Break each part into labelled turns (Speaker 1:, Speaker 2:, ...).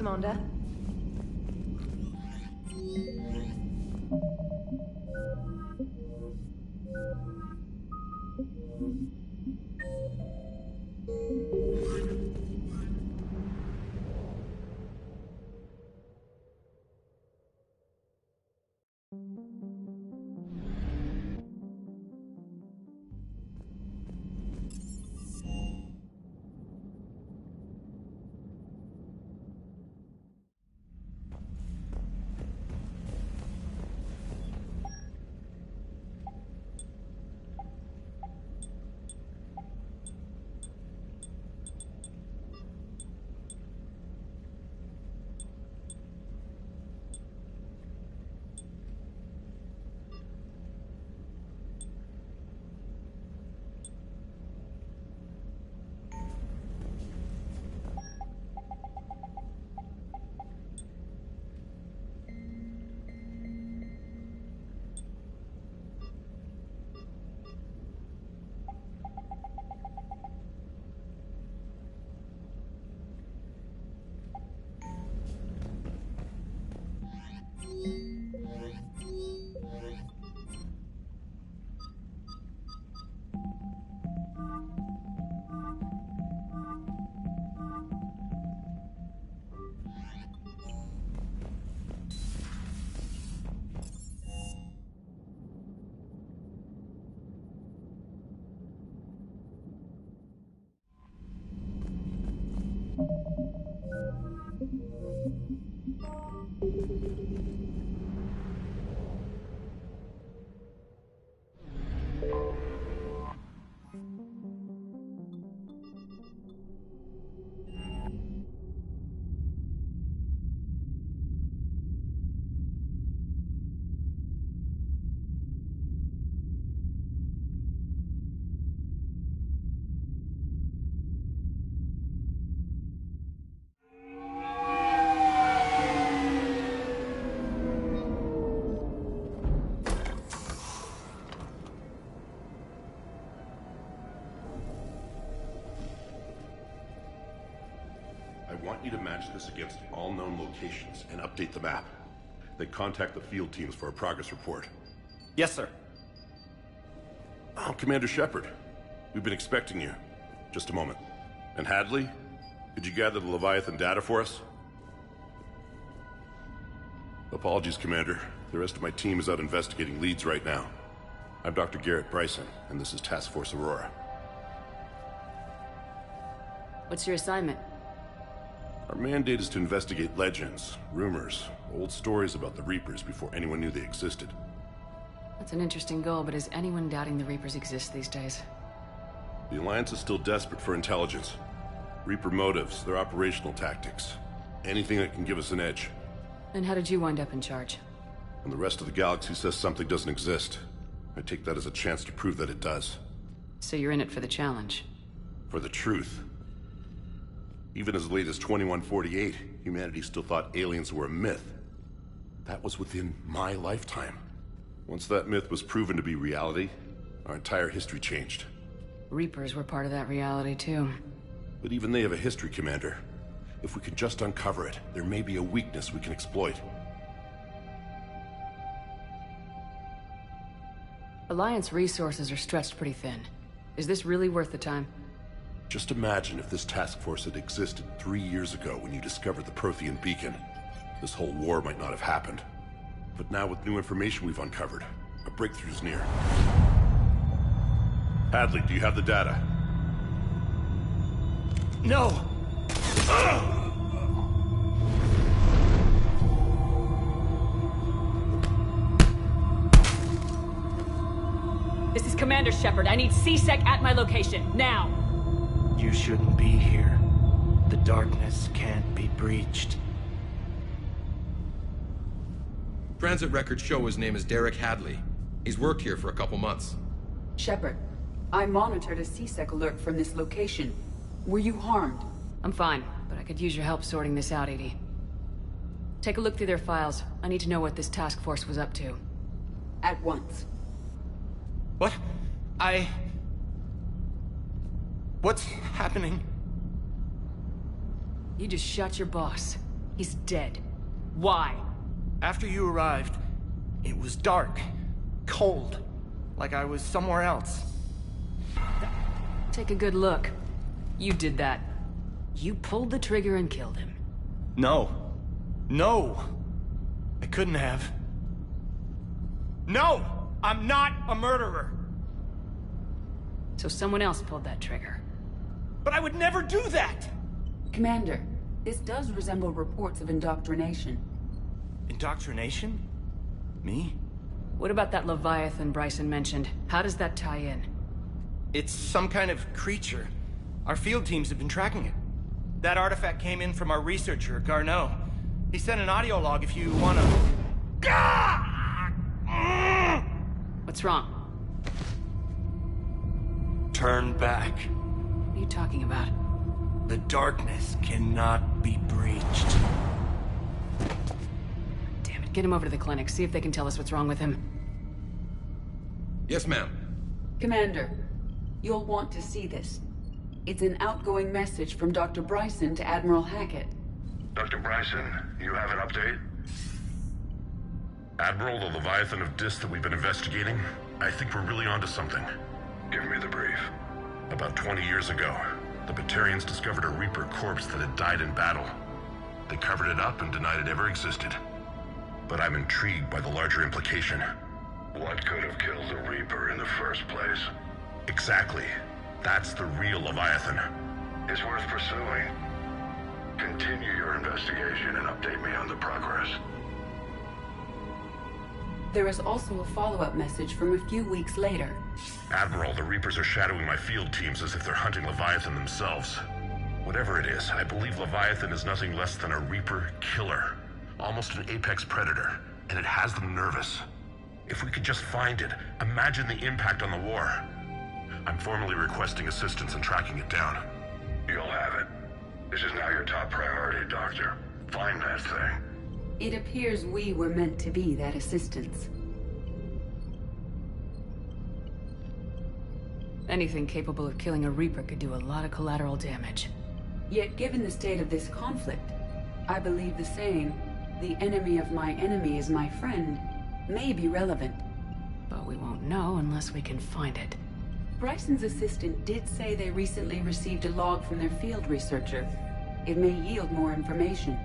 Speaker 1: Commander.
Speaker 2: I want you to match this against all known locations and update the map. Then contact the field teams for a progress report.
Speaker 3: Yes, sir.
Speaker 2: I'm Commander Shepard. We've been expecting you. Just a moment. And Hadley, could you gather the Leviathan data for us? Apologies, Commander. The rest of my team is out investigating leads right now. I'm Dr. Garrett Bryson, and this is Task Force Aurora.
Speaker 4: What's your assignment?
Speaker 2: Our mandate is to investigate legends, rumors, old stories about the Reapers before anyone knew they existed.
Speaker 4: That's an interesting goal, but is anyone doubting the Reapers exist these days?
Speaker 2: The Alliance is still desperate for intelligence. Reaper motives, their operational tactics. Anything that can give us an edge.
Speaker 4: And how did you wind up in charge?
Speaker 2: When the rest of the galaxy says something doesn't exist, I take that as a chance to prove that it does.
Speaker 4: So you're in it for the challenge?
Speaker 2: For the truth. Even as late as 2148, humanity still thought aliens were a myth. That was within my lifetime. Once that myth was proven to be reality, our entire history changed.
Speaker 4: Reapers were part of that reality, too.
Speaker 2: But even they have a history, Commander. If we can just uncover it, there may be a weakness we can exploit.
Speaker 4: Alliance resources are stretched pretty thin. Is this really worth the time?
Speaker 2: Just imagine if this task force had existed 3 years ago when you discovered the Prothean beacon. This whole war might not have happened. But now with new information we've uncovered, a breakthrough's near. Hadley, do you have the data?
Speaker 3: No!
Speaker 4: This is Commander Shepard. I need C-Sec at my location, now!
Speaker 5: You shouldn't be here. The darkness can't be breached.
Speaker 6: Transit records show his name is Derek Hadley. He's worked here for a couple months.
Speaker 7: Shepard, I monitored a C-Sec alert from this location. Were you harmed?
Speaker 4: I'm fine, but I could use your help sorting this out, Edie. Take a look through their files. I need to know what this task force was up to.
Speaker 7: At once.
Speaker 5: What? What's happening?
Speaker 4: You just shot your boss. He's dead. Why?
Speaker 5: After you arrived, it was dark, cold, like I was somewhere else.
Speaker 4: Take a good look. You did that. You pulled the trigger and killed him.
Speaker 5: No. No! I couldn't have. No! I'm not a murderer!
Speaker 4: So someone else pulled that trigger.
Speaker 5: But I would never do that!
Speaker 7: Commander, this does resemble reports of indoctrination.
Speaker 5: Indoctrination? Me?
Speaker 4: What about that Leviathan Bryson mentioned? How does that tie in?
Speaker 5: It's some kind of creature. Our field teams have been tracking it. That artifact came in from our researcher, Garneau. He sent an audio log if you wanna...
Speaker 4: What's wrong?
Speaker 5: Turn back.
Speaker 4: What are you talking about?
Speaker 5: The darkness cannot be breached.
Speaker 4: Damn it, get him over to the clinic. See if they can tell us what's wrong with him.
Speaker 6: Yes, ma'am.
Speaker 7: Commander, you'll want to see this. It's an outgoing message from Dr. Bryson to Admiral Hackett.
Speaker 1: Dr. Bryson, you have an update?
Speaker 2: Admiral, the Leviathan of Dis that we've been investigating, I think we're really onto something.
Speaker 1: Give me the brief.
Speaker 2: About 20 years ago, the Batarians discovered a Reaper corpse that had died in battle. They covered it up and denied it ever existed. But I'm intrigued by the larger implication.
Speaker 1: What could have killed the Reaper in the first place?
Speaker 2: Exactly. That's the real Leviathan.
Speaker 1: It's worth pursuing. Continue your investigation and update me on the progress.
Speaker 7: There is also a follow-up message from a few weeks later.
Speaker 2: Admiral, the Reapers are shadowing my field teams as if they're hunting Leviathan themselves. Whatever it is, I believe Leviathan is nothing less than a Reaper killer. Almost an apex predator, and it has them nervous. If we could just find it, imagine the impact on the war. I'm formally requesting assistance in tracking it down.
Speaker 1: You'll have it. This is now your top priority, Doctor. Find that thing.
Speaker 7: It appears we were meant to be that assistance.
Speaker 4: Anything capable of killing a Reaper could do a lot of collateral damage.
Speaker 7: Yet given the state of this conflict, I believe the saying, "The enemy of my enemy is my friend," may be relevant.
Speaker 4: But we won't know unless we can find it.
Speaker 7: Bryson's assistant did say they recently received a log from their field researcher. It may yield more information.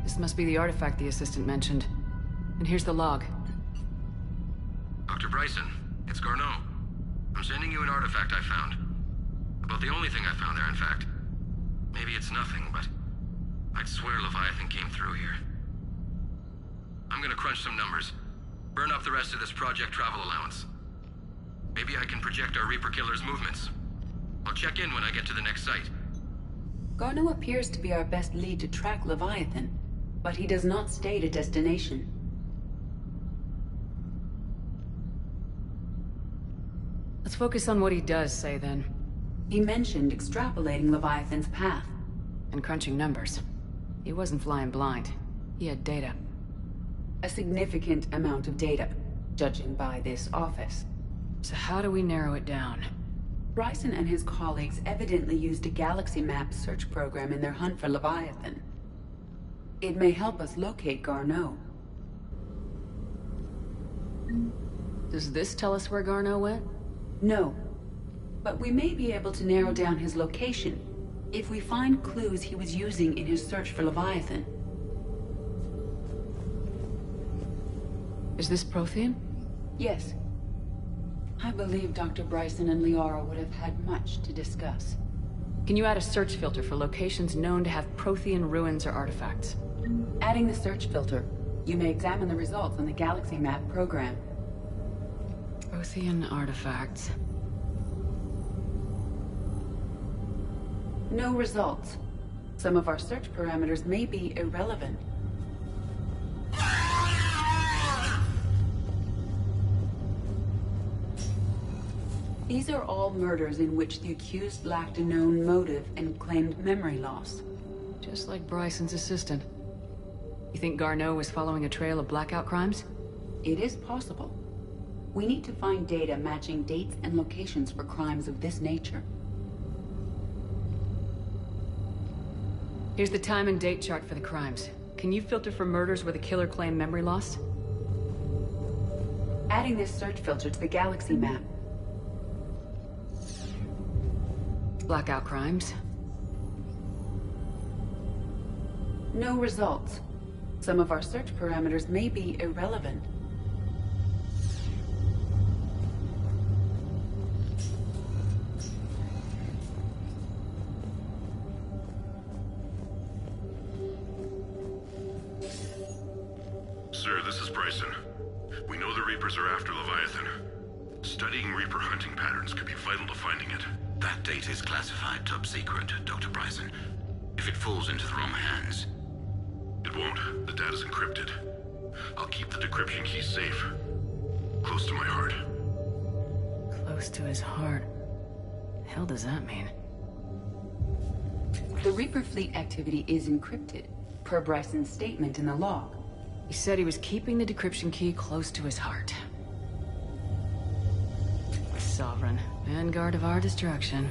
Speaker 4: This must be the artifact the assistant mentioned. And here's the log.
Speaker 6: Dr. Bryson, it's Garneau. I'm sending you an artifact I found. About the only thing I found there, in fact. Maybe it's nothing, but I'd swear Leviathan came through here. I'm gonna crunch some numbers. Burn up the rest of this project travel allowance. Maybe I can project our Reaper killer's movements. I'll check in when I get to the next site.
Speaker 7: Garneau appears to be our best lead to track Leviathan, but he does not state a destination.
Speaker 4: Let's focus on what he does say then.
Speaker 7: He mentioned extrapolating Leviathan's path.
Speaker 4: And crunching numbers. He wasn't flying blind. He had data.
Speaker 7: A significant amount of data, judging by this office.
Speaker 4: So how do we narrow it down?
Speaker 7: Bryson and his colleagues evidently used a galaxy map search program in their hunt for Leviathan. It may help us locate Garneau.
Speaker 4: Does this tell us where Garneau went?
Speaker 7: No, but we may be able to narrow down his location if we find clues he was using in his search for Leviathan.
Speaker 4: Is this Prothean?
Speaker 7: Yes. I believe Dr. Bryson and Liara would have had much to discuss.
Speaker 4: Can you add a search filter for locations known to have Prothean ruins or artifacts?
Speaker 7: Adding the search filter, you may examine the results on the galaxy map program.
Speaker 4: Prothean artifacts.
Speaker 7: No results. Some of our search parameters may be irrelevant. These are all murders in which the accused lacked a known motive and claimed memory loss.
Speaker 4: Just like Bryson's assistant. You think Garneau was following a trail of blackout crimes?
Speaker 7: It is possible. We need to find data matching dates and locations for crimes of this nature.
Speaker 4: Here's the time and date chart for the crimes. Can you filter for murders where the killer claimed memory loss?
Speaker 7: Adding this search filter to the galaxy map.
Speaker 4: Blackout crimes.
Speaker 7: No results. Some of our search parameters may be irrelevant.
Speaker 2: Sir, this is Bryson. We know the Reapers are after Leviathan. Studying Reaper hunting patterns could be vital to finding it.
Speaker 3: That data is classified top secret, Dr. Bryson. If it falls into the wrong hands...
Speaker 2: It won't. The data's encrypted. I'll keep the decryption key safe. Close to my heart.
Speaker 4: Close to his heart. The hell does that mean?
Speaker 7: The Reaper fleet activity is encrypted, per Bryson's statement in the log.
Speaker 4: He said he was keeping the decryption key close to his heart. Sovereign, vanguard of our destruction.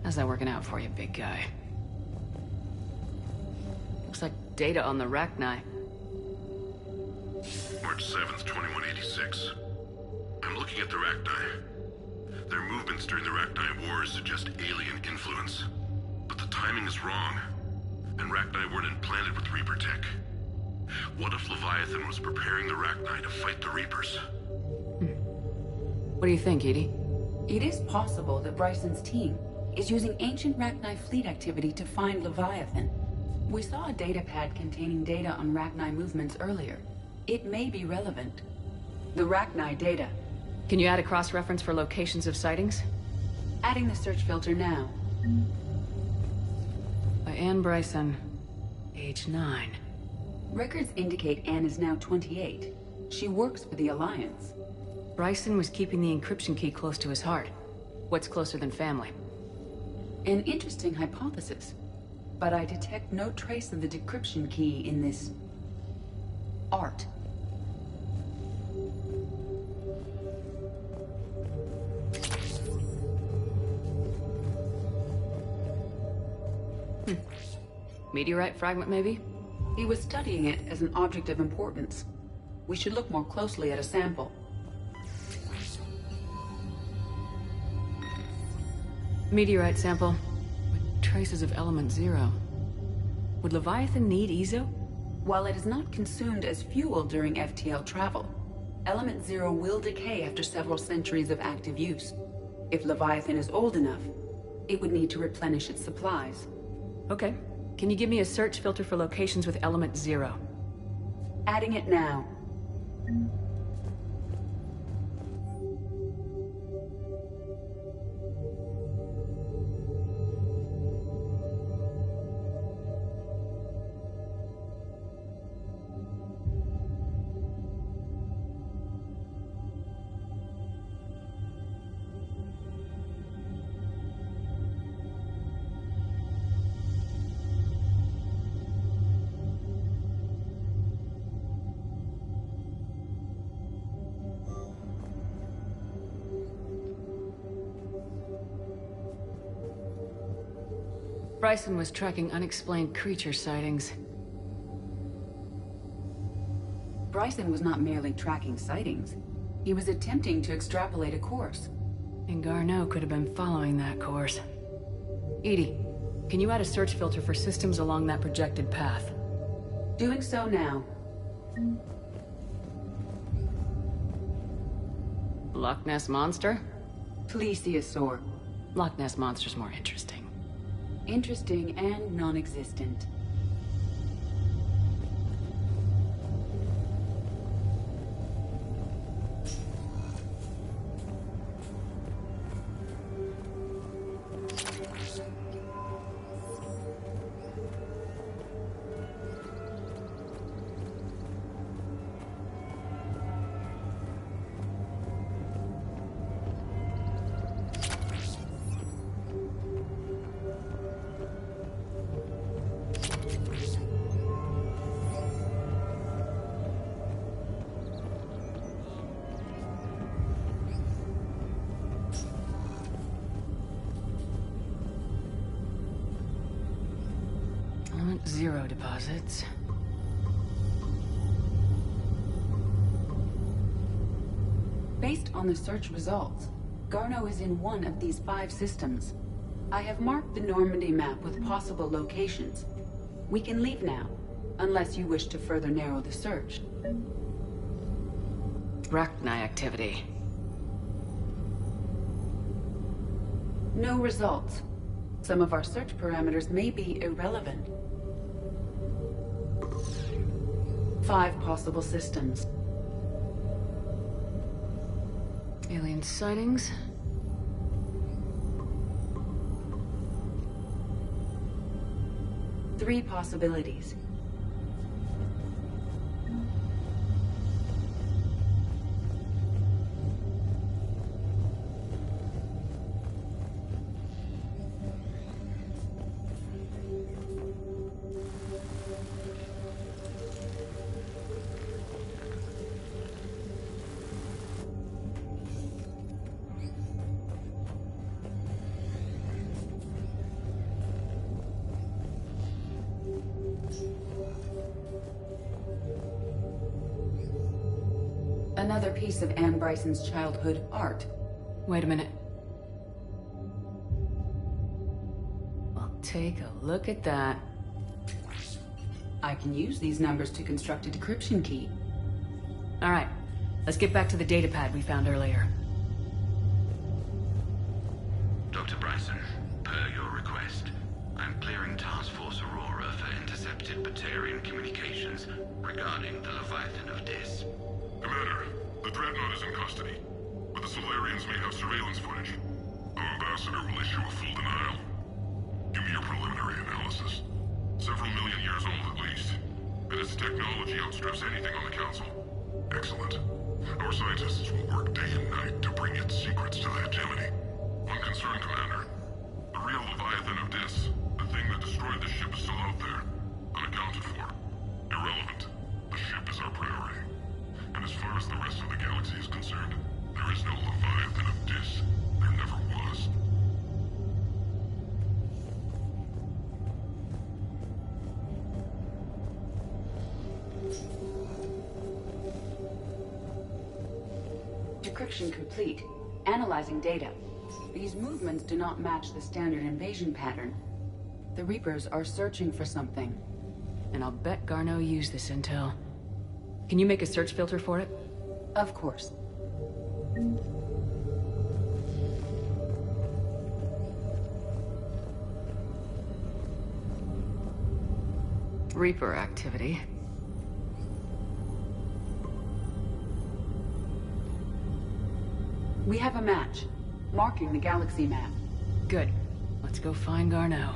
Speaker 4: How's that working out for you, big guy? Looks like data on the Rachni.
Speaker 2: March 7th, 2186. I'm looking at the Rachni. Their movements during the Rachni Wars suggest alien influence. But the timing is wrong. And Rachni weren't implanted with Reaper tech. What if Leviathan was preparing the Rachni to fight the Reapers?
Speaker 4: What do you think, Edie?
Speaker 7: It is possible that Bryson's team is using ancient Rachni fleet activity to find Leviathan. We saw a datapad containing data on Rachni movements earlier. It may be relevant. The Rachni data.
Speaker 4: Can you add a cross-reference for locations of sightings?
Speaker 7: Adding the search filter now.
Speaker 4: By Anne Bryson, age 9.
Speaker 7: Records indicate Anne is now 28. She works for the Alliance.
Speaker 4: Bryson was keeping the encryption key close to his heart. What's closer than family?
Speaker 7: An interesting hypothesis. But I detect no trace of the decryption key in this... art.
Speaker 4: Meteorite fragment, maybe?
Speaker 7: He was studying it as an object of importance. We should look more closely at a sample.
Speaker 4: Meteorite sample with traces of element 0. Would Leviathan need EZO?
Speaker 7: While it is not consumed as fuel during FTL travel, element 0 will decay after several centuries of active use. If Leviathan is old enough, it would need to replenish its supplies.
Speaker 4: Okay. Can you give me a search filter for locations with element 0?
Speaker 7: Adding it now.
Speaker 4: Bryson was tracking unexplained creature sightings.
Speaker 7: Bryson was not merely tracking sightings. He was attempting to extrapolate a course.
Speaker 4: And Garneau could have been following that course. Edie, can you add a search filter for systems along that projected path?
Speaker 7: Doing so now.
Speaker 4: Loch Ness Monster?
Speaker 7: Plesiosaur.
Speaker 4: Loch Ness Monster's more interesting.
Speaker 7: Interesting and non-existent.
Speaker 4: Element 0 deposits.
Speaker 7: Based on the search results, Garneau is in one of these 5 systems. I have marked the Normandy map with possible locations. We can leave now, unless you wish to further narrow the search.
Speaker 4: Rachni activity.
Speaker 7: No results. Some of our search parameters may be irrelevant. 5 possible systems.
Speaker 4: Alien sightings.
Speaker 7: Three possibilities. Another piece of Anne Bryson's childhood art.
Speaker 4: Wait a minute. Well, take a look at that.
Speaker 7: I can use these numbers to construct a decryption key.
Speaker 4: All right, let's get back to the datapad we found earlier.
Speaker 3: Dr. Bryson, per your request, I'm clearing Task Force Aurora for intercepted Batarian communications regarding the Leviathan of Dis.
Speaker 1: Commander, the Dreadnought is in custody, but the Solarians may have surveillance footage. Our ambassador will issue a full denial. Give me your preliminary analysis. Several million years old at least, and its technology outstrips anything on the Council. Excellent. Our scientists will work day and night to bring its secrets to the hegemony. One concern, Commander. The real Leviathan of Dis, the thing that destroyed the ship, is still out there, unaccounted for. Irrelevant. The ship is our priority. And as far as the rest of the galaxy is concerned, there is no Leviathan of Dis. There never was.
Speaker 7: Decryption complete. Analyzing data. These movements do not match the standard invasion pattern. The Reapers are searching for something.
Speaker 4: And I'll bet Garneau used this intel. Can you make a search filter for it?
Speaker 7: Of course.
Speaker 4: Reaper activity.
Speaker 7: We have a match, marking the galaxy map.
Speaker 4: Good. Let's go find Garneau.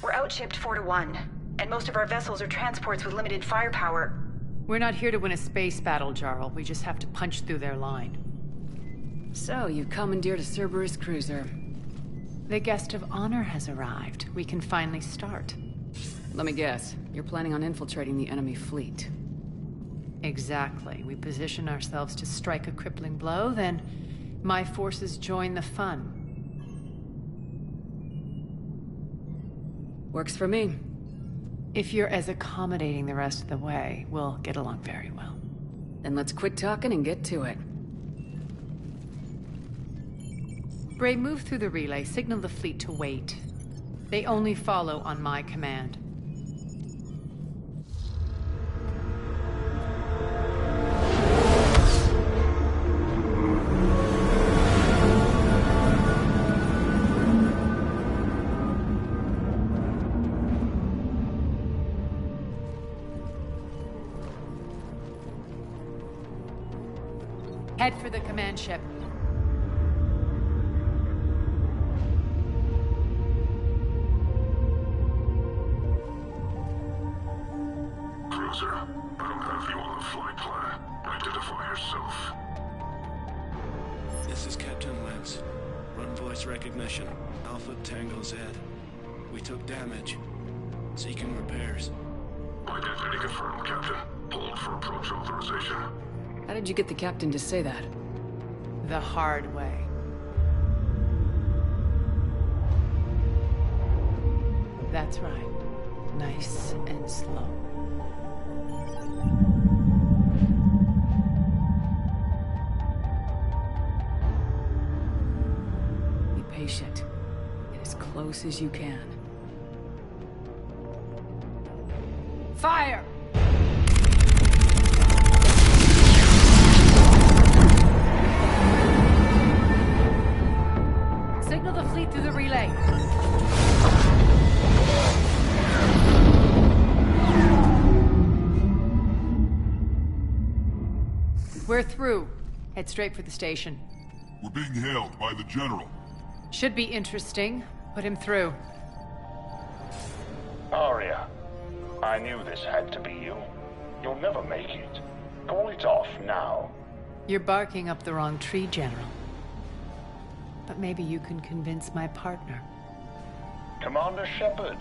Speaker 8: We're outshipped 4-1, and most of our vessels are transports with limited firepower.
Speaker 9: We're not here to win a space battle, Jarl. We just have to punch through their line.
Speaker 4: So, you commandeered a Cerberus cruiser.
Speaker 9: The guest of honor has arrived. We can finally start.
Speaker 4: Let me guess, you're planning on infiltrating the enemy fleet.
Speaker 9: Exactly. We position ourselves to strike a crippling blow, then my forces join the fun.
Speaker 4: Works for me.
Speaker 9: If you're as accommodating the rest of the way, we'll get along very well.
Speaker 4: Then let's quit talking and get to it.
Speaker 9: Bray, move through the relay. Signal the fleet to wait. They only follow on my command. Head for the command ship.
Speaker 1: Cruiser, I don't have you on the flight plan. Identify yourself.
Speaker 10: This is Captain Lentz. Run voice recognition. Alpha Tango Z. We took damage. Seeking repairs.
Speaker 1: Identity confirmed, Captain. Hold for approach authorization.
Speaker 4: How did you get the captain to say that?
Speaker 9: The hard way. That's right. Nice and slow.
Speaker 4: Be patient. Get as close as you can.
Speaker 9: Fire! Signal the fleet through the relay. We're through. Head straight for the station.
Speaker 1: We're being hailed by the General.
Speaker 9: Should be interesting. Put him through.
Speaker 11: Arya, I knew this had to be you. You'll never make it. Call it off now.
Speaker 9: You're barking up the wrong tree, General. But maybe you can convince my partner.
Speaker 11: Commander Shepard,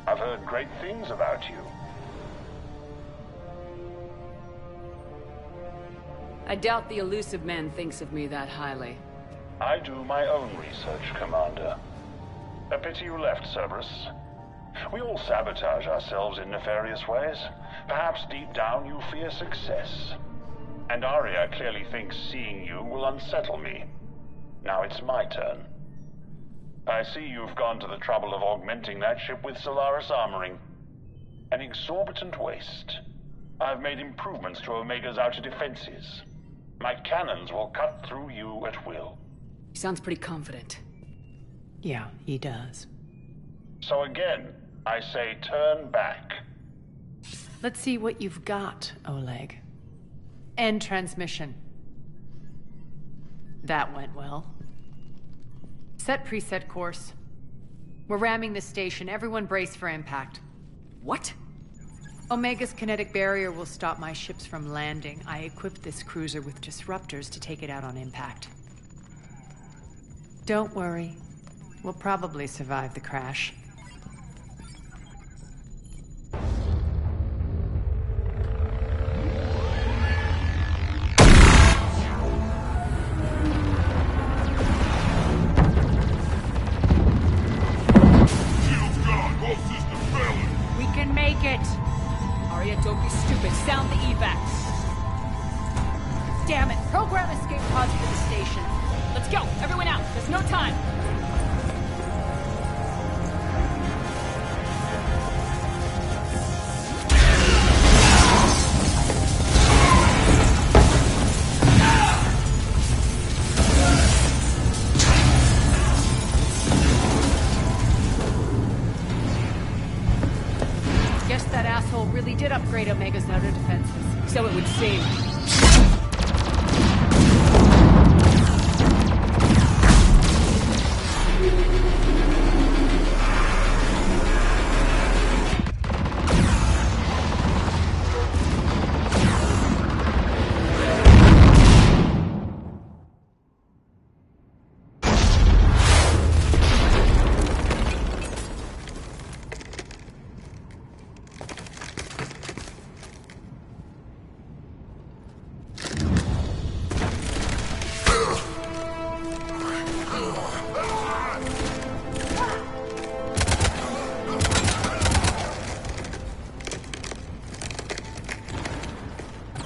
Speaker 11: I've heard great things about you.
Speaker 4: I doubt the elusive man thinks of me that highly.
Speaker 11: I do my own research, Commander. A pity you left, Cerberus. We all sabotage ourselves in nefarious ways. Perhaps deep down you fear success. And Arya clearly thinks seeing you will unsettle me. Now it's my turn. I see you've gone to the trouble of augmenting that ship with Solaris armoring. An exorbitant waste. I've made improvements to Omega's outer defenses. My cannons will cut through you at will.
Speaker 4: He sounds pretty confident.
Speaker 9: Yeah, he does.
Speaker 11: So again, I say turn back.
Speaker 9: Let's see what you've got, Oleg. End transmission. That went well. Set preset course. We're ramming the station. Everyone brace for impact.
Speaker 4: What?
Speaker 9: Omega's kinetic barrier will stop my ships from landing. I equipped this cruiser with disruptors to take it out on impact. Don't worry. We'll probably survive the crash.
Speaker 4: We can make it! Arya, don't be stupid. Sound the evac. Damn it! Program escape pods for the station. Let's go! Everyone out! There's no time!
Speaker 9: Guess that asshole really did upgrade Omega's outer defenses.
Speaker 4: So it would seem.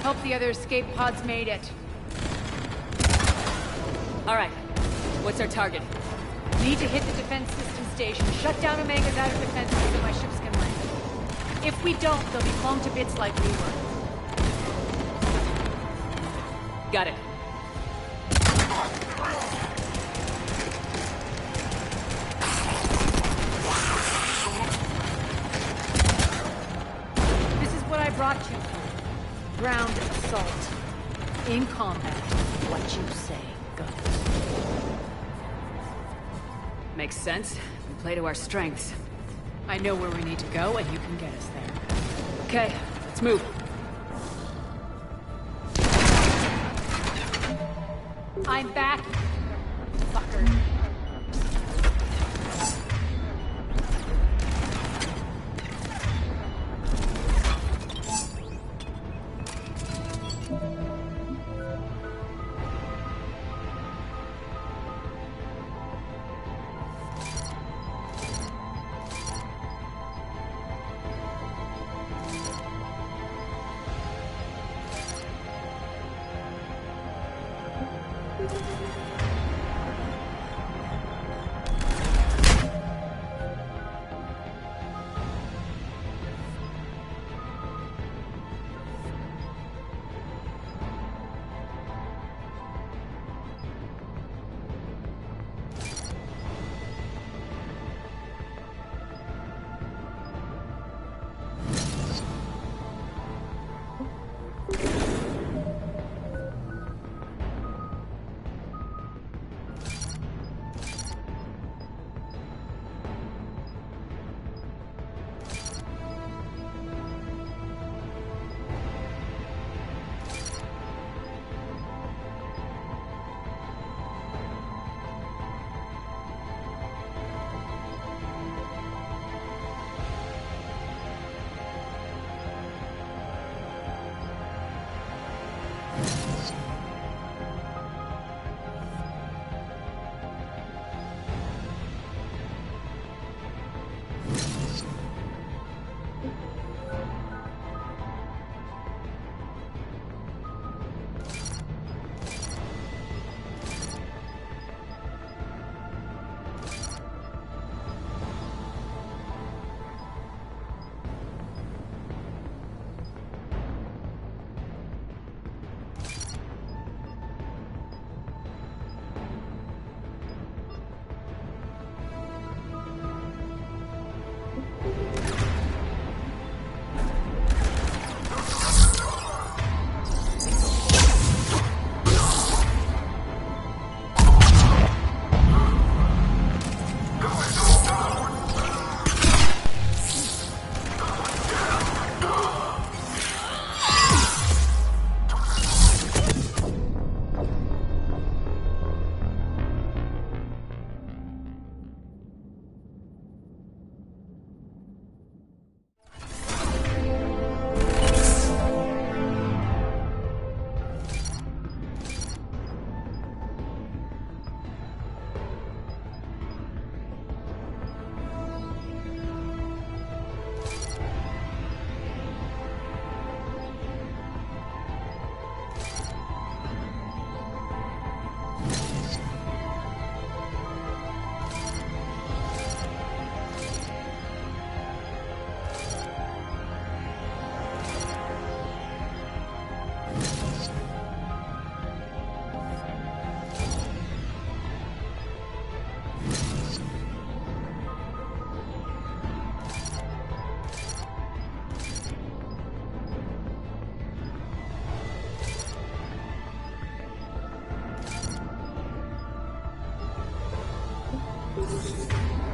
Speaker 9: Hope the other escape pods made it.
Speaker 4: All right. What's our target?
Speaker 9: Need to hit the defense system station, shut down Omega's outer defenses so my ships can land. If we don't, they'll be blown to bits like we were.
Speaker 4: Got it.
Speaker 9: This is what I brought you for. Ground assault. In combat, what you say goes.
Speaker 4: Makes sense. We play to our strengths.
Speaker 9: I know where we need to go, and you can get us there.
Speaker 4: Okay, let's move.
Speaker 9: I'm back, fucker.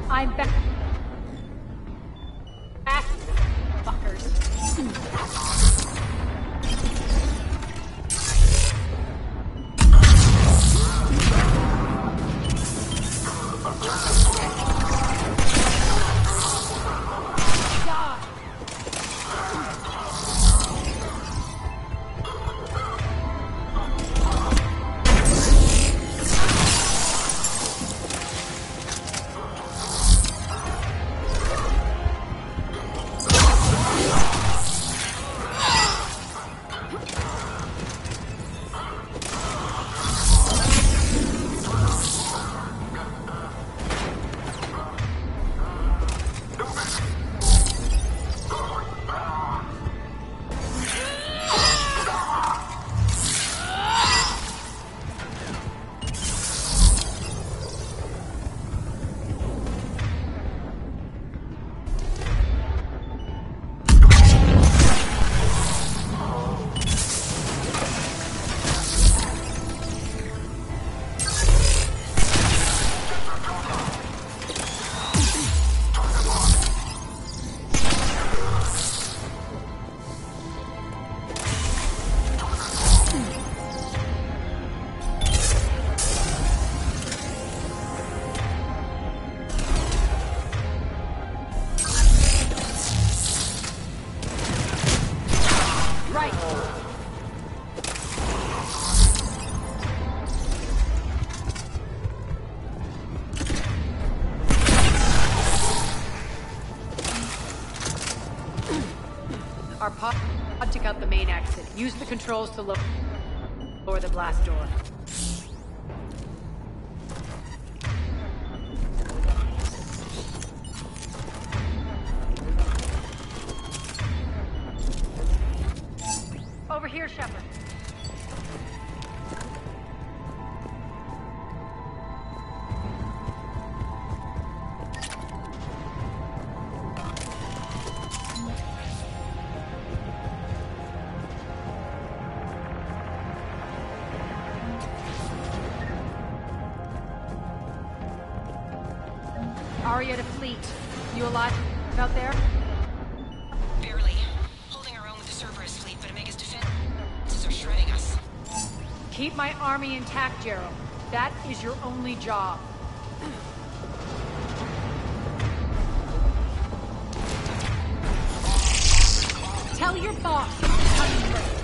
Speaker 9: I'm back. Back, fuckers. Our pod took out the main exit. Use the controls to lower the blast door. Over here, Shepard. Aria to Fleet. You alive out there?
Speaker 8: Barely. Holding our own with the Cerberus fleet, but Omega's defenses are shredding us.
Speaker 9: Keep my army intact, Gerald. That is your only job. Tell your boss it's coming first.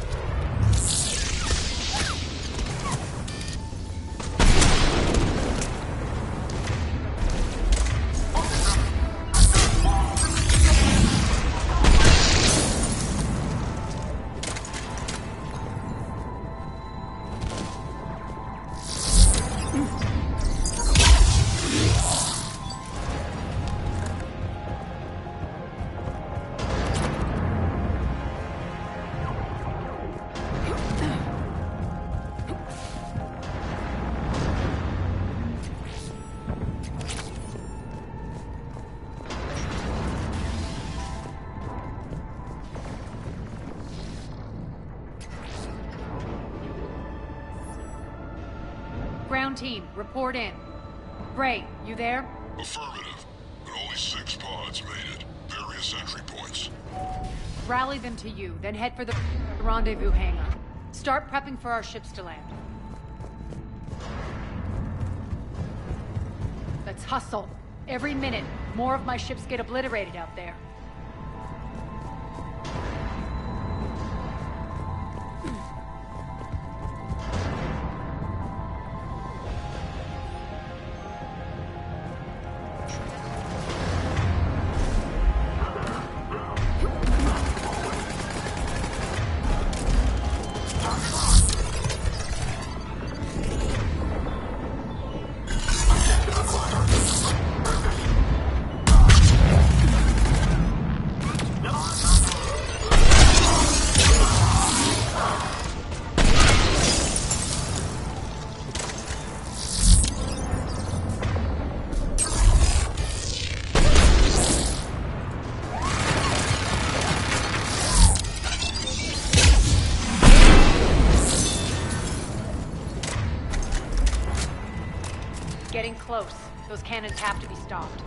Speaker 9: Ground team, report in. Bray, you there?
Speaker 1: Affirmative, but only 6 pods made it. Various entry points.
Speaker 9: Rally them to you, then head for the rendezvous hangar. Start prepping for our ships to land. Let's hustle. Every minute, more of my ships get obliterated out there. Getting close. Those cannons have to be stopped.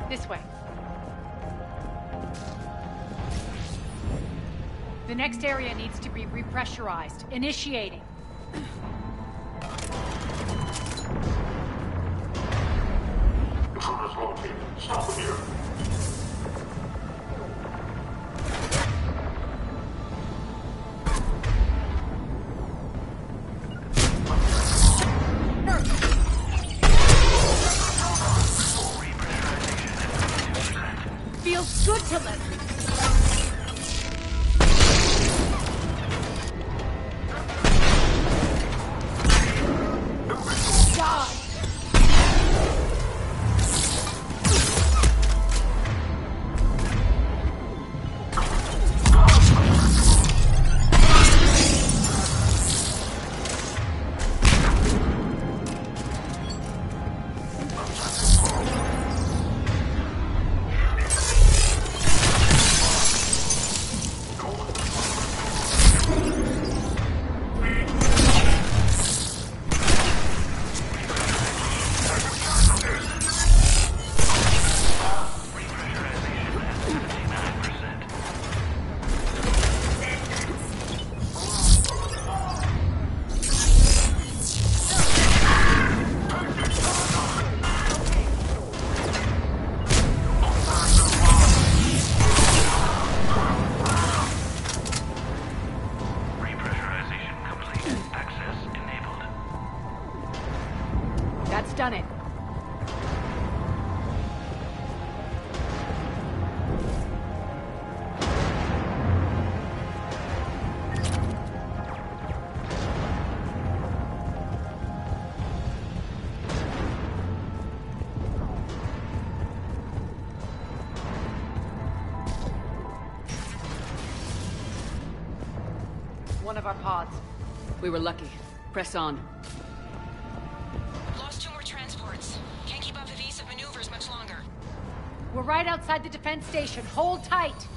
Speaker 9: This way. The next area needs to be repressurized. Initiating.
Speaker 1: Intruders located. Stop them here.
Speaker 9: Feels good to let me. Done it. One of our pods.
Speaker 4: We were lucky. Press on.
Speaker 9: We're right outside the defense station. Hold tight.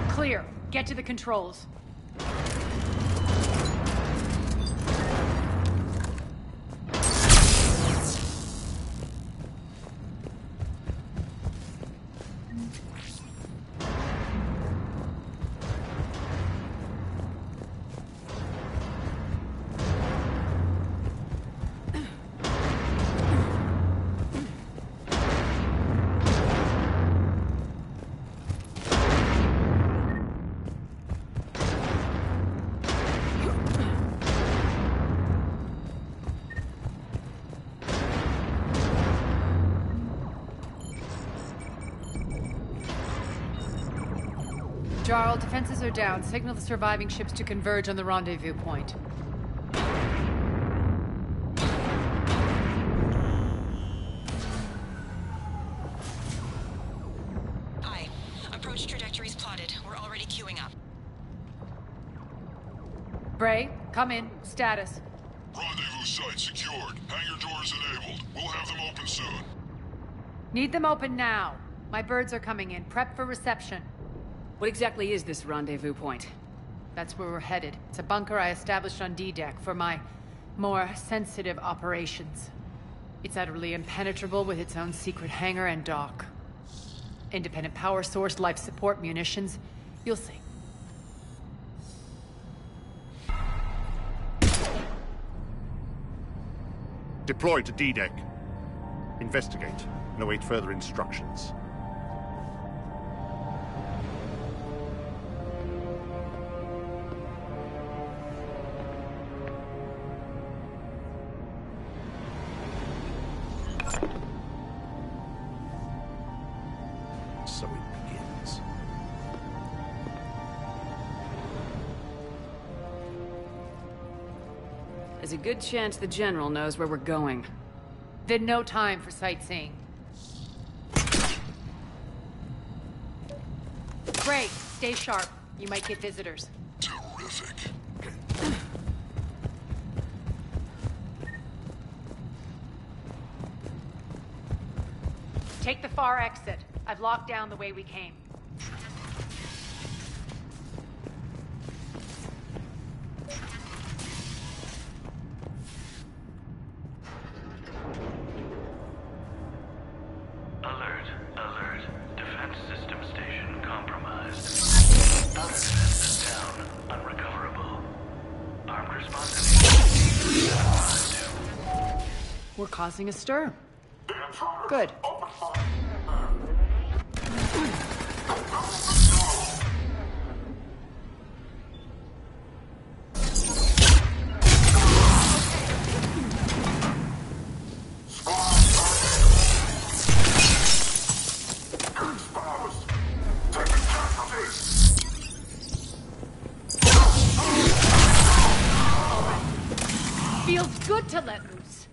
Speaker 9: Clear. Get to the controls. Jarl, defenses are down. Signal the surviving ships to converge on the rendezvous point.
Speaker 8: Aye. Approach trajectories plotted. We're already queuing up.
Speaker 9: Bray, come in. Status.
Speaker 1: Rendezvous site secured. Hangar doors enabled. We'll have them open soon.
Speaker 9: Need them open now. My birds are coming in. Prep for reception.
Speaker 4: What exactly is this rendezvous point?
Speaker 9: That's where we're headed. It's a bunker I established on D-Deck for my more sensitive operations. It's utterly impenetrable with its own secret hangar and dock. Independent power source, life support, munitions. You'll see.
Speaker 12: Deploy to D-Deck. Investigate and await further instructions. So it begins.
Speaker 4: There's a good chance the General knows where we're going.
Speaker 9: Then no time for sightseeing. Great, stay sharp. You might get visitors.
Speaker 1: Terrific.
Speaker 9: Take the far exit. I've locked down the way we came.
Speaker 11: Alert, alert. Defense system station compromised. Alert, down, unrecoverable. Armed response initiated.
Speaker 9: We're causing a stir. Good. Feels good to let loose.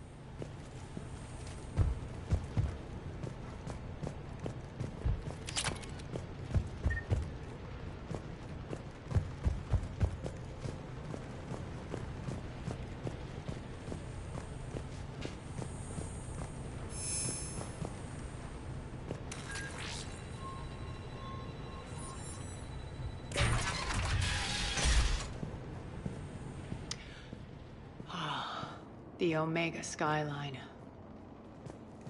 Speaker 9: The Omega skyline.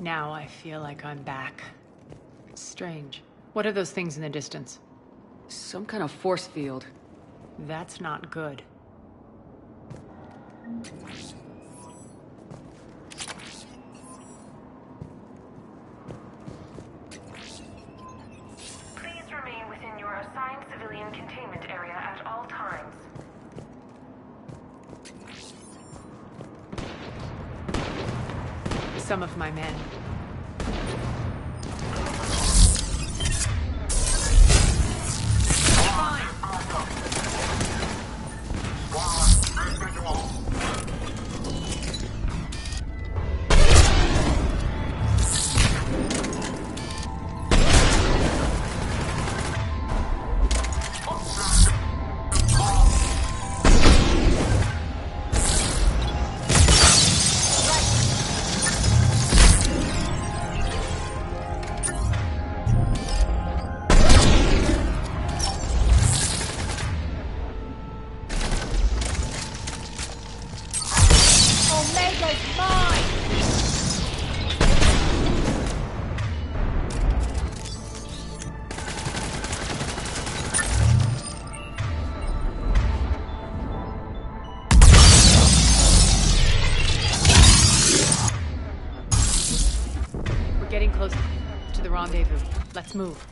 Speaker 9: Now I feel like I'm back. It's strange. What are those things in the distance?
Speaker 4: Some kind of force field.
Speaker 9: That's not good.
Speaker 8: Please remain within your assigned civilian containment area at all times.
Speaker 9: Some of my men. Getting close to the rendezvous. Let's move.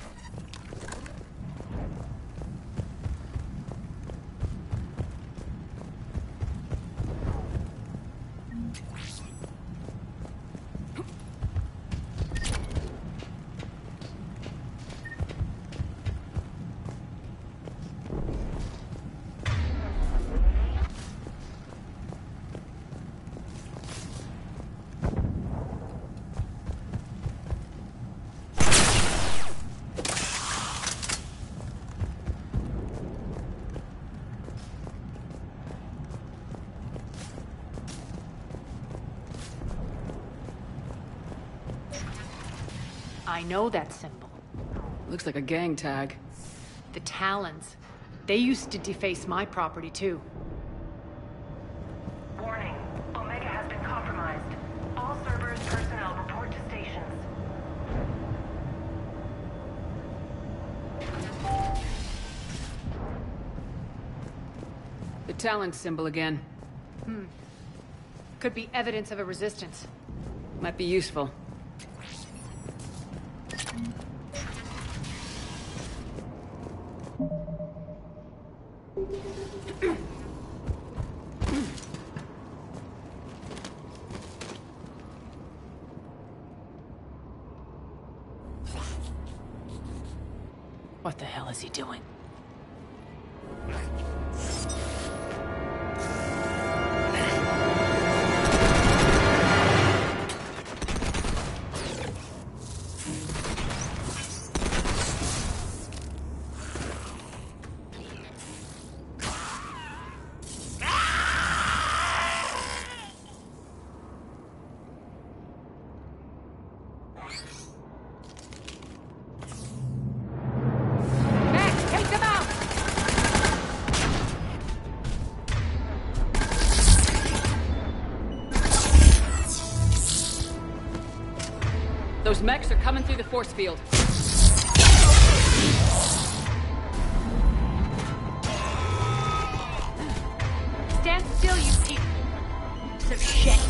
Speaker 9: I know that symbol.
Speaker 4: Looks like a gang tag.
Speaker 9: The Talons. They used to deface my property, too.
Speaker 8: Warning. Omega has been compromised. All Cerberus personnel report to stations.
Speaker 4: The Talon symbol again.
Speaker 9: Could be evidence of a resistance.
Speaker 4: Might be useful.
Speaker 9: What the hell is he doing?
Speaker 4: Those mechs are coming through the force field.
Speaker 9: Stand still, you piece of shit.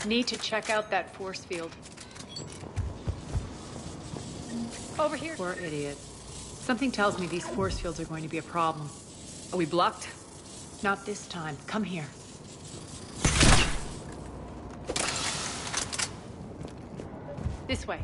Speaker 9: Need to check out that force field. Over here. Poor idiot. Something tells me these force fields are going to be a problem.
Speaker 4: Are we blocked?
Speaker 9: Not this time. Come here. This way.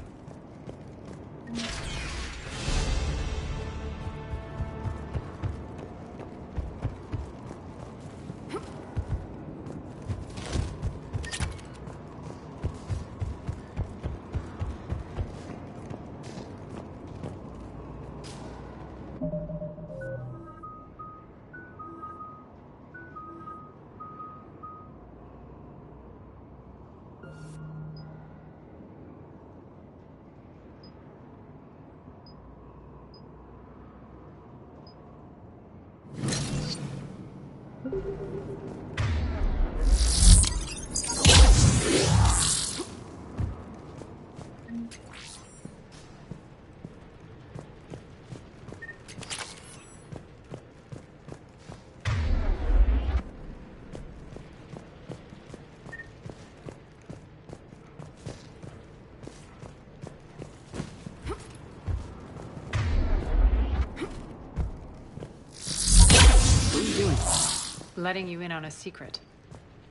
Speaker 9: Letting you in on a secret.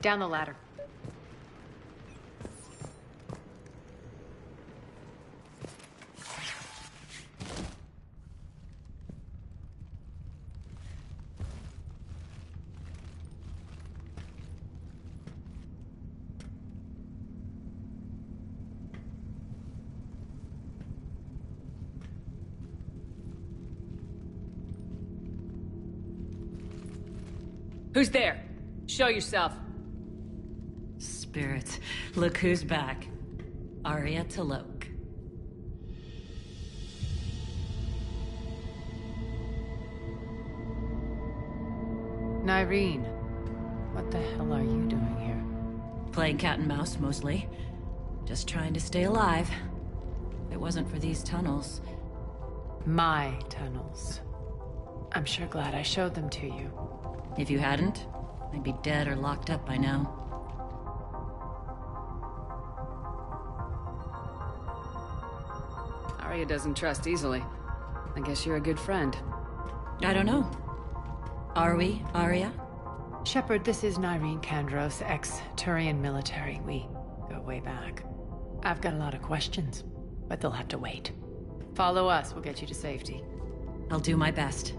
Speaker 9: Down the ladder.
Speaker 4: Who's there? Show yourself.
Speaker 13: Spirits, look who's back. Arya Talok.
Speaker 9: Nyreen, what the hell are you doing here?
Speaker 13: Playing cat and mouse, mostly. Just trying to stay alive. If it wasn't for these tunnels.
Speaker 9: My tunnels. I'm sure glad I showed them to you.
Speaker 13: If you hadn't, I'd be dead or locked up by now.
Speaker 4: Arya doesn't trust easily. I guess you're a good friend.
Speaker 13: I don't know. Are we, Arya?
Speaker 9: Shepard, this is Nyreen Kandros, ex-Turian military. We go way back. I've got a lot of questions, but they'll have to wait. Follow us, we'll get you to safety.
Speaker 13: I'll do my best.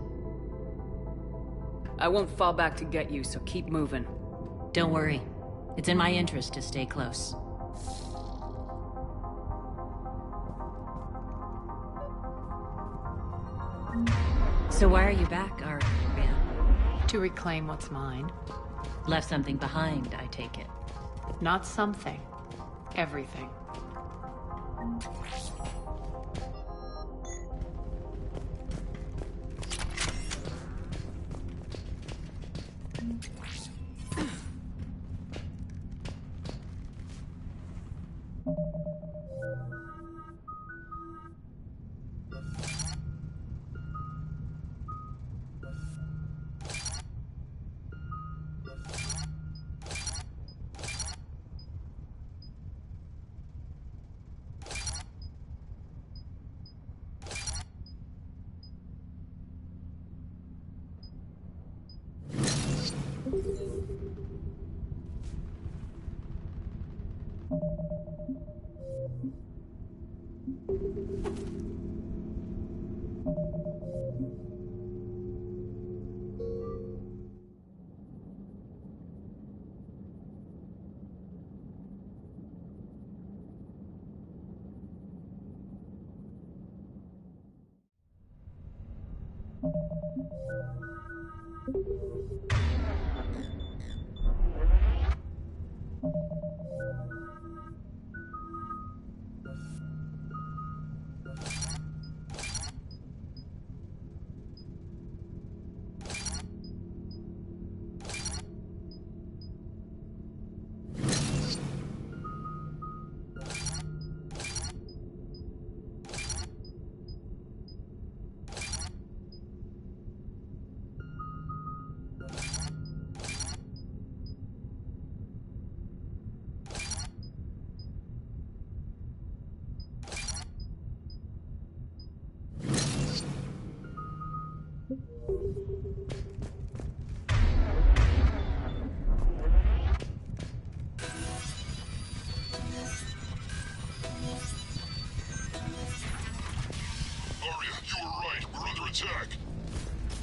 Speaker 4: I won't fall back to get you, so keep moving.
Speaker 13: Don't worry. It's in my interest to stay close. So why are you back, Arya?
Speaker 9: To reclaim what's mine.
Speaker 13: Left something behind, I take it.
Speaker 9: Not something. Everything.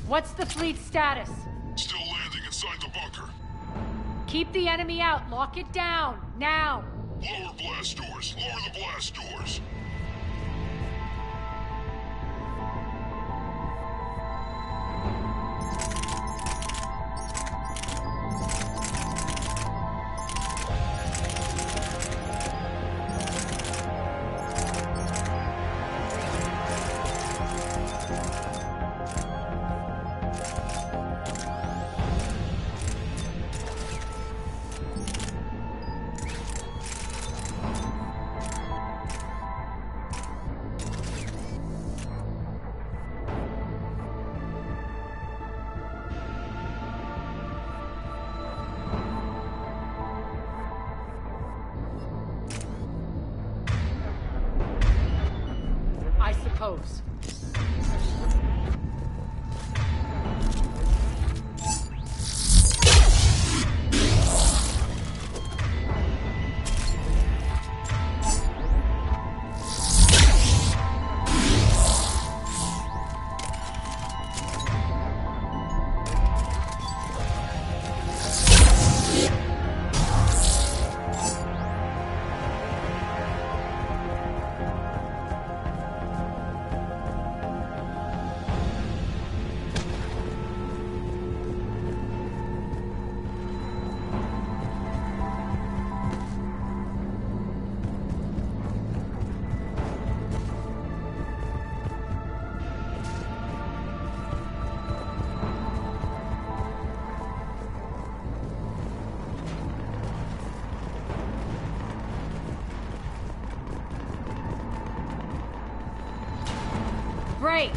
Speaker 9: What's the fleet's status?
Speaker 1: Still landing inside the bunker.
Speaker 9: Keep the enemy out. Lock it down. Now.
Speaker 1: Lower blast doors. Lower the blast doors.
Speaker 9: Pose. Great.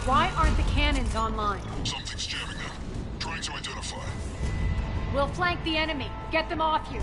Speaker 9: Why aren't the cannons online?
Speaker 1: Something's jamming them. Trying to identify.
Speaker 9: We'll flank the enemy. Get them off you.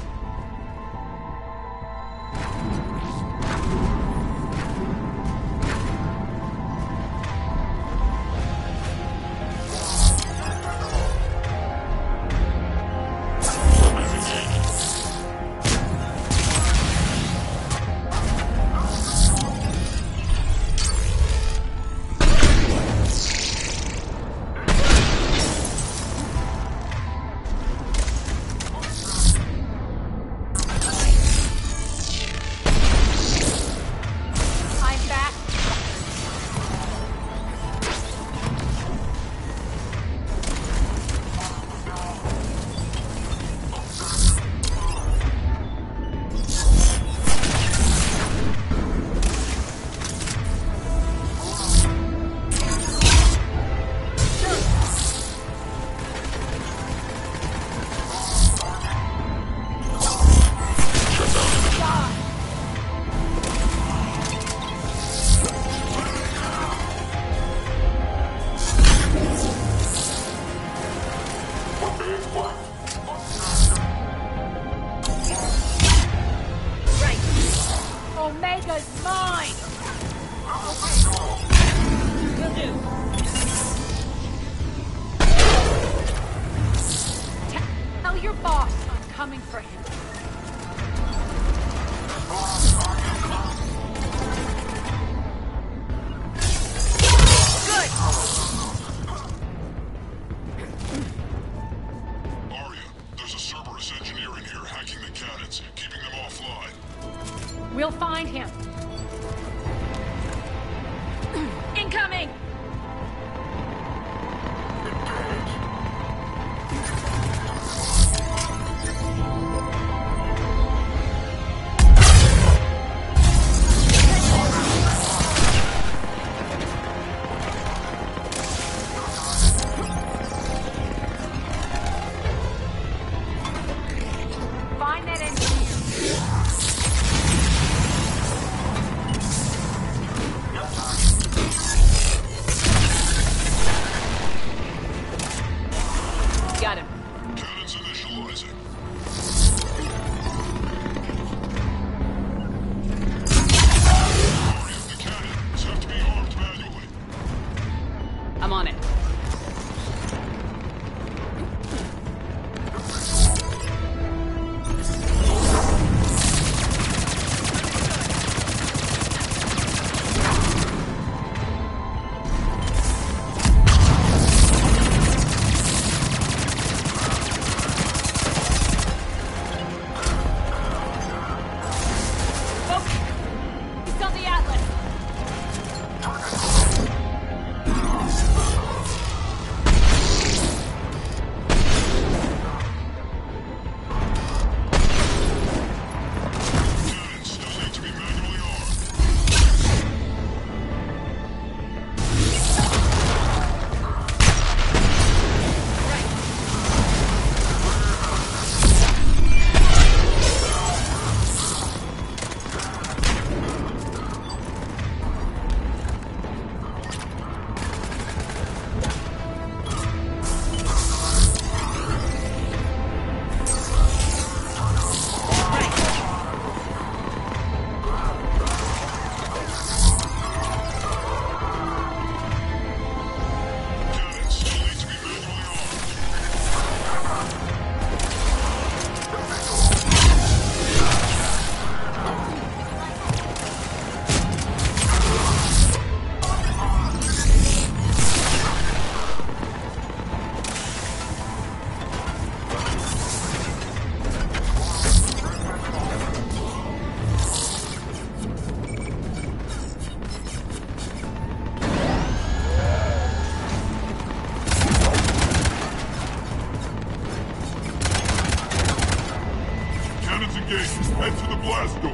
Speaker 9: is mine! Will do. Tell your boss I'm coming for him. We'll find him. Incoming! Find that engineer. Got him.
Speaker 1: Cannons initializing. Hurry up the cannons. Have to be armed manually.
Speaker 4: I'm on it. He's on the Atlas.
Speaker 1: Cannons still need to be manually armed. Cannons still need to be manually armed. Cannons engaged. Head to the blast door.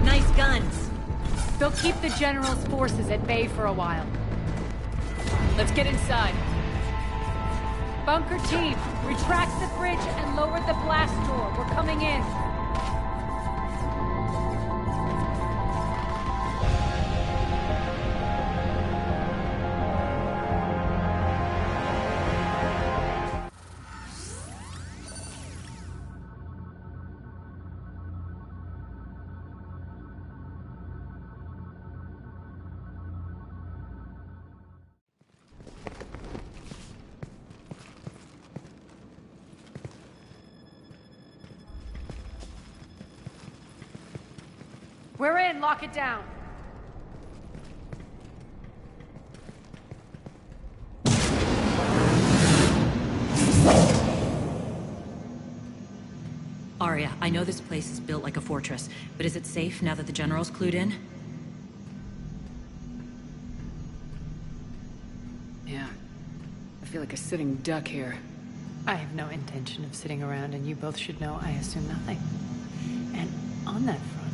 Speaker 9: Nice guns. They'll keep the General's forces at bay for a while.
Speaker 4: Let's get inside.
Speaker 9: Bunker team, retract the bridge and lower the blast door. We're coming in. We're in. Lock it down.
Speaker 13: Aria. Arya, I know this place is built like a fortress, but is it safe now that the General's clued in?
Speaker 4: Yeah. I feel like a sitting duck here.
Speaker 9: I have no intention of sitting around, and you both should know I assume nothing. And on that front,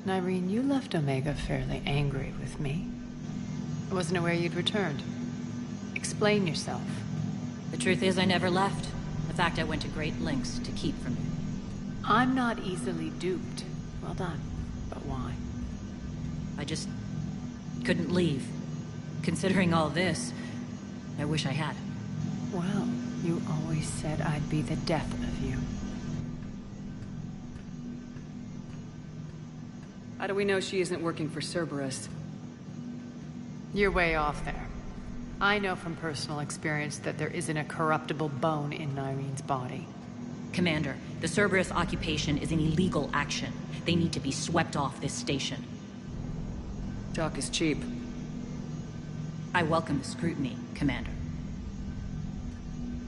Speaker 9: Nyreen, you left Omega fairly angry with me. I wasn't aware you'd returned. Explain yourself.
Speaker 13: The truth is, I never left. In fact, I went to great lengths to keep from you.
Speaker 9: I'm not easily duped. Well done. But why?
Speaker 13: I just couldn't leave. Considering all this, I wish I had.
Speaker 9: Well, you always said I'd be the death of you.
Speaker 4: How do we know she isn't working for Cerberus?
Speaker 9: You're way off there. I know from personal experience that there isn't a corruptible bone in Nyreen's body.
Speaker 13: Commander, the Cerberus occupation is an illegal action. They need to be swept off this station.
Speaker 4: Talk is cheap.
Speaker 13: I welcome the scrutiny, Commander.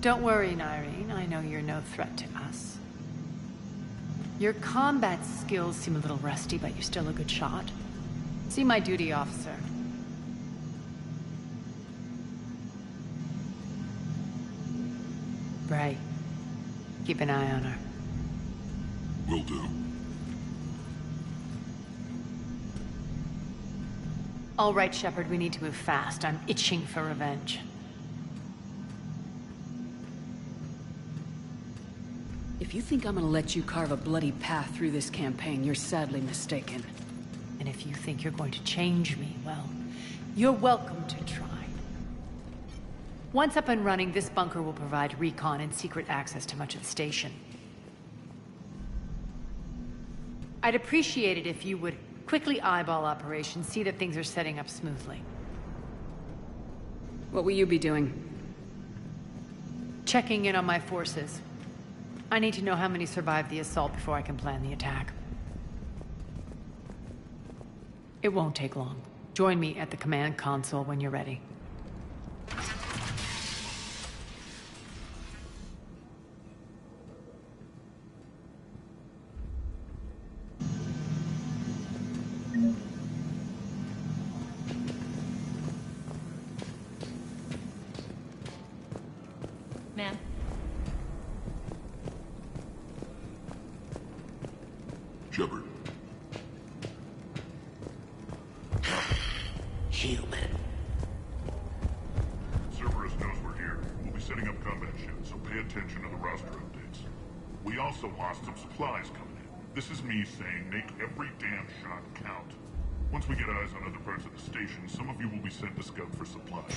Speaker 9: Don't worry, Nyreen. I know you're no threat to us. Your combat skills seem a little rusty, but you're still a good shot. See my duty officer. Bray. Keep an eye on her.
Speaker 1: Will do.
Speaker 9: All right, Shepard, we need to move fast. I'm itching for revenge.
Speaker 4: If you think I'm gonna let you carve a bloody path through this campaign, you're sadly mistaken.
Speaker 9: And if you think you're going to change me, well, you're welcome to try. Once up and running, this bunker will provide recon and secret access to much of the station. I'd appreciate it if you would quickly eyeball operations, see that things are setting up smoothly.
Speaker 4: What will you be doing?
Speaker 9: Checking in on my forces. I need to know how many survived the assault before I can plan the attack. It won't take long. Join me at the command console when you're ready.
Speaker 13: Ma'am?
Speaker 1: Shepard.
Speaker 10: Human.
Speaker 1: Cerberus knows we're here. We'll be setting up combat ships, so pay attention to the roster updates. We also lost some supplies coming in. This is me saying make every damn shot count. Once we get eyes on other parts of the station, some of you will be sent to scout for supplies.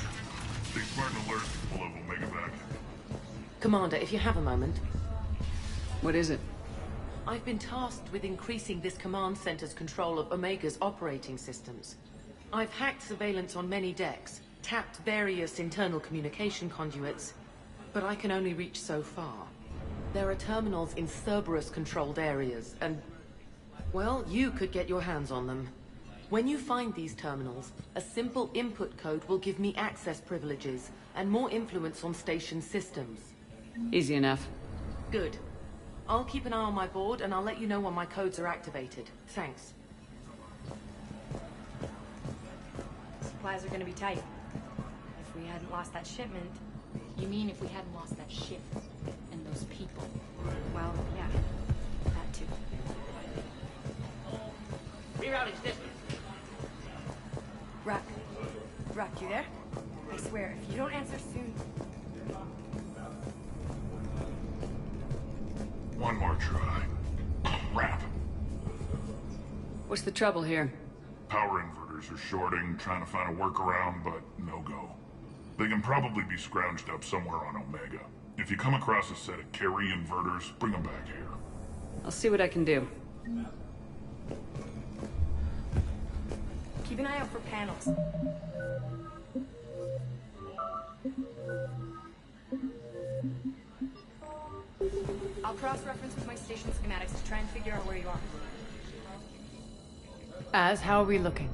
Speaker 1: Stay smart and alert. We'll have Omega back.
Speaker 14: Commander, if you have a moment.
Speaker 4: What is it?
Speaker 14: I've been tasked with increasing this command center's control of Omega's operating systems. I've hacked surveillance on many decks, tapped various internal communication conduits, but I can only reach so far. There are terminals in Cerberus-controlled areas, and, well, you could get your hands on them. When you find these terminals, a simple input code will give me access privileges and more influence on station systems.
Speaker 4: Easy enough.
Speaker 14: Good. I'll keep an eye on my board, and I'll let you know when my codes are activated. Thanks.
Speaker 15: Supplies are gonna be tight. If we hadn't lost that shipment...
Speaker 16: You mean if we hadn't lost that ship and those people?
Speaker 15: Well, yeah. That too.
Speaker 14: Rerouting system.
Speaker 15: Rock. Rock, you there? I swear, if you don't answer soon...
Speaker 1: One more try. Crap.
Speaker 4: What's the trouble here?
Speaker 1: Power inverters are shorting, trying to find a workaround, but no go. They can probably be scrounged up somewhere on Omega. If you come across a set of carry inverters, bring them back here.
Speaker 4: I'll see what I can do.
Speaker 15: Keep an eye out for panels. I'll cross-reference with my station schematics to try and figure out where you are.
Speaker 9: How are we looking?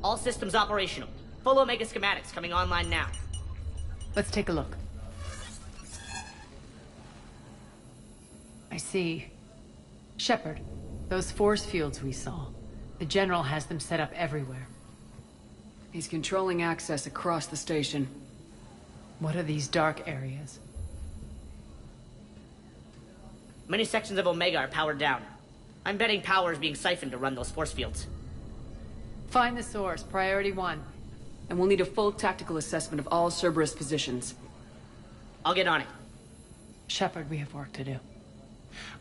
Speaker 17: All systems operational. Full Omega schematics coming online now.
Speaker 9: Let's take a look. I see Shepard, those force fields we saw, the General has them set up everywhere.
Speaker 4: He's controlling access across the station.
Speaker 9: What are these dark areas?
Speaker 17: Many sections of Omega are powered down. I'm betting power is being siphoned to run those force fields.
Speaker 9: Find the source, priority 1.
Speaker 4: And we'll need a full tactical assessment of all Cerberus positions.
Speaker 17: I'll get on it.
Speaker 9: Shepard, we have work to do.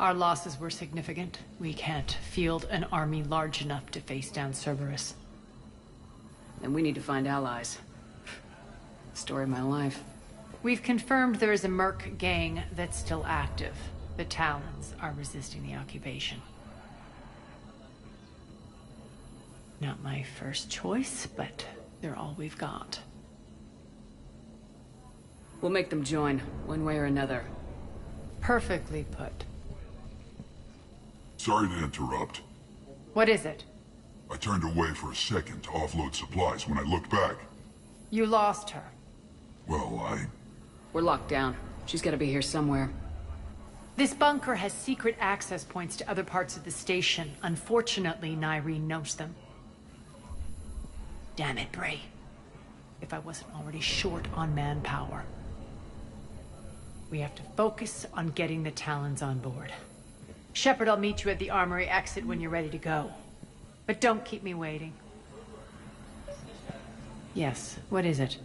Speaker 9: Our losses were significant. We can't field an army large enough to face down Cerberus.
Speaker 4: And we need to find allies. Story of my life.
Speaker 9: We've confirmed there is a merc gang that's still active. The Talons are resisting the occupation. Not my first choice, but they're all we've got.
Speaker 4: We'll make them join, one way or another.
Speaker 9: Perfectly put.
Speaker 1: Sorry to interrupt.
Speaker 9: What is it?
Speaker 1: I turned away for a second to offload supplies. When I looked back...
Speaker 9: You lost her.
Speaker 1: Well,
Speaker 4: We're locked down. She's gotta be here somewhere.
Speaker 9: This bunker has secret access points to other parts of the station. Unfortunately, Nyreen knows them. Damn it, Bray. If I wasn't already short on manpower. We have to focus on getting the Talons on board. Shepard, I'll meet you at the armory exit when you're ready to go. But don't keep me waiting. Yes, what is it?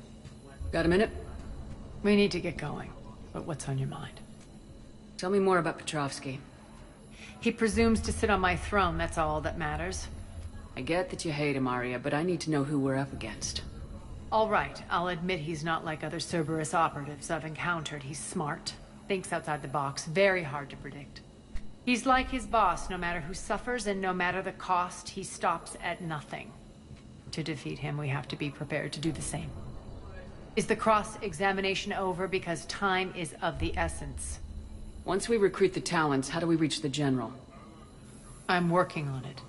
Speaker 4: Got a minute?
Speaker 9: We need to get going. But what's on your mind?
Speaker 4: Tell me more about Petrovsky.
Speaker 9: He presumes to sit on my throne, that's all that matters.
Speaker 4: I get that you hate him, Arya, but I need to know who we're up against.
Speaker 9: All right, I'll admit he's not like other Cerberus operatives I've encountered. He's smart, thinks outside the box, very hard to predict. He's like his boss, no matter who suffers and no matter the cost, he stops at nothing. To defeat him, we have to be prepared to do the same. Is the cross-examination over? Because time is of the essence.
Speaker 4: Once we recruit the Talons, how do we reach the General?
Speaker 9: I'm working on it.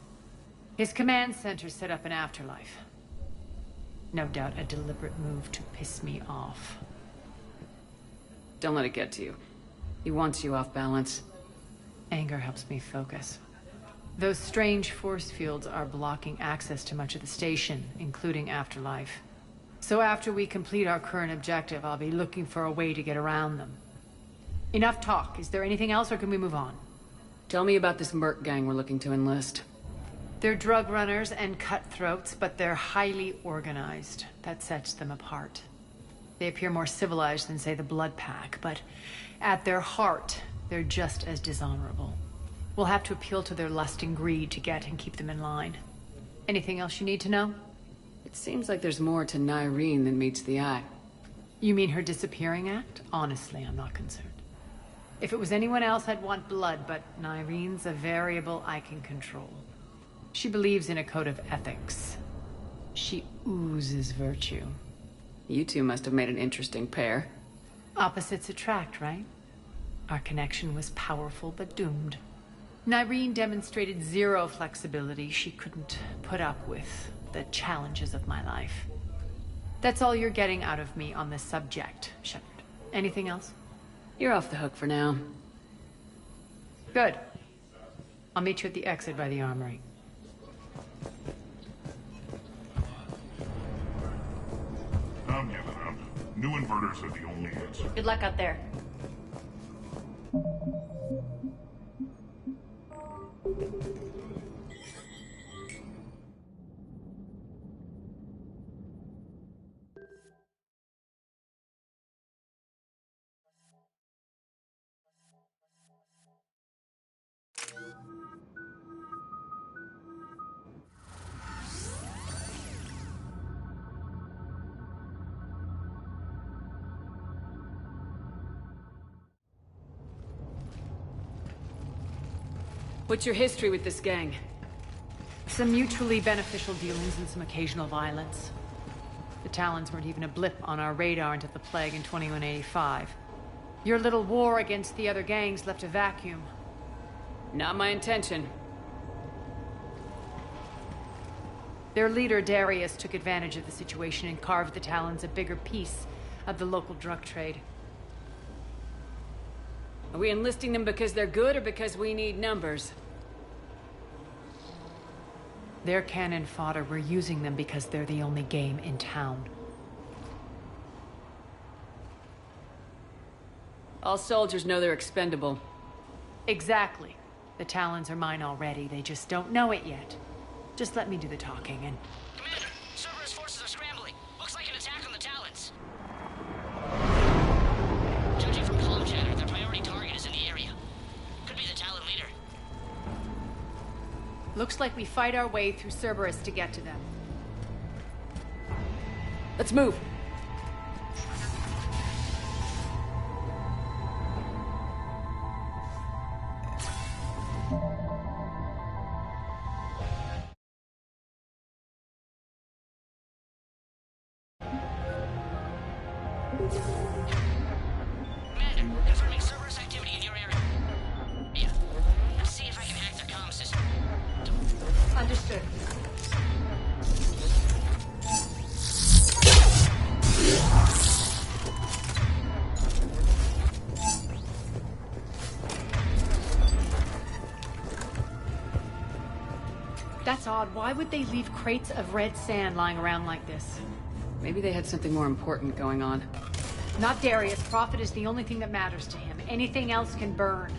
Speaker 9: His command center set up an afterlife. No doubt a deliberate move to piss me off.
Speaker 4: Don't let it get to you. He wants you off balance.
Speaker 9: Anger helps me focus. Those strange force fields are blocking access to much of the station, including afterlife. So after we complete our current objective, I'll be looking for a way to get around them. Enough talk. Is there anything else, or can we move on?
Speaker 4: Tell me about this merc gang we're looking to enlist.
Speaker 9: They're drug runners and cutthroats, but they're highly organized. That sets them apart. They appear more civilized than, say, the Blood Pack, but at their heart, they're just as dishonorable. We'll have to appeal to their lust and greed to get and keep them in line. Anything else you need to know?
Speaker 4: It seems like there's more to Nyreen than meets the eye.
Speaker 9: You mean her disappearing act? Honestly, I'm not concerned. If it was anyone else, I'd want blood, but Nyreen's a variable I can control. She believes in a code of ethics. She oozes virtue.
Speaker 4: You two must have made an interesting pair.
Speaker 9: Opposites attract, right? Our connection was powerful but doomed. Nyreen demonstrated zero flexibility. She couldn't put up with the challenges of my life. That's all you're getting out of me on this subject, Shepard. Anything else?
Speaker 4: You're off the hook for now.
Speaker 9: Good. I'll meet you at the exit by the armory.
Speaker 1: I'm giving up. New inverters are the only answer.
Speaker 15: Good luck out there.
Speaker 4: What's your history with this gang?
Speaker 9: Some mutually beneficial dealings and some occasional violence. The Talons weren't even a blip on our radar until the plague in 2185. Your little war against the other gangs left a vacuum.
Speaker 4: Not my intention.
Speaker 9: Their leader, Darius, took advantage of the situation and carved the Talons a bigger piece of the local drug trade.
Speaker 4: Are we enlisting them because they're good or because we need numbers?
Speaker 9: They're cannon fodder. We're using them because they're the only game in town.
Speaker 4: All soldiers know they're expendable.
Speaker 9: Exactly. The Talons are mine already. They just don't know it yet. Just let me do the talking and...
Speaker 17: Commander, Cerberus forces are scrambling. Looks like an attack on the Talons. Judging from comm chatter, their priority target is in the area. Could be the Talon leader.
Speaker 9: Looks like we fight our way through Cerberus to get to them.
Speaker 4: Let's move.
Speaker 17: Commander, confirming Cerberus activity in your area. Yeah. Let's see if I can hack their comm system.
Speaker 9: Understood. That's odd. Why would they leave crates of red sand lying around like this?
Speaker 4: Maybe they had something more important going on.
Speaker 9: Not Darius. Profit is the only thing that matters to him. Anything else can burn.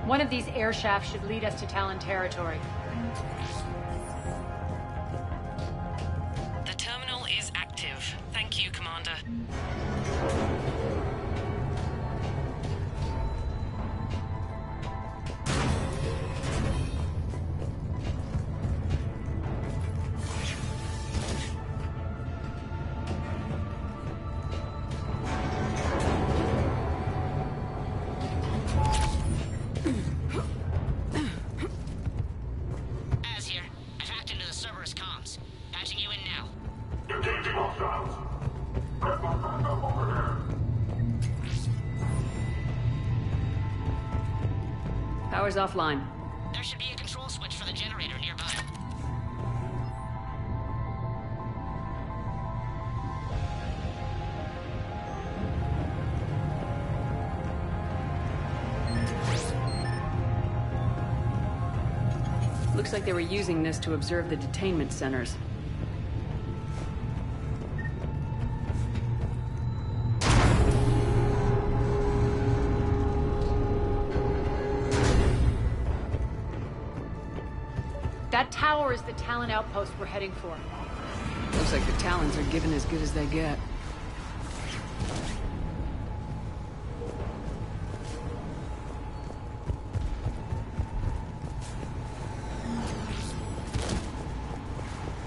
Speaker 9: One of these air shafts should lead us to Talon territory.
Speaker 18: The terminal is active. Thank you, Commander.
Speaker 4: Power's offline.
Speaker 17: There should be a control switch for the generator nearby.
Speaker 4: Looks like they were using this to observe the detainment centers.
Speaker 9: That tower is the Talon outpost we're heading for.
Speaker 4: Looks like the Talons are giving as good as they get.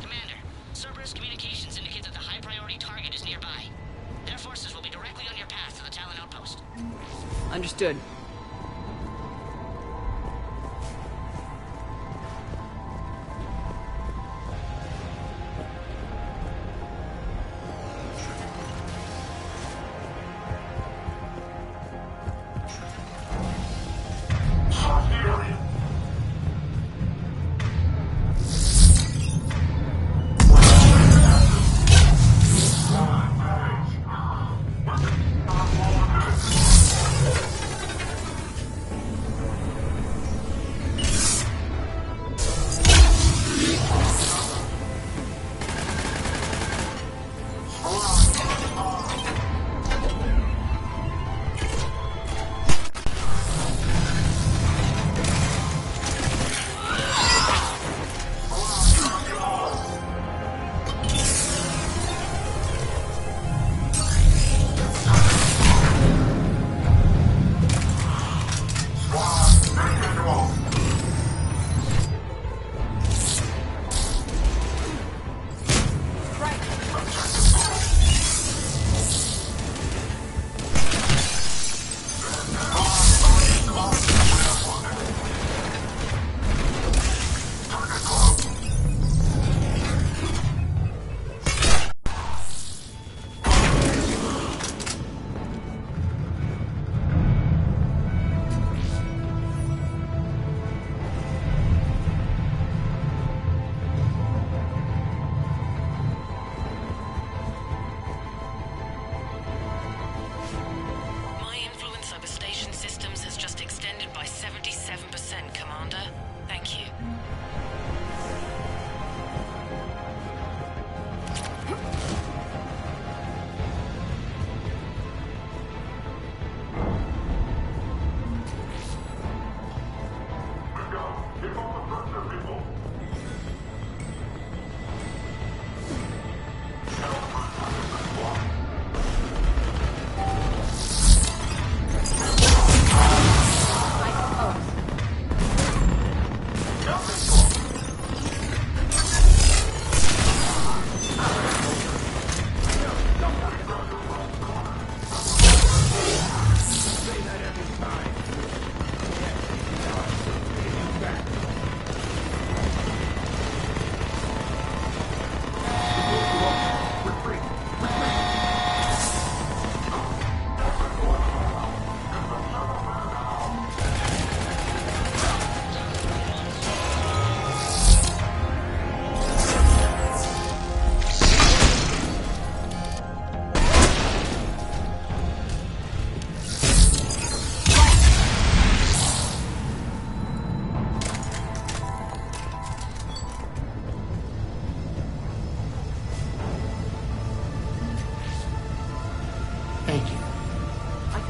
Speaker 17: Commander, Cerberus communications indicate that the high-priority target is nearby. Their forces will be directly on your path to the Talon outpost.
Speaker 4: Understood.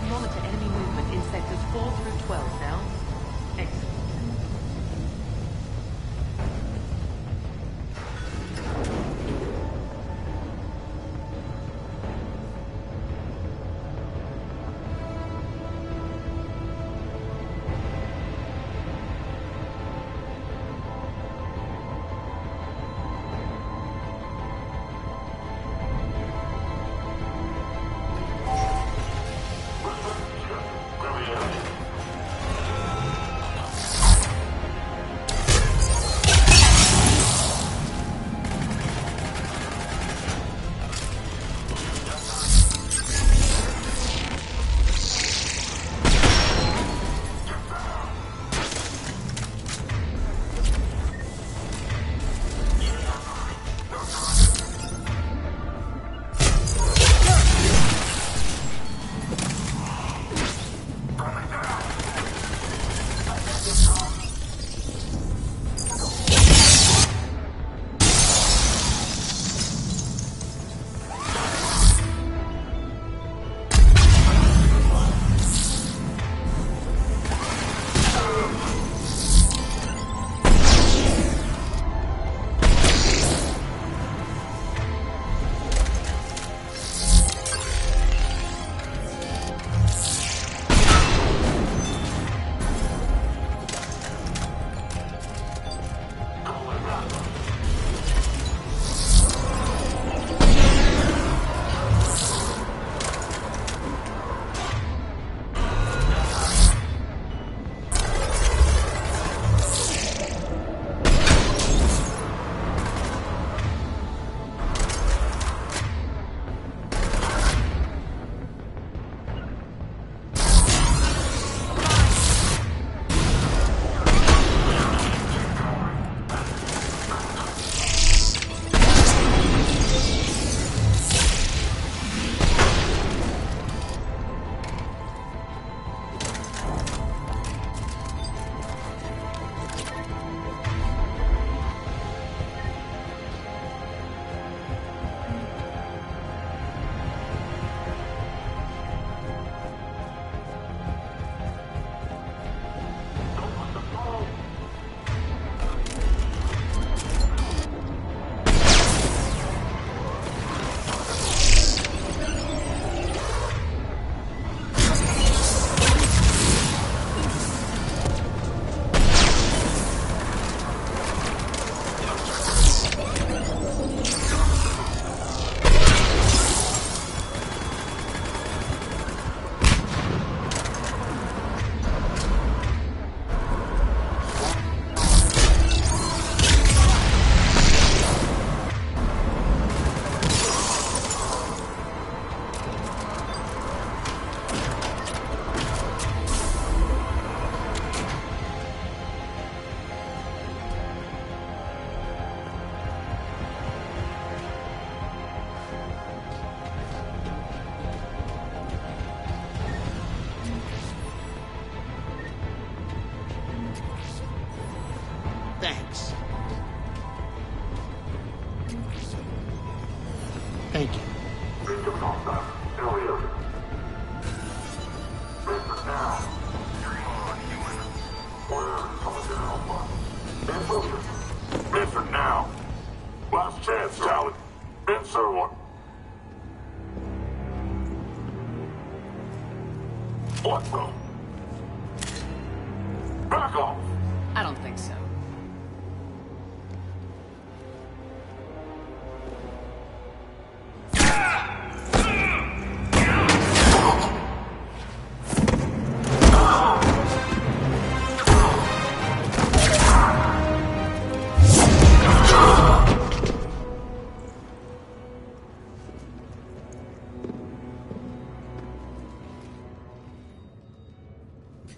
Speaker 14: monitor enemy movement in sectors 4 through 12 now. Excellent.
Speaker 19: Thanks. Thank you.
Speaker 1: Answer now. Last chance, Talon. Answer one. What the? Back off.
Speaker 4: I don't think so.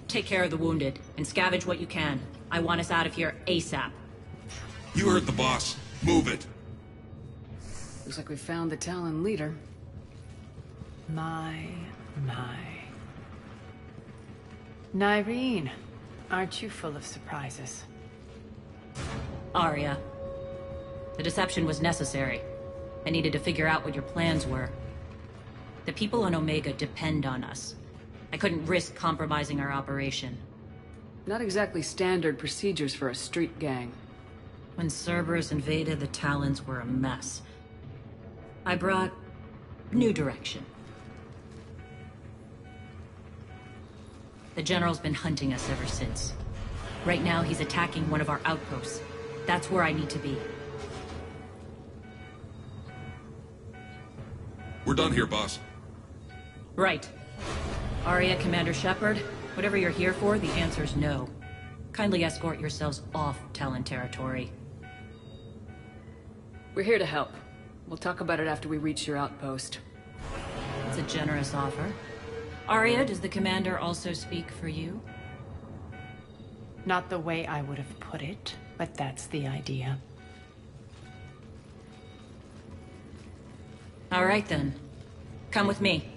Speaker 13: Take care of the wounded, and scavenge what you can. I want us out of here ASAP.
Speaker 20: You heard the boss. Move it.
Speaker 4: Looks like we found the Talon leader.
Speaker 9: My. Nyreen, aren't you full of surprises?
Speaker 13: Arya. The deception was necessary. I needed to figure out what your plans were. The people on Omega depend on us. I couldn't risk compromising our operation.
Speaker 4: Not exactly standard procedures for a street gang.
Speaker 13: When Cerberus invaded, the Talons were a mess. I brought new direction. The General's been hunting us ever since. Right now, he's attacking one of our outposts. That's where I need to be.
Speaker 20: We're done here, boss.
Speaker 13: Right. Aria, Commander Shepard, whatever you're here for, the answer's no. Kindly escort yourselves off Talon territory.
Speaker 4: We're here to help. We'll talk about it after we reach your outpost.
Speaker 13: It's a generous offer. Aria, does the Commander also speak for you?
Speaker 9: Not the way I would have put it, but that's the idea.
Speaker 13: All right then. Come with me.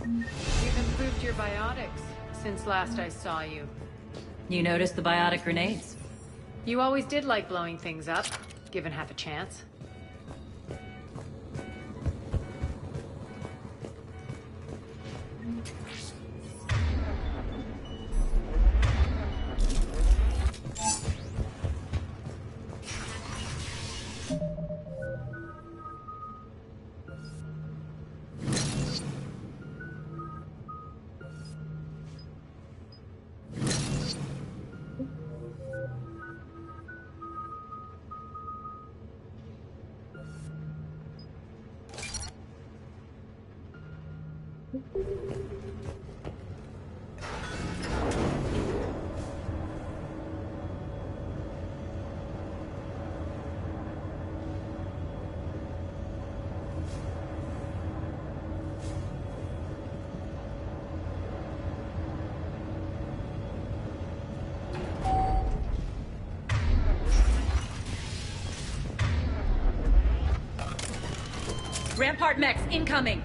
Speaker 9: You've improved your biotics since last I saw you.
Speaker 13: You noticed the biotic grenades?
Speaker 9: You always did like blowing things up, given half a chance.
Speaker 13: Rampart mechs incoming!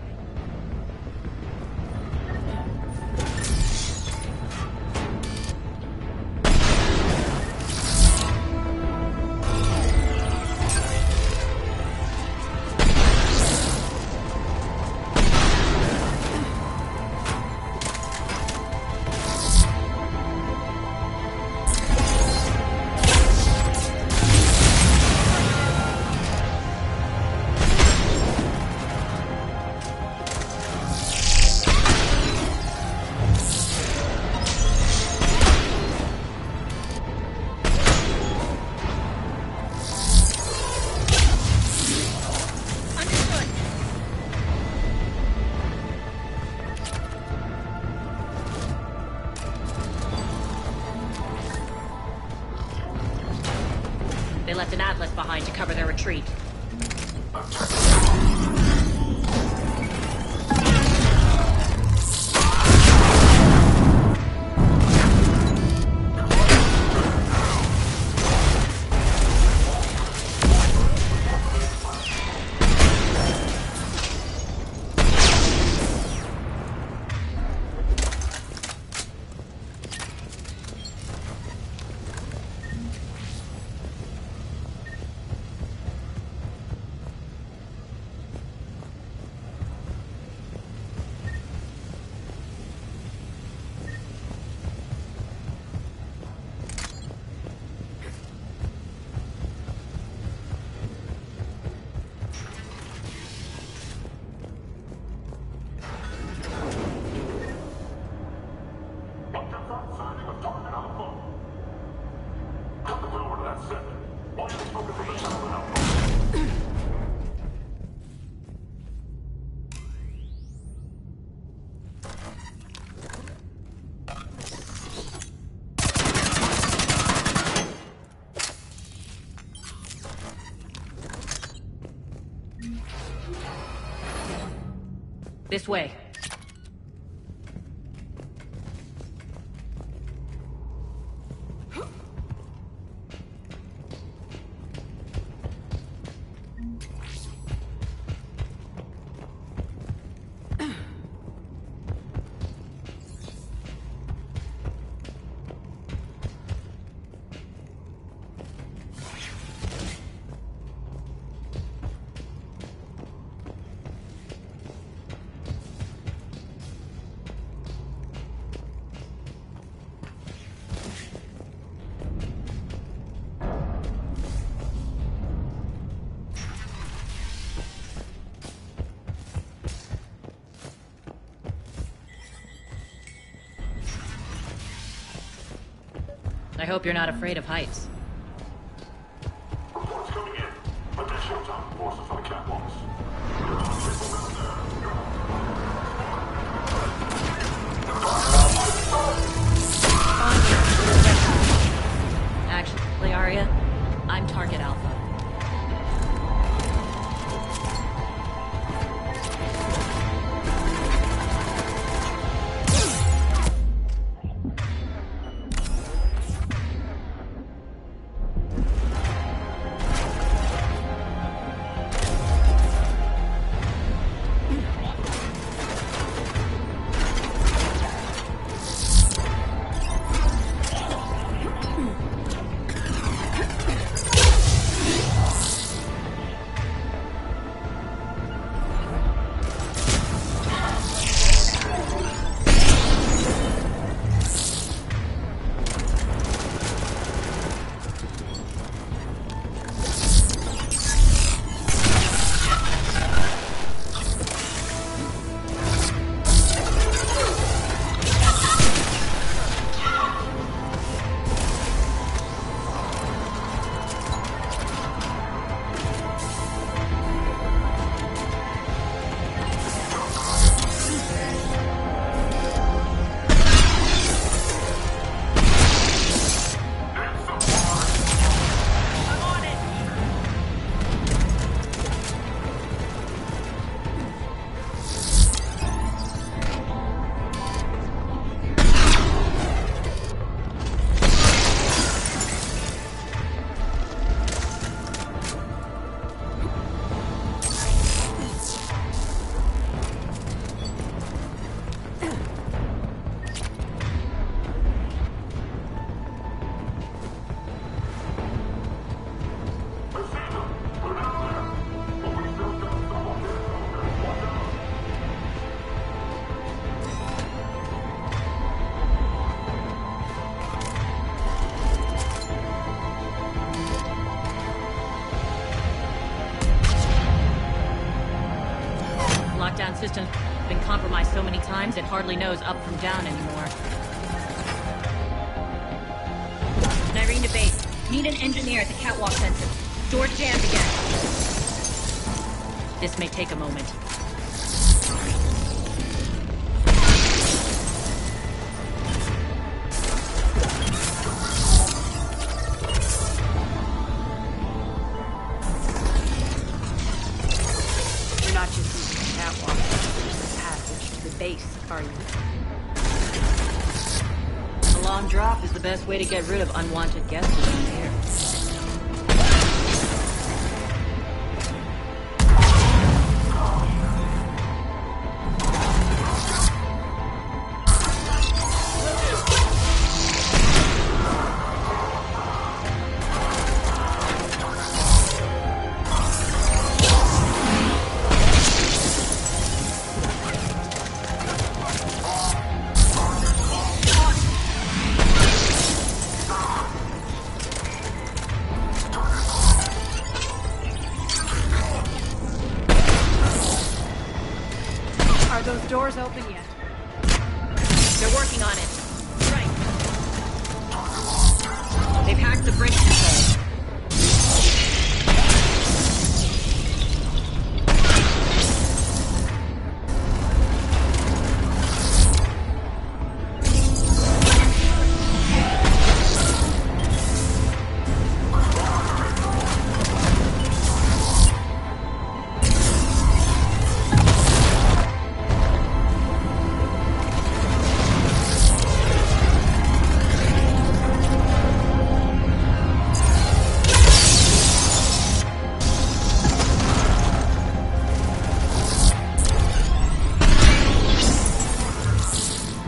Speaker 13: They left an atlas behind to cover their retreat. This way. I hope you're not afraid of heights.
Speaker 1: Reports coming in. Additional time forces on the catwalks.
Speaker 13: Actually, Arya, I'm target Alpha. Lockdown system's been compromised so many times it hardly knows up from down anymore. Nyreen to base. Need an engineer at the catwalk sensor. Door jammed again. This may take a moment.
Speaker 4: You're not just using the catwalk, the passage to the base, are you?
Speaker 13: A long drop is the best way to get rid of unwanted guests around here.
Speaker 4: Are those doors open yet?
Speaker 13: They're working on it. Right. They've hacked the bridge control.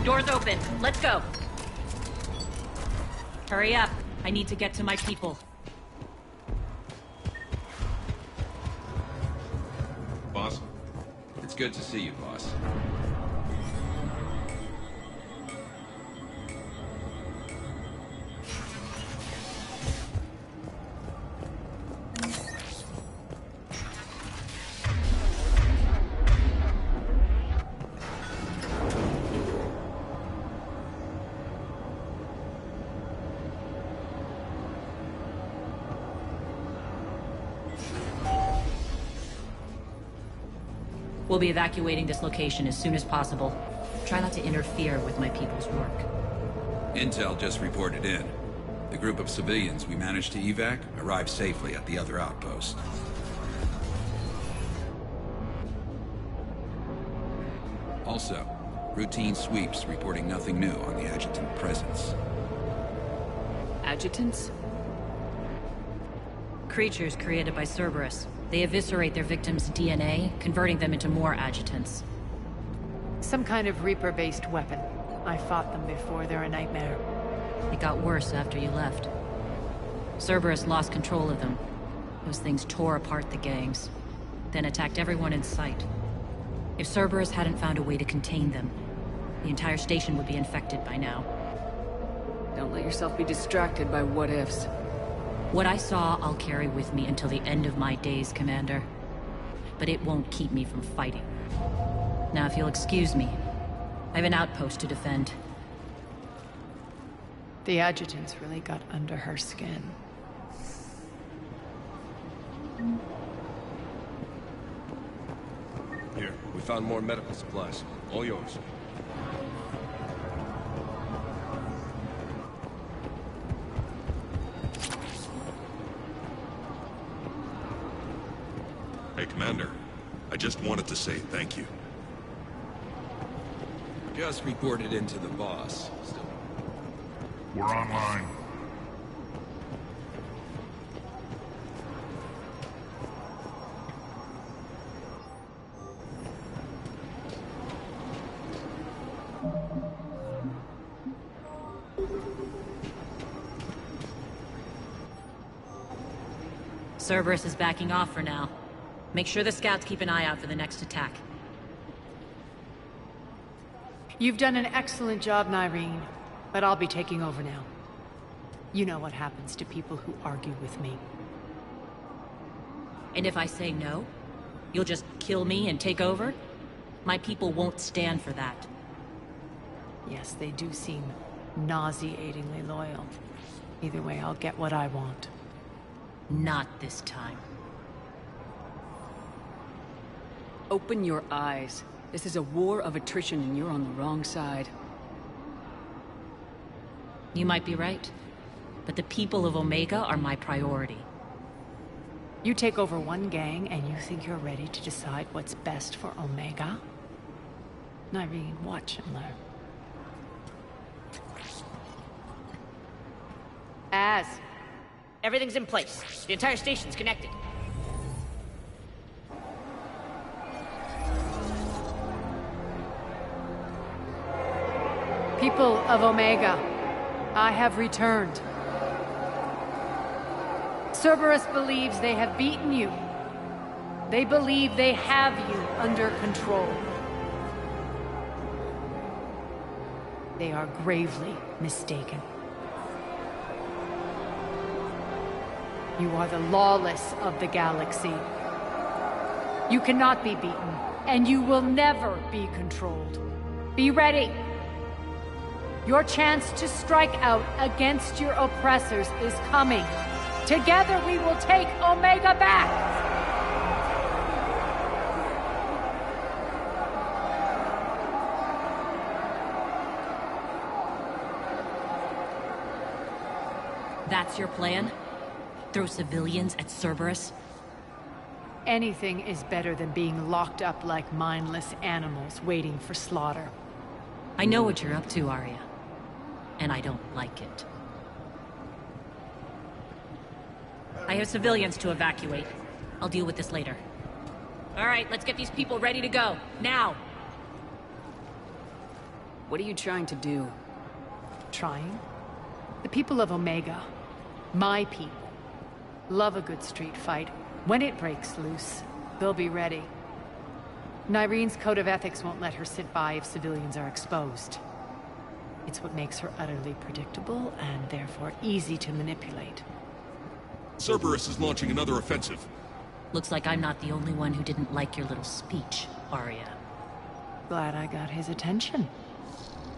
Speaker 13: Doors open. Let's go. Hurry up. I need to get to my people.
Speaker 20: Boss? It's good to see you, boss.
Speaker 13: We'll be evacuating this location as soon as possible. Try not to interfere with my people's work.
Speaker 20: Intel just reported in. The group of civilians we managed to evac arrived safely at the other outpost. Also, routine sweeps reporting nothing new on the adjutant presence.
Speaker 4: Adjutants?
Speaker 13: Creatures created by Cerberus. They eviscerate their victims' DNA, converting them into more adjutants.
Speaker 9: Some kind of Reaper-based weapon. I fought them before, they're a nightmare.
Speaker 13: It got worse after you left. Cerberus lost control of them. Those things tore apart the gangs, then attacked everyone in sight. If Cerberus hadn't found a way to contain them, the entire station would be infected by now.
Speaker 4: Don't let yourself be distracted by what-ifs.
Speaker 13: What I saw, I'll carry with me until the end of my days, Commander. But it won't keep me from fighting. Now, if you'll excuse me, I have an outpost to defend.
Speaker 9: The adjutants really got under her skin.
Speaker 19: Here, we found more medical supplies. All yours.
Speaker 1: Hey, Commander. I just wanted to say thank you.
Speaker 20: Just reported into the boss.
Speaker 1: We're online.
Speaker 13: Cerberus is backing off for now. Make sure the scouts keep an eye out for the next attack.
Speaker 9: You've done an excellent job, Nyreen, but I'll be taking over now. You know what happens to people who argue with me.
Speaker 13: And if I say no, you'll just kill me and take over? My people won't stand for that.
Speaker 9: Yes, they do seem nauseatingly loyal. Either way, I'll get what I want.
Speaker 13: Not this time.
Speaker 4: Open your eyes. This is a war of attrition and you're on the wrong side.
Speaker 13: You might be right, but the people of Omega are my priority.
Speaker 9: You take over one gang and you think you're ready to decide what's best for Omega? Nyreen, watch and learn.
Speaker 17: Everything's in place. The entire station's connected.
Speaker 9: People of Omega, I have returned. Cerberus believes they have beaten you. They believe they have you under control. They are gravely mistaken. You are the lawless of the galaxy. You cannot be beaten, and you will never be controlled. Be ready. Your chance to strike out against your oppressors is coming. Together we will take Omega back!
Speaker 13: That's your plan? Throw civilians at Cerberus?
Speaker 9: Anything is better than being locked up like mindless animals waiting for slaughter.
Speaker 13: I know what you're up to, Arya. And I don't like it. I have civilians to evacuate. I'll deal with this later. All right, let's get these people ready to go. Now!
Speaker 4: What are you trying to do?
Speaker 9: Trying? The people of Omega, my people, love a good street fight. When it breaks loose, they'll be ready. Nyreen's code of ethics won't let her sit by if civilians are exposed. It's what makes her utterly predictable and therefore easy to manipulate.
Speaker 1: Cerberus is launching another offensive.
Speaker 13: Looks like I'm not the only one who didn't like your little speech, Arya.
Speaker 9: Glad I got his attention.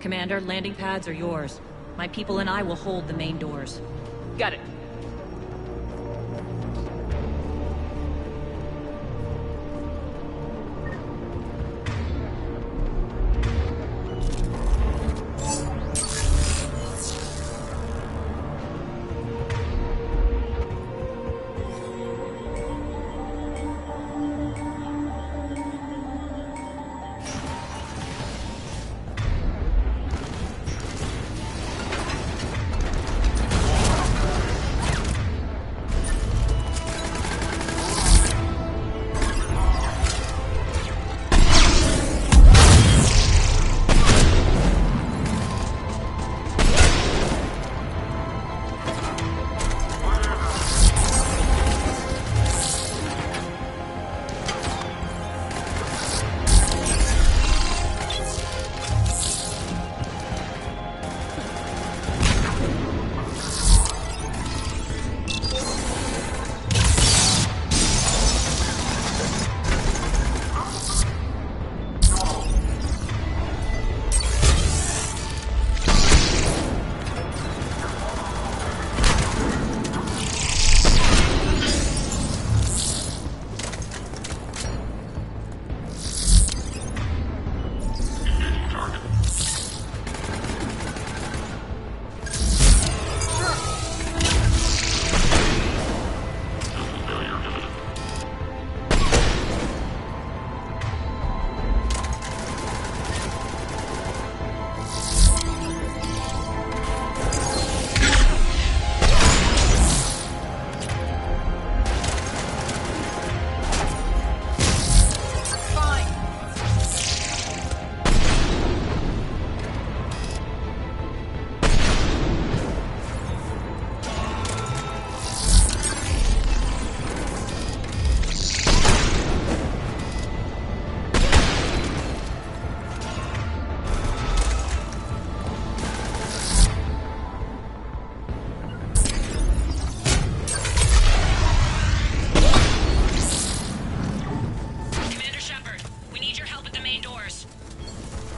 Speaker 13: Commander, landing pads are yours. My people and I will hold the main doors.
Speaker 17: Got it.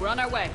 Speaker 4: We're on our way.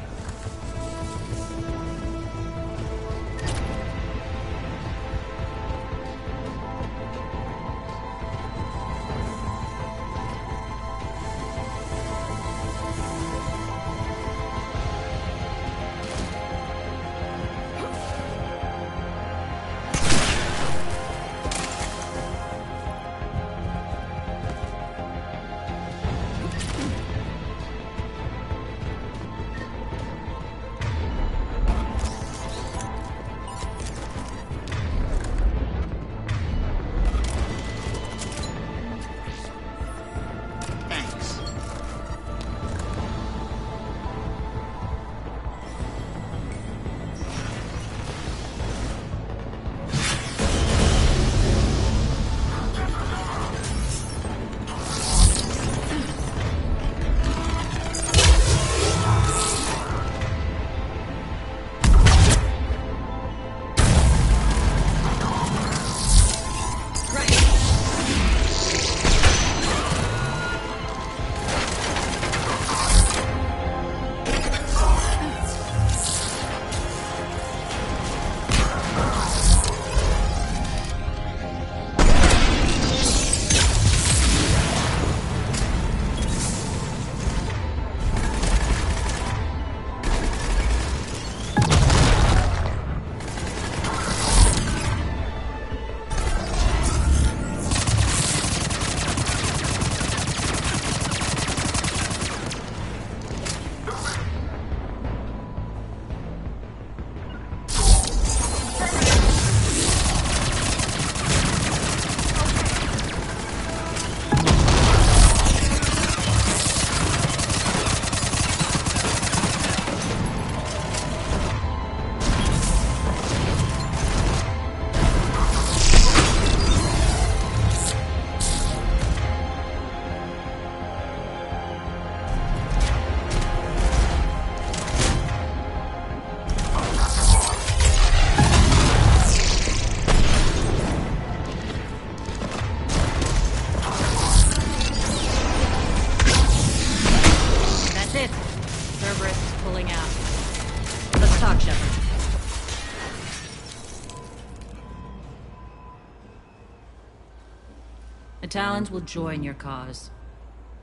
Speaker 13: The Talons will join your cause.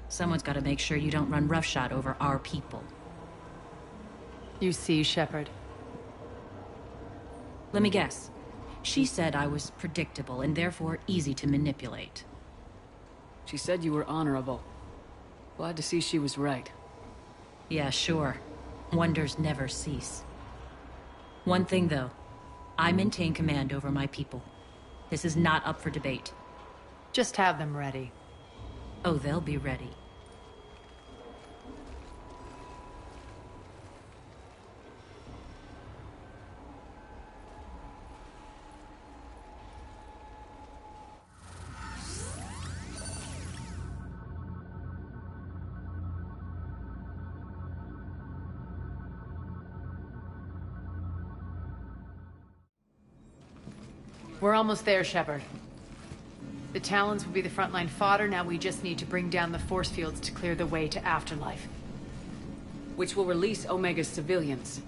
Speaker 13: Someone's got to make sure you don't run roughshod over our people.
Speaker 9: You see, Shepard?
Speaker 13: Let me guess. She said I was predictable and therefore easy to manipulate.
Speaker 4: She said you were honorable. Glad to see she was right.
Speaker 13: Yeah, sure. Wonders never cease. One thing, though. I maintain command over my people. This is not up for debate.
Speaker 9: Just have them ready.
Speaker 13: Oh, they'll be ready.
Speaker 9: We're almost there, Shepard. The Talons will be the frontline fodder, now we just need to bring down the force fields to clear the way to Afterlife.
Speaker 4: Which will release Omega's civilians.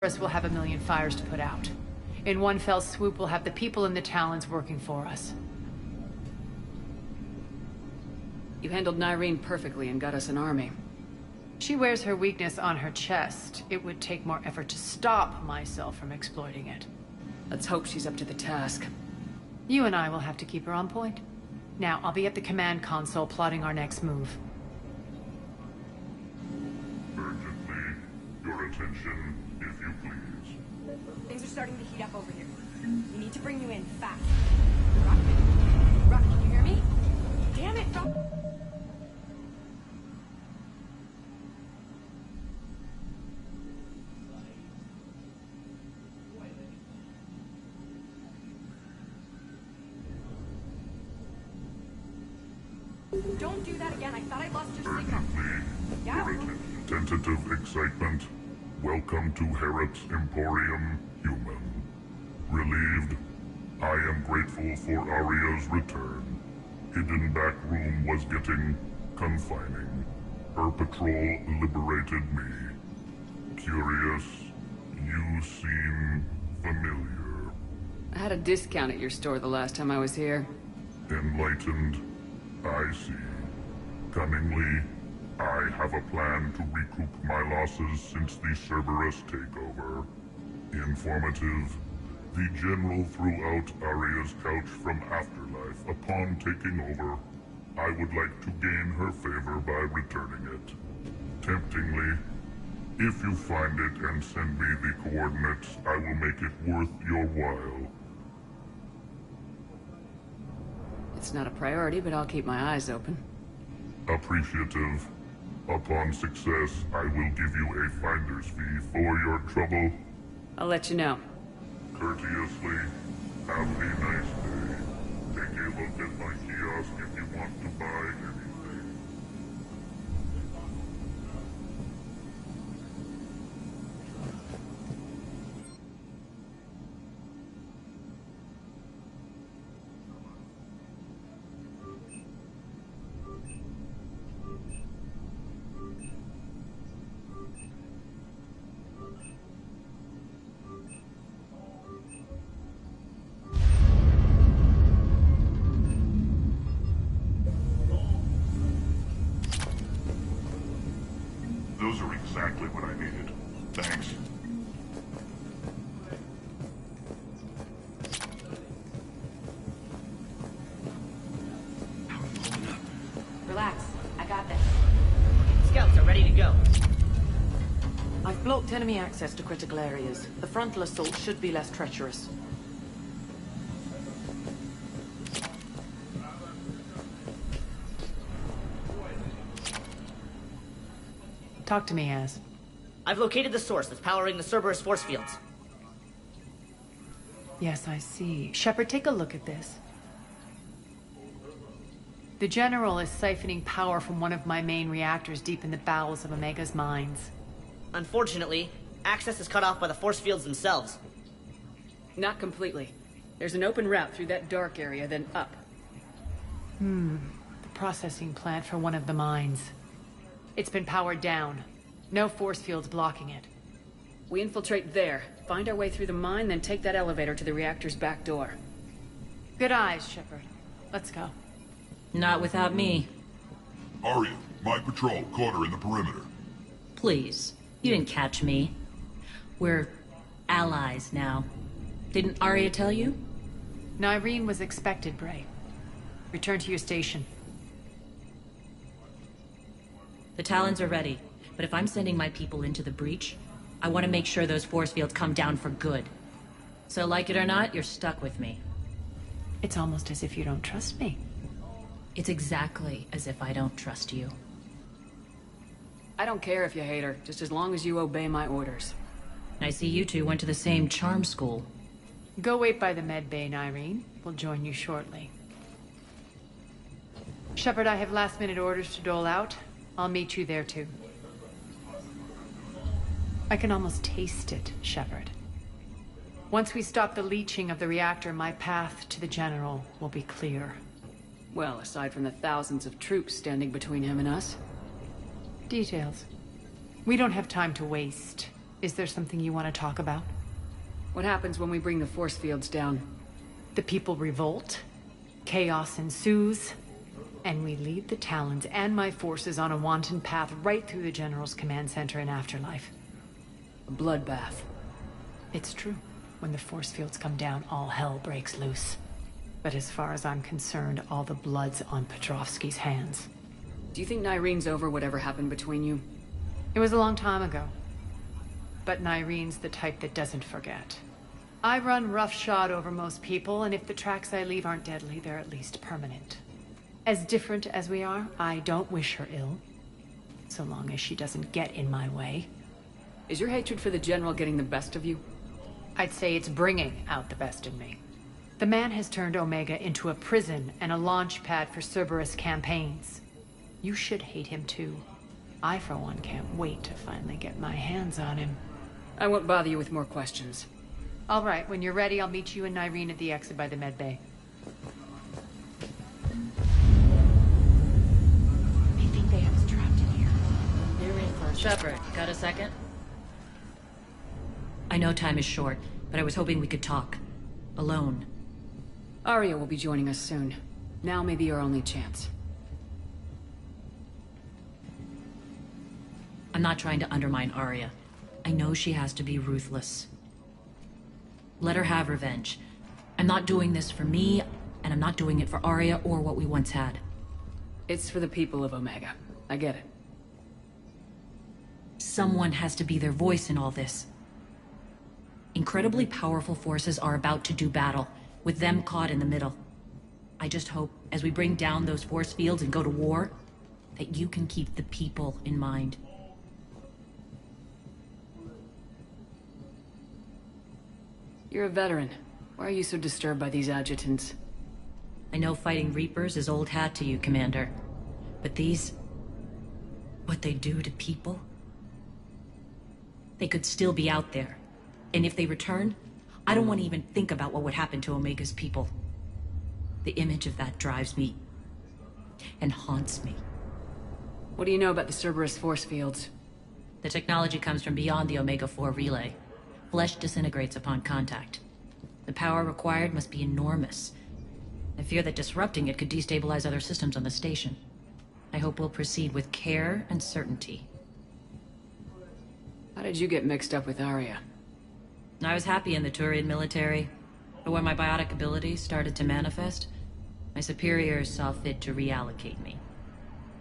Speaker 9: We'll have 1 million fires to put out. In one fell swoop, we'll have the people in the Talons working for us.
Speaker 4: You handled Nyreen perfectly and got us an army.
Speaker 9: She wears her weakness on her chest. It would take more effort to stop myself from exploiting it.
Speaker 4: Let's hope she's up to the task.
Speaker 9: You and I will have to keep her on point. Now, I'll be at the command console plotting our next move.
Speaker 1: Urgently, your attention, if you please.
Speaker 15: Things are starting to heat up over here. We need to bring you in fast. Rock, can you hear me? Damn it, Rock. Don't do that again. I thought I lost your signal. Yeah?
Speaker 1: Tentative excitement. Welcome to Herod's Emporium, human. Relieved. I am grateful for Aria's return. Hidden back room was getting confining. Her patrol liberated me. Curious, you seem familiar.
Speaker 4: I had a discount at your store the last time I was here.
Speaker 1: Enlightened, I see. Cunningly, I have a plan to recoup my losses since the Cerberus takeover. Informative, the General threw out Aria's couch from Afterlife upon taking over. I would like to gain her favor by returning it. Temptingly, if you find it and send me the coordinates, I will make it worth your while.
Speaker 4: It's not a priority, but I'll keep my eyes open.
Speaker 1: Appreciative. Upon success, I will give you a finder's fee for your trouble.
Speaker 4: I'll let you know.
Speaker 1: Courteously, have a nice day. Take a look at my kiosk if you want to buy anything. Those are exactly what I needed. Thanks.
Speaker 14: Relax. I got this.
Speaker 17: Scouts are ready to go.
Speaker 14: I've blocked enemy access to critical areas. The frontal assault should be less treacherous.
Speaker 9: Talk to me, Az.
Speaker 17: I've located the source that's powering the Cerberus force fields.
Speaker 9: Yes, I see. Shepard, take a look at this. The General is siphoning power from one of my main reactors deep in the bowels of Omega's mines.
Speaker 17: Unfortunately, access is cut off by the force fields themselves.
Speaker 4: Not completely. There's an open route through that dark area, then up.
Speaker 9: The processing plant for one of the mines. It's been powered down. No force fields blocking it.
Speaker 4: We infiltrate there, find our way through the mine, then take that elevator to the reactor's back door.
Speaker 9: Good eyes, Shepard. Let's go.
Speaker 13: Not without me.
Speaker 1: Aria, my patrol, caught her in the perimeter.
Speaker 13: Please. You didn't catch me. We're allies now. Didn't Aria tell you?
Speaker 9: Nyreen was expected, Bray. Return to your station.
Speaker 13: The Talons are ready, but if I'm sending my people into the breach, I want to make sure those force fields come down for good. So like it or not, you're stuck with me.
Speaker 9: It's almost as if you don't trust me.
Speaker 13: It's exactly as if I don't trust you.
Speaker 4: I don't care if you hate her, just as long as you obey my orders.
Speaker 13: I see you two went to the same charm school.
Speaker 9: Go wait by the med bay, Nyreen. We'll join you shortly. Shepard, I have last-minute orders to dole out. I'll meet you there, too. I can almost taste it, Shepard. Once we stop the leaching of the reactor, my path to the General will be clear.
Speaker 4: Well, aside from the thousands of troops standing between him and us.
Speaker 9: Details. We don't have time to waste. Is there something you want to talk about?
Speaker 4: What happens when we bring the force fields down?
Speaker 9: The people revolt. Chaos ensues. And we lead the Talons and my forces on a wanton path right through the General's command center in Afterlife.
Speaker 4: A bloodbath.
Speaker 9: It's true. When the force fields come down, all hell breaks loose. But as far as I'm concerned, all the blood's on Petrovsky's hands.
Speaker 4: Do you think Nyreen's over whatever happened between you?
Speaker 9: It was a long time ago. But Nyreen's the type that doesn't forget. I run roughshod over most people, and if the tracks I leave aren't deadly, they're at least permanent. As different as we are, I don't wish her ill. So long as she doesn't get in my way.
Speaker 4: Is your hatred for the General getting the best of you?
Speaker 9: I'd say it's bringing out the best in me. The man has turned Omega into a prison and a launch pad for Cerberus campaigns. You should hate him too. I, for one, can't wait to finally get my hands on him.
Speaker 4: I won't bother you with more questions.
Speaker 9: All right, when you're ready, I'll meet you and Nyreen at the exit by the med bay.
Speaker 15: They think they have us trapped in here.
Speaker 13: Shepard, got a second? I know time is short, but I was hoping we could talk. Alone.
Speaker 4: Arya will be joining us soon. Now may be our only chance.
Speaker 13: I'm not trying to undermine Arya. I know she has to be ruthless. Let her have revenge. I'm not doing this for me, and I'm not doing it for Arya or what we once had.
Speaker 4: It's for the people of Omega. I get it.
Speaker 13: Someone has to be their voice in all this. Incredibly powerful forces are about to do battle, with them caught in the middle. I just hope, as we bring down those force fields and go to war, that you can keep the people in mind.
Speaker 4: You're a veteran. Why are you so disturbed by these adjutants?
Speaker 13: I know fighting Reapers is old hat to you, Commander. But these... what they do to people? They could still be out there. And if they return, I don't want to even think about what would happen to Omega's people. The image of that drives me... and haunts me.
Speaker 4: What do you know about the Cerberus force fields?
Speaker 13: The technology comes from beyond the Omega-4 relay. Flesh disintegrates upon contact. The power required must be enormous. I fear that disrupting it could destabilize other systems on the station. I hope we'll proceed with care and certainty.
Speaker 4: How did you get mixed up with Arya?
Speaker 13: I was happy in the Turian military, but when my biotic abilities started to manifest, my superiors saw fit to reallocate me.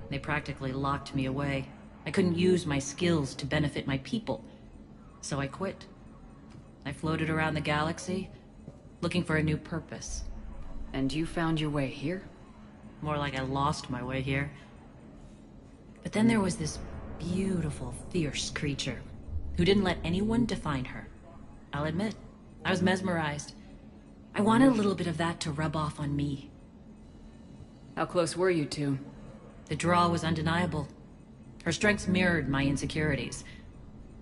Speaker 13: They practically locked me away. I couldn't use my skills to benefit my people, so I quit. I floated around the galaxy, looking for a new purpose.
Speaker 4: And you found your way here?
Speaker 13: More like I lost my way here. But then there was this beautiful, fierce creature who didn't let anyone define her. I'll admit, I was mesmerized. I wanted a little bit of that to rub off on me.
Speaker 4: How close were you two?
Speaker 13: The draw was undeniable. Her strengths mirrored my insecurities.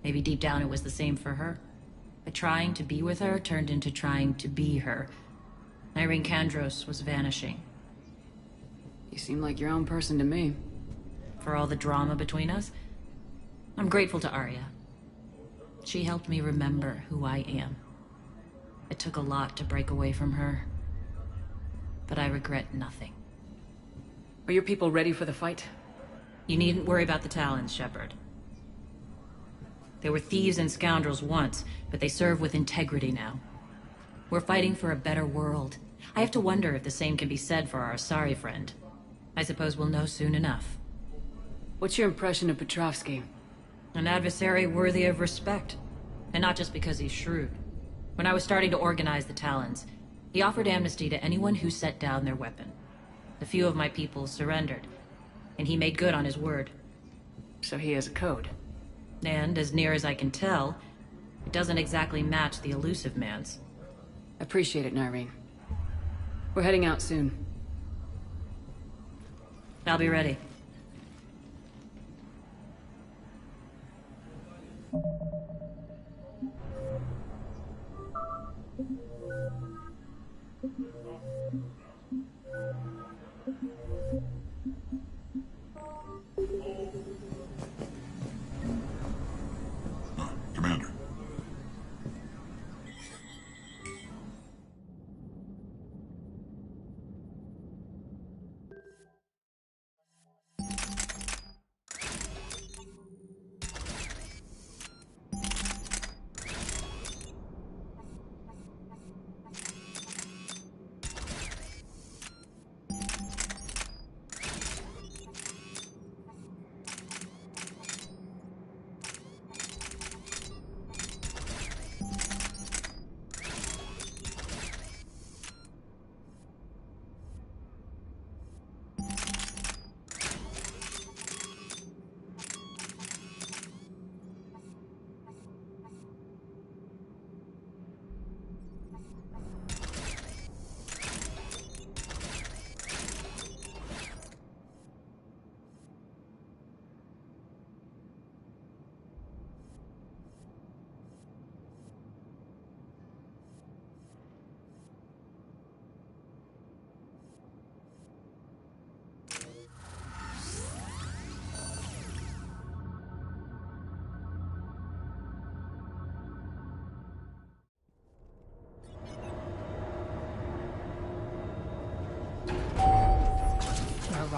Speaker 13: Maybe deep down it was the same for her. But trying to be with her turned into trying to be her. Irene Kandros was vanishing.
Speaker 4: You seem like your own person to me.
Speaker 13: For all the drama between us, I'm grateful to Arya. She helped me remember who I am. It took a lot to break away from her, but I regret nothing.
Speaker 4: Are your people ready for the fight?
Speaker 13: You needn't worry about the Talons, Shepard. They were thieves and scoundrels once, but they serve with integrity now. We're fighting for a better world. I have to wonder if the same can be said for our Asari friend. I suppose we'll know soon enough.
Speaker 4: What's your impression of Petrovsky?
Speaker 13: An adversary worthy of respect. And not just because he's shrewd. When I was starting to organize the Talons, he offered amnesty to anyone who set down their weapon. A few of my people surrendered, and he made good on his word.
Speaker 4: So he has a code?
Speaker 13: And, as near as I can tell, it doesn't exactly match the elusive man's.
Speaker 4: Appreciate it, Nyreen. We're heading out soon.
Speaker 13: I'll be ready.
Speaker 1: Commander.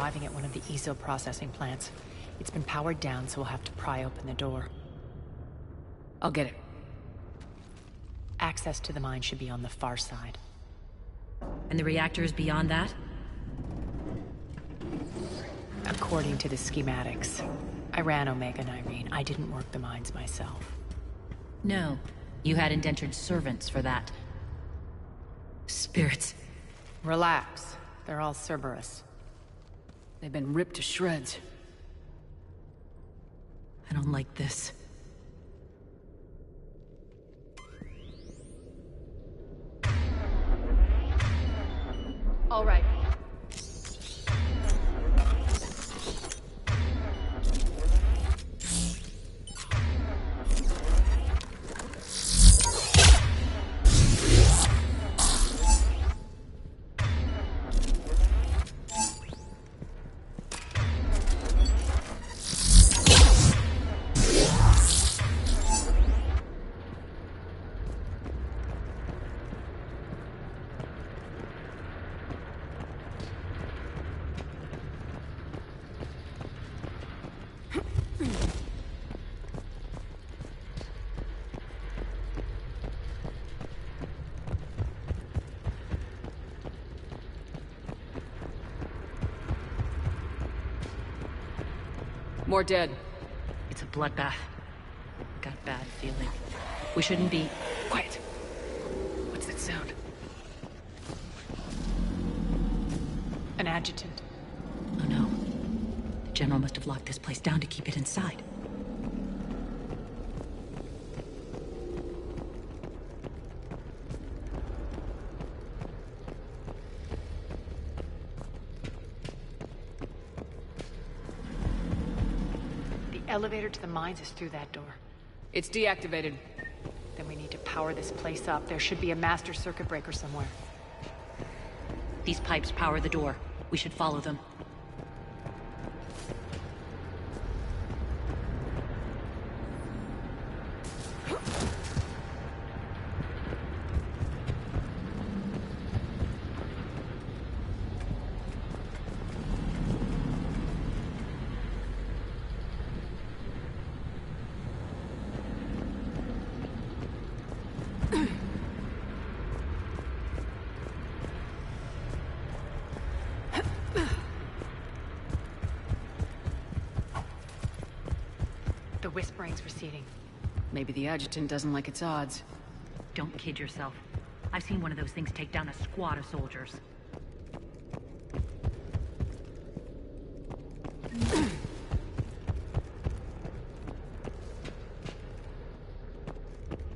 Speaker 9: arriving at one of the ESO processing plants. It's been powered down, so we'll have to pry open the door.
Speaker 4: I'll get it.
Speaker 9: Access to the mine should be on the far side.
Speaker 13: And the reactor is beyond that?
Speaker 9: According to the schematics. I ran Omega and Irene. I didn't work the mines myself.
Speaker 13: No. You had indentured servants for that. Spirits.
Speaker 9: Relax. They're all Cerberus.
Speaker 4: They've been ripped to shreds.
Speaker 13: I don't like this.
Speaker 9: All right.
Speaker 4: More dead.
Speaker 13: It's a bloodbath. Got a bad feeling. We shouldn't be...
Speaker 4: Quiet. What's that sound?
Speaker 9: An adjutant.
Speaker 13: Oh no. The General must have locked this place down to keep it inside.
Speaker 9: Elevator to the mines is through that door.
Speaker 4: It's deactivated.
Speaker 9: Then we need to power this place up. There should be a master circuit breaker somewhere.
Speaker 13: These pipes power the door. We should follow them.
Speaker 9: The whispering's receding.
Speaker 4: Maybe the adjutant doesn't like its odds.
Speaker 13: Don't kid yourself. I've seen one of those things take down a squad of soldiers.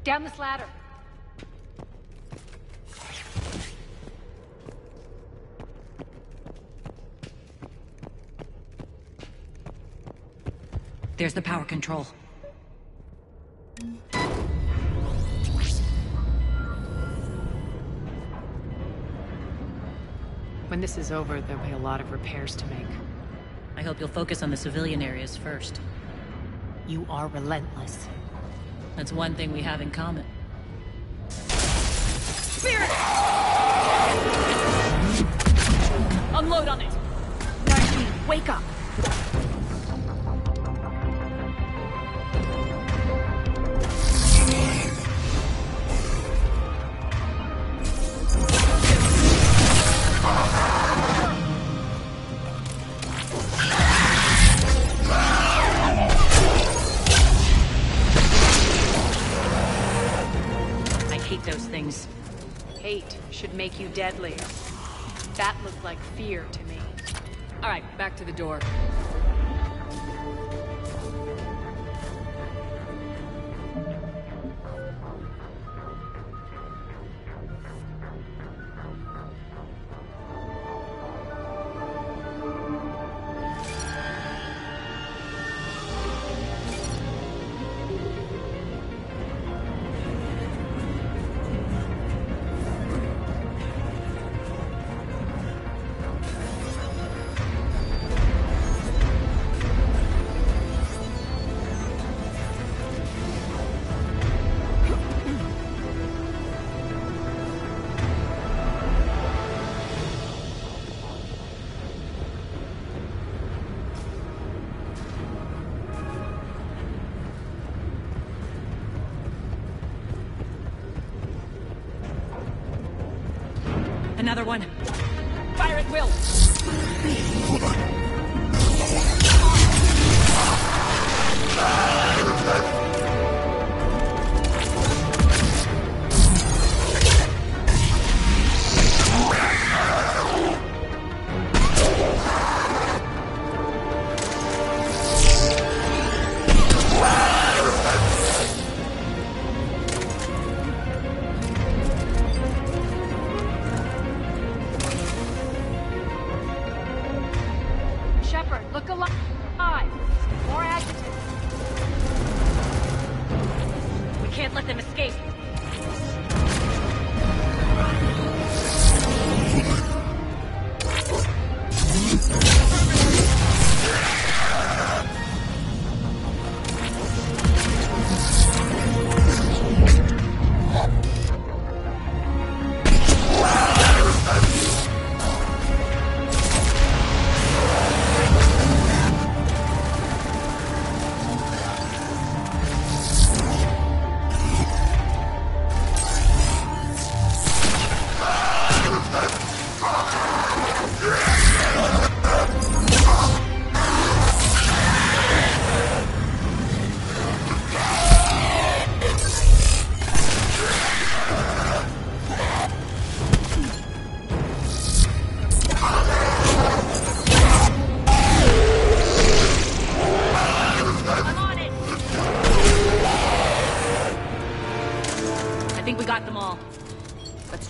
Speaker 9: Down this ladder.
Speaker 13: There's the power control.
Speaker 9: When this is over, there'll be a lot of repairs to make.
Speaker 13: I hope you'll focus on the civilian areas first.
Speaker 9: You are relentless.
Speaker 13: That's one thing we have in common.
Speaker 4: Spirit! Unload on it!
Speaker 9: Narsheen, wake up! Hate should make you deadly. That looked like fear to me.
Speaker 4: All right, back to the door.
Speaker 13: another one.
Speaker 4: Fire at will!
Speaker 9: Look alive! More adjectives.
Speaker 13: We can't let them escape.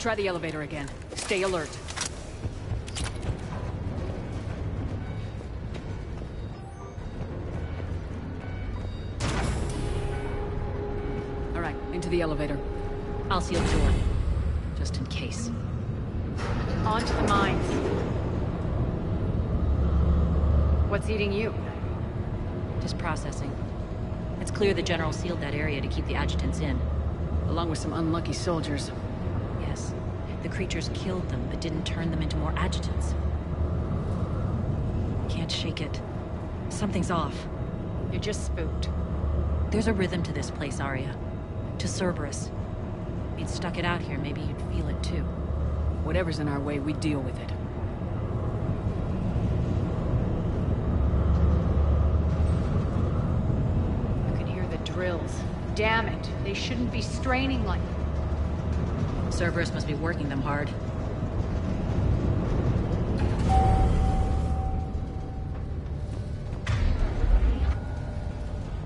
Speaker 4: Try the elevator again. Stay alert. All right, into the elevator.
Speaker 13: I'll seal the door, just in case.
Speaker 9: On to the mines. What's eating you?
Speaker 13: Just processing. It's clear the General sealed that area to keep the adjutants in.
Speaker 4: Along with some unlucky soldiers.
Speaker 13: Yes. The creatures killed them, but didn't turn them into more adjutants. Can't shake it. Something's off.
Speaker 9: You're just spooked.
Speaker 13: There's a rhythm to this place, Arya. To Cerberus. If you'd stuck it out here, maybe you'd feel it too.
Speaker 4: Whatever's in our way, we deal with it.
Speaker 9: You can hear the drills. Damn it. They shouldn't be straining like...
Speaker 13: Cerberus must be working them hard.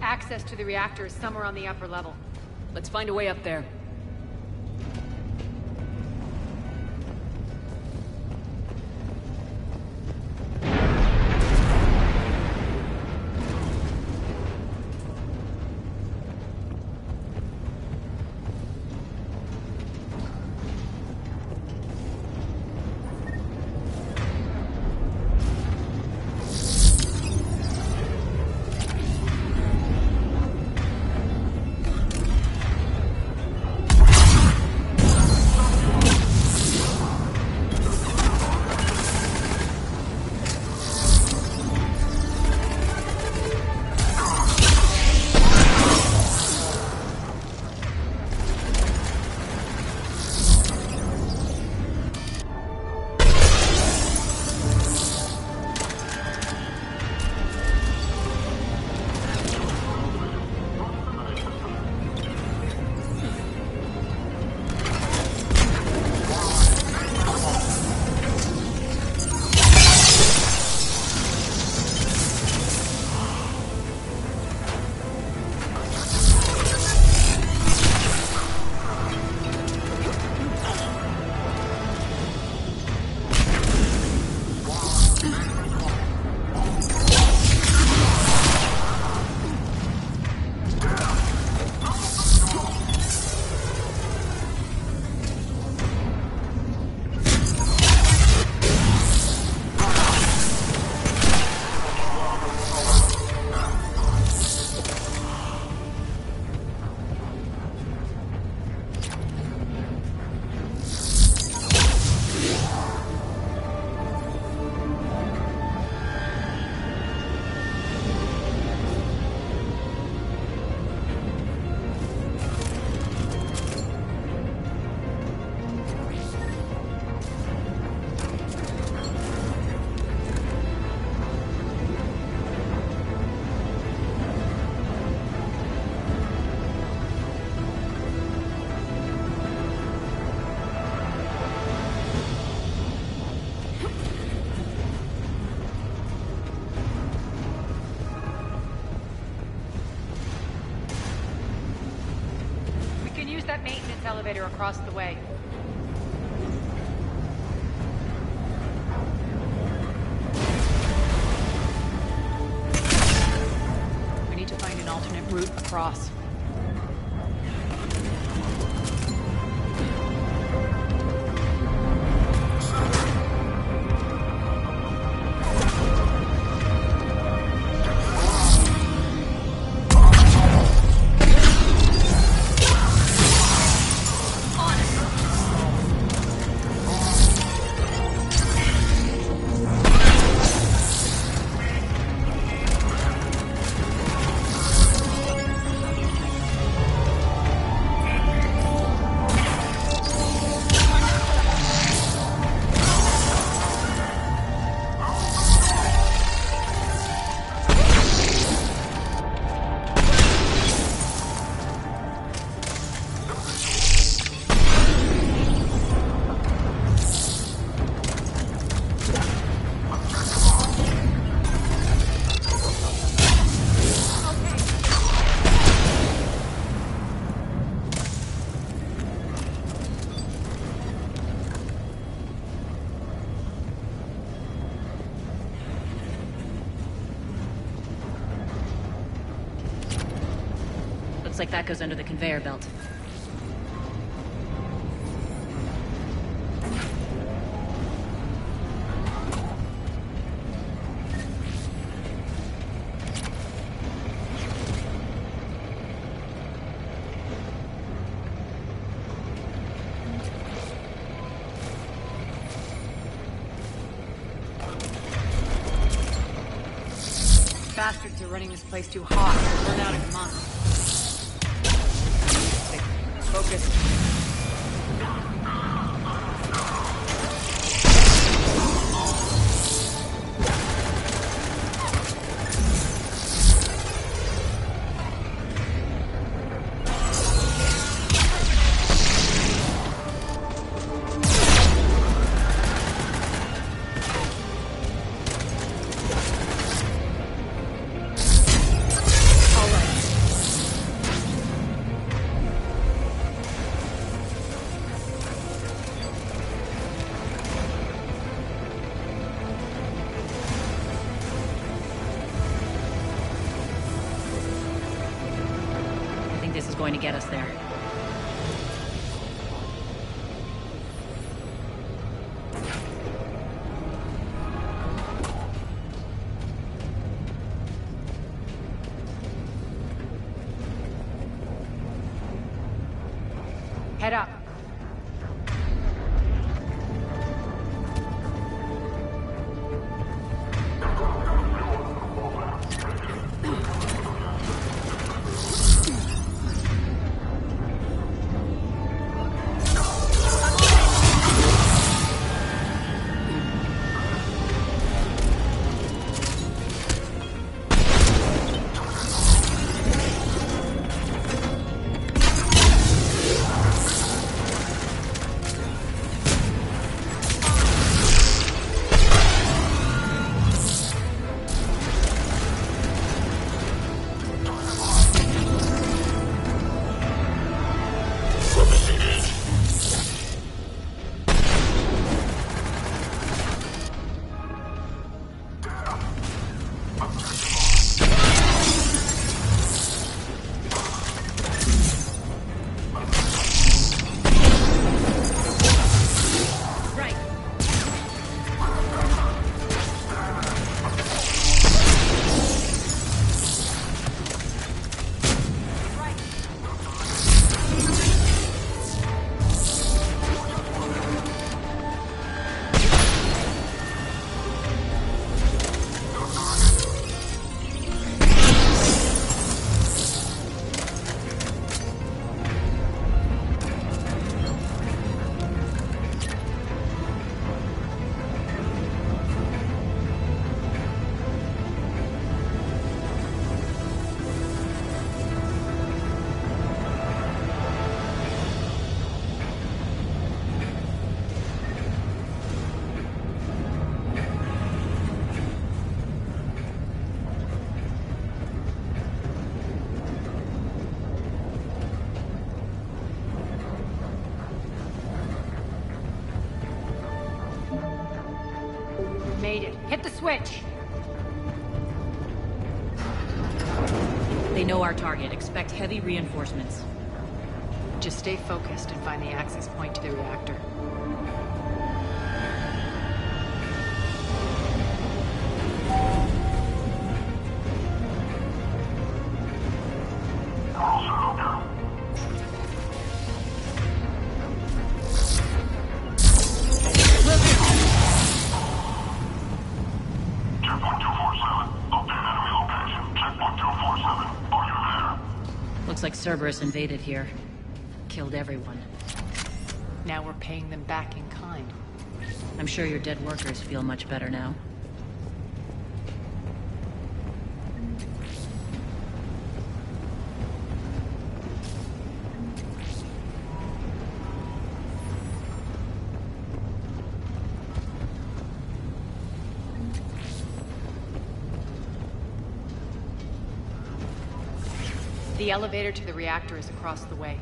Speaker 9: Access to the reactor is somewhere on the upper level.
Speaker 4: Let's find a way up there.
Speaker 9: elevator across the way. We need to find an alternate route across.
Speaker 13: Looks like that goes under the conveyor belt.
Speaker 9: Bastards are running this place too hot. Run out of money. Focus.
Speaker 13: This is going to get us there.
Speaker 9: Head up. Hit the switch!
Speaker 13: They know our target. Expect heavy reinforcements.
Speaker 9: Just stay focused and find the access point to the reactor.
Speaker 13: Looks like Cerberus invaded here. Killed everyone.
Speaker 9: Now we're paying them back in kind.
Speaker 13: I'm sure your dead workers feel much better now.
Speaker 9: The elevator to the reactor is across the way.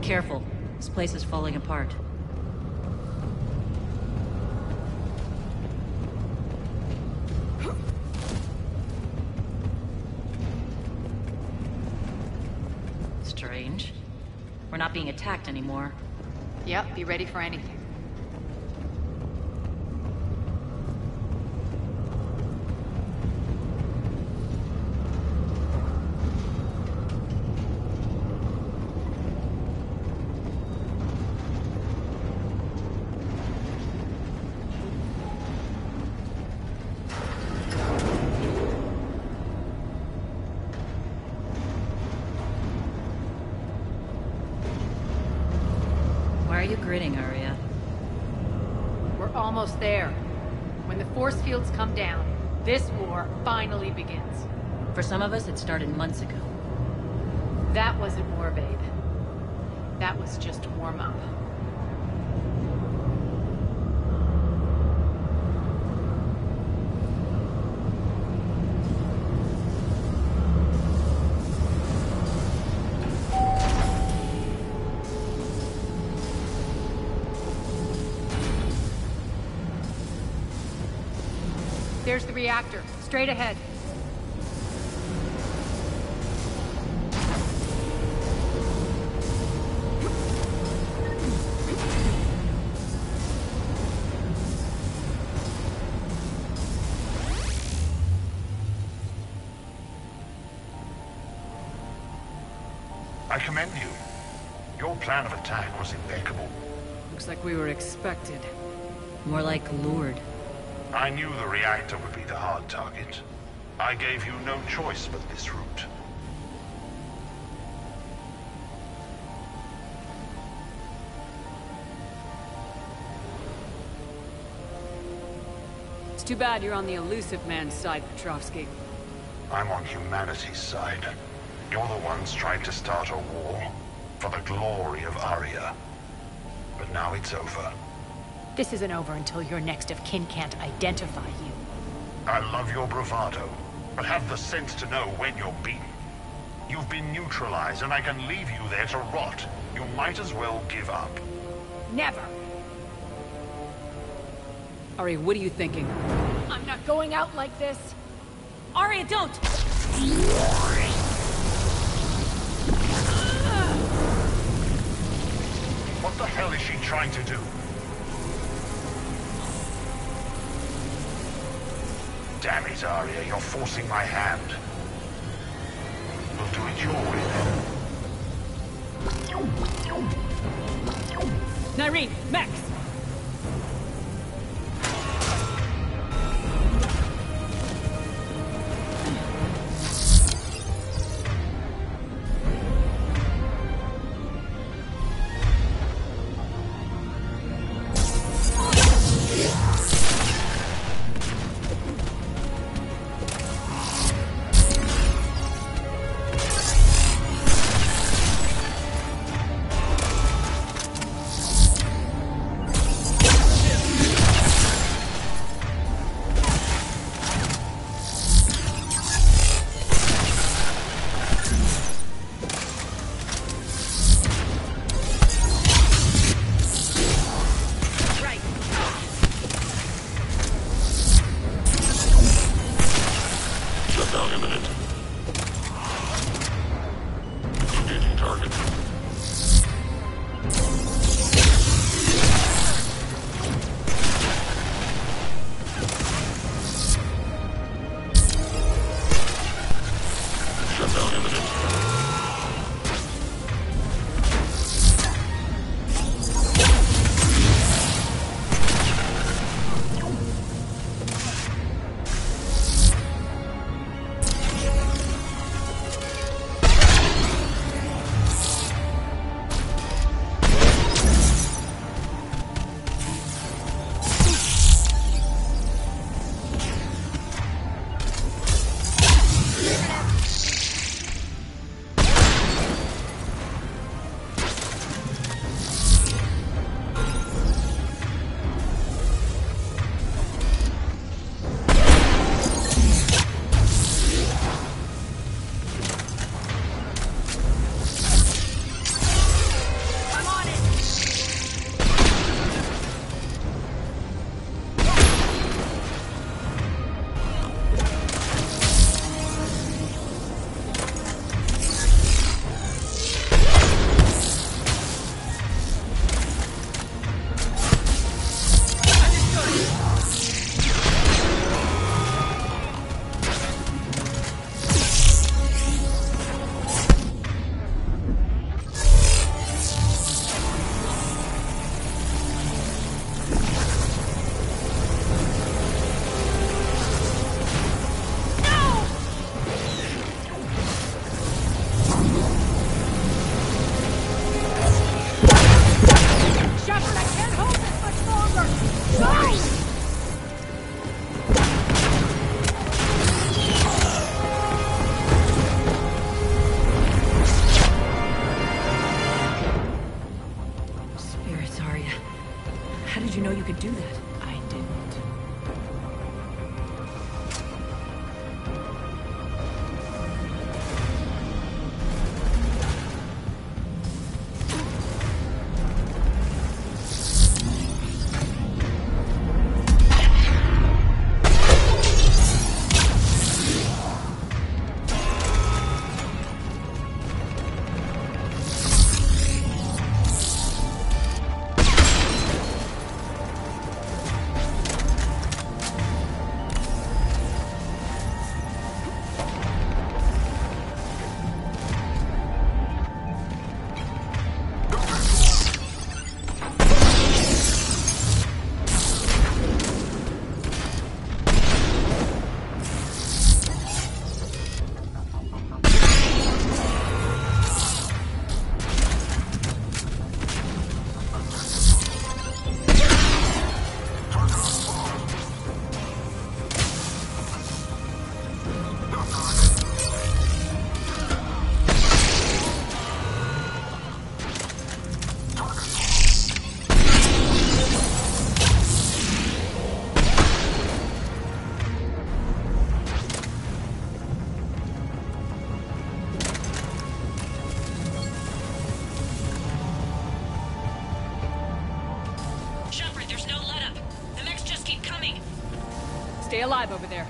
Speaker 13: Careful. This place is falling apart. Strange. We're not being attacked anymore.
Speaker 9: Yep, be ready for anything.
Speaker 13: Why are you grinning, Arya?
Speaker 9: We're almost there. When the force fields come down, this war finally begins.
Speaker 13: For some of us, it started months ago.
Speaker 9: That wasn't war, babe. That was just warm-up. There's the reactor, straight ahead.
Speaker 11: I commend you. Your plan of attack was impeccable.
Speaker 4: Looks like we were expected.
Speaker 13: More like lured.
Speaker 11: I knew the reactor would be the hard target. I gave you no choice but this route.
Speaker 4: It's too bad you're on the elusive man's side, Petrovsky.
Speaker 11: I'm on humanity's side. You're the ones trying to start a war for the glory of Arya. But now it's over.
Speaker 9: This isn't over until your next of kin can't identify you.
Speaker 11: I love your bravado, but have the sense to know when you're beaten. You've been neutralized, and I can leave you there to rot. You might as well give up.
Speaker 9: Never!
Speaker 4: Ari, what are you thinking?
Speaker 9: I'm not going out like this!
Speaker 13: Arya, don't!
Speaker 11: What the hell is she trying to do? Damn it, Arya, you're forcing my hand. We'll do it your way, then.
Speaker 4: Nyreen, Max!
Speaker 13: did you know you could do that?
Speaker 4: I didn't. Stay alive over there.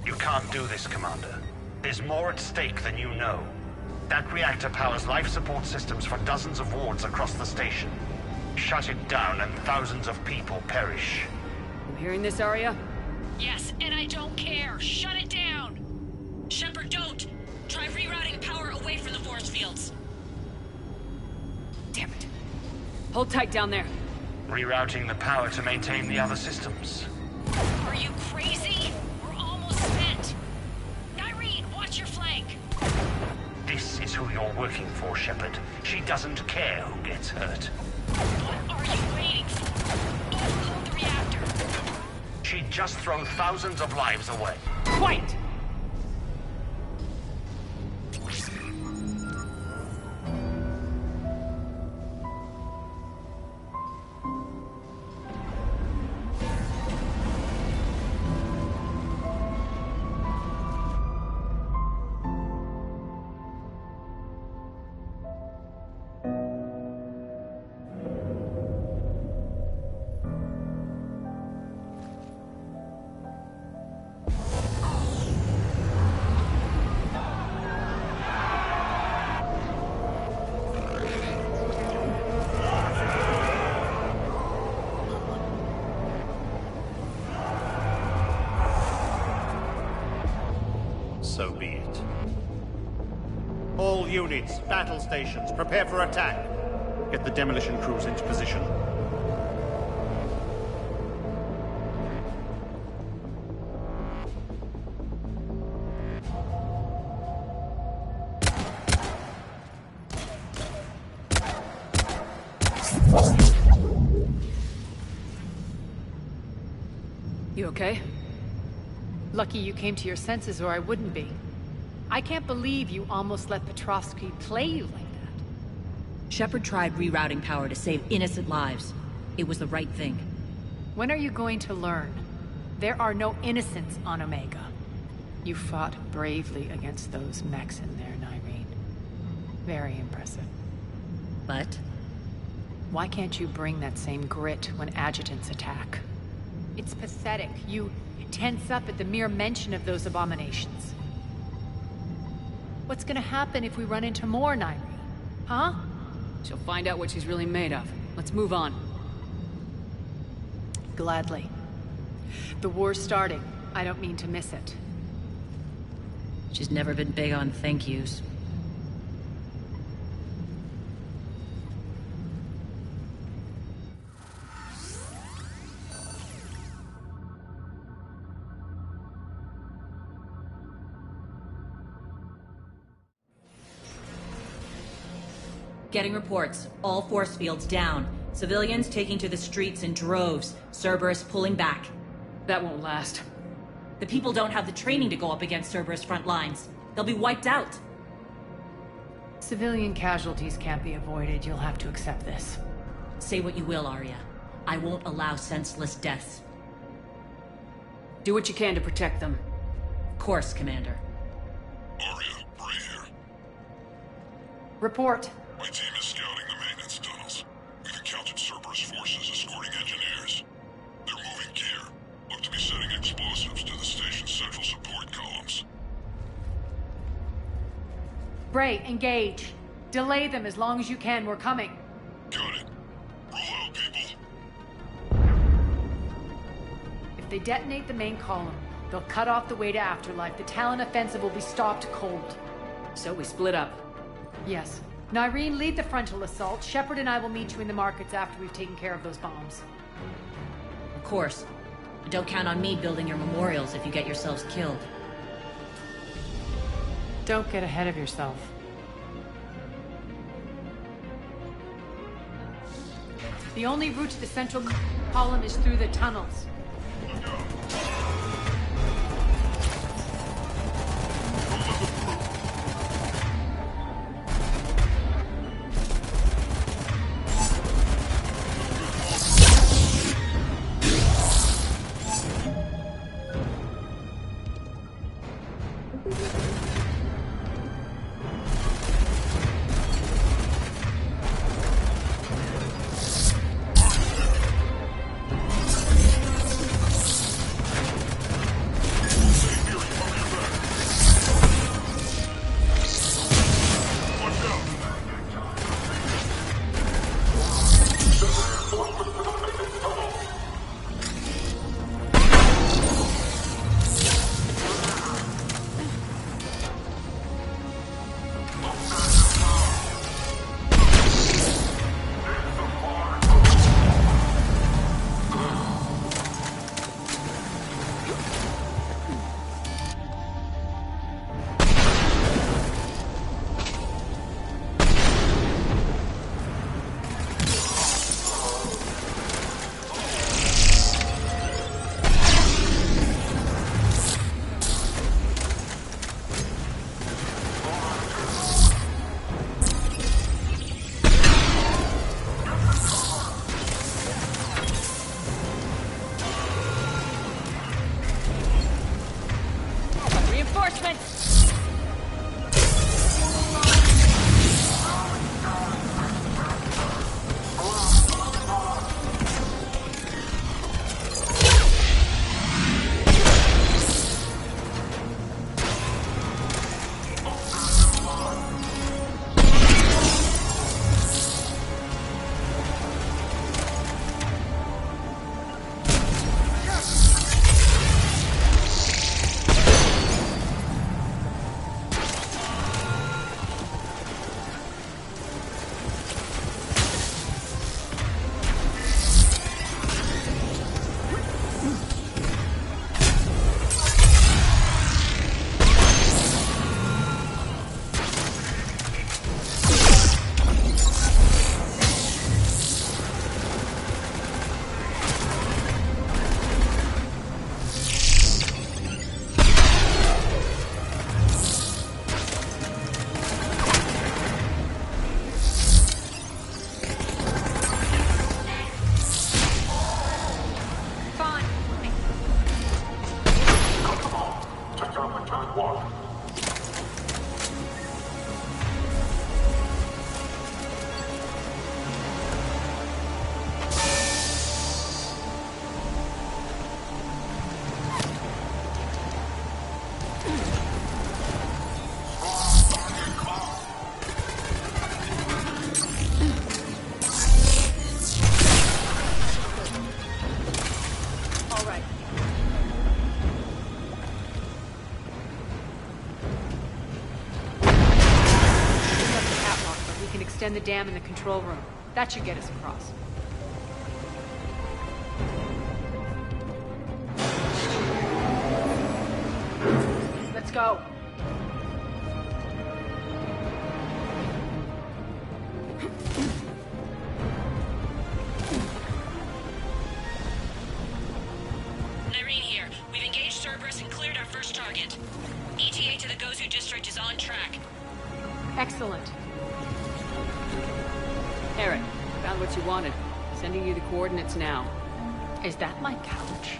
Speaker 21: You can't do this, Commander. There's more at stake than you know. That reactor powers life support systems for dozens of wards across the station. Shut it down and thousands of people perish.
Speaker 4: You hearing this, Arya?
Speaker 18: Yes, and I don't care. Shut it down! Shepard, don't! Try rerouting power away from the force fields.
Speaker 4: Damn it. Hold tight down there.
Speaker 21: Rerouting the power to maintain the other systems.
Speaker 18: Are you crazy? We're almost spent. Irene, watch your flank.
Speaker 21: This is who you're working for, Shepard. She doesn't care who gets hurt.
Speaker 18: What are you waiting for? Overload the reactor.
Speaker 21: She'd just throw thousands of lives away.
Speaker 4: Quiet!
Speaker 12: So be it. All units, battle stations, prepare for attack. Get the demolition crews into position.
Speaker 4: You okay?
Speaker 9: Lucky you came to your senses, or I wouldn't be. I can't believe you almost let Petrovsky play you like that.
Speaker 13: Shepard tried rerouting power to save innocent lives. It was the right thing.
Speaker 9: When are you going to learn? There are no innocents on Omega. You fought bravely against those mechs in there, Nyreen. Very impressive.
Speaker 13: But?
Speaker 9: Why can't you bring that same grit when adjutants attack? It's pathetic. You tense up at the mere mention of those abominations. What's gonna happen if we run into more, Nyreen? Huh?
Speaker 4: She'll find out what she's really made of. Let's move on.
Speaker 9: Gladly. The war's starting. I don't mean to miss it.
Speaker 13: She's never been big on thank yous. Getting reports. All force fields down. Civilians taking to the streets in droves. Cerberus pulling back.
Speaker 4: That won't last.
Speaker 13: The people don't have the training to go up against Cerberus front lines. They'll be wiped out.
Speaker 9: Civilian casualties can't be avoided. You'll have to accept this.
Speaker 13: Say what you will, Arya. I won't allow senseless deaths.
Speaker 4: Do what you can to protect them.
Speaker 13: Of course, Commander.
Speaker 1: Arya, right here.
Speaker 9: Report.
Speaker 1: My team is scouting the maintenance tunnels. We've encountered Cerberus forces escorting engineers. They're moving gear. Look to be setting explosives to the station's central support columns.
Speaker 9: Bray, engage. Delay them as long as you can. We're coming.
Speaker 1: Got it. Roll out, people.
Speaker 9: If they detonate the main column, they'll cut off the way to Afterlife. The Talon offensive will be stopped cold.
Speaker 4: So we split up.
Speaker 9: Yes. Nyreen, lead the frontal assault. Shepard and I will meet you in the markets after we've taken care of those bombs.
Speaker 13: Of course. But don't count on me building your memorials if you get yourselves killed.
Speaker 9: Don't get ahead of yourself. The only route to the central column is through the tunnels. Extend the dam in the control room. That should get us across. Let's go.
Speaker 18: ETA to the Gozu district is on track.
Speaker 9: Excellent.
Speaker 4: Eric, found what you wanted. Sending you the coordinates now.
Speaker 9: Is that my couch?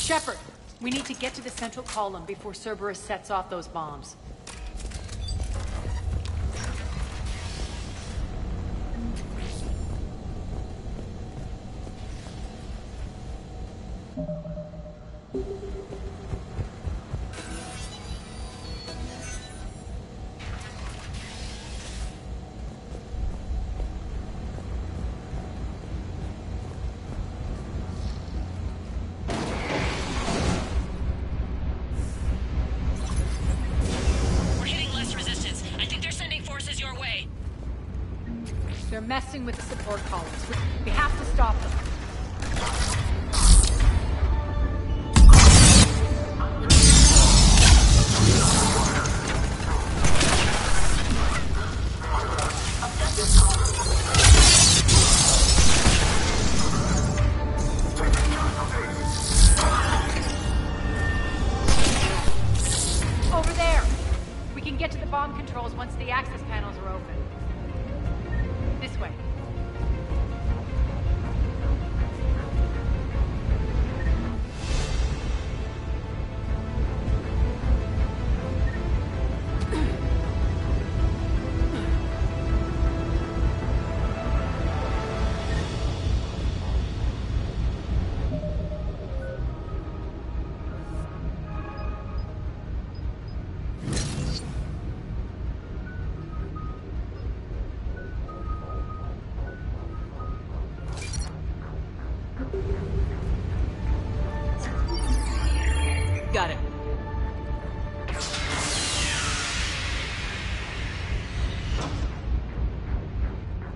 Speaker 9: Shepard, we need to get to the central column before Cerberus sets off those bombs. They're messing with the support columns. We have to stop them. Over there! We can get to the bomb controls once the access panels are open. This way.
Speaker 4: Got it.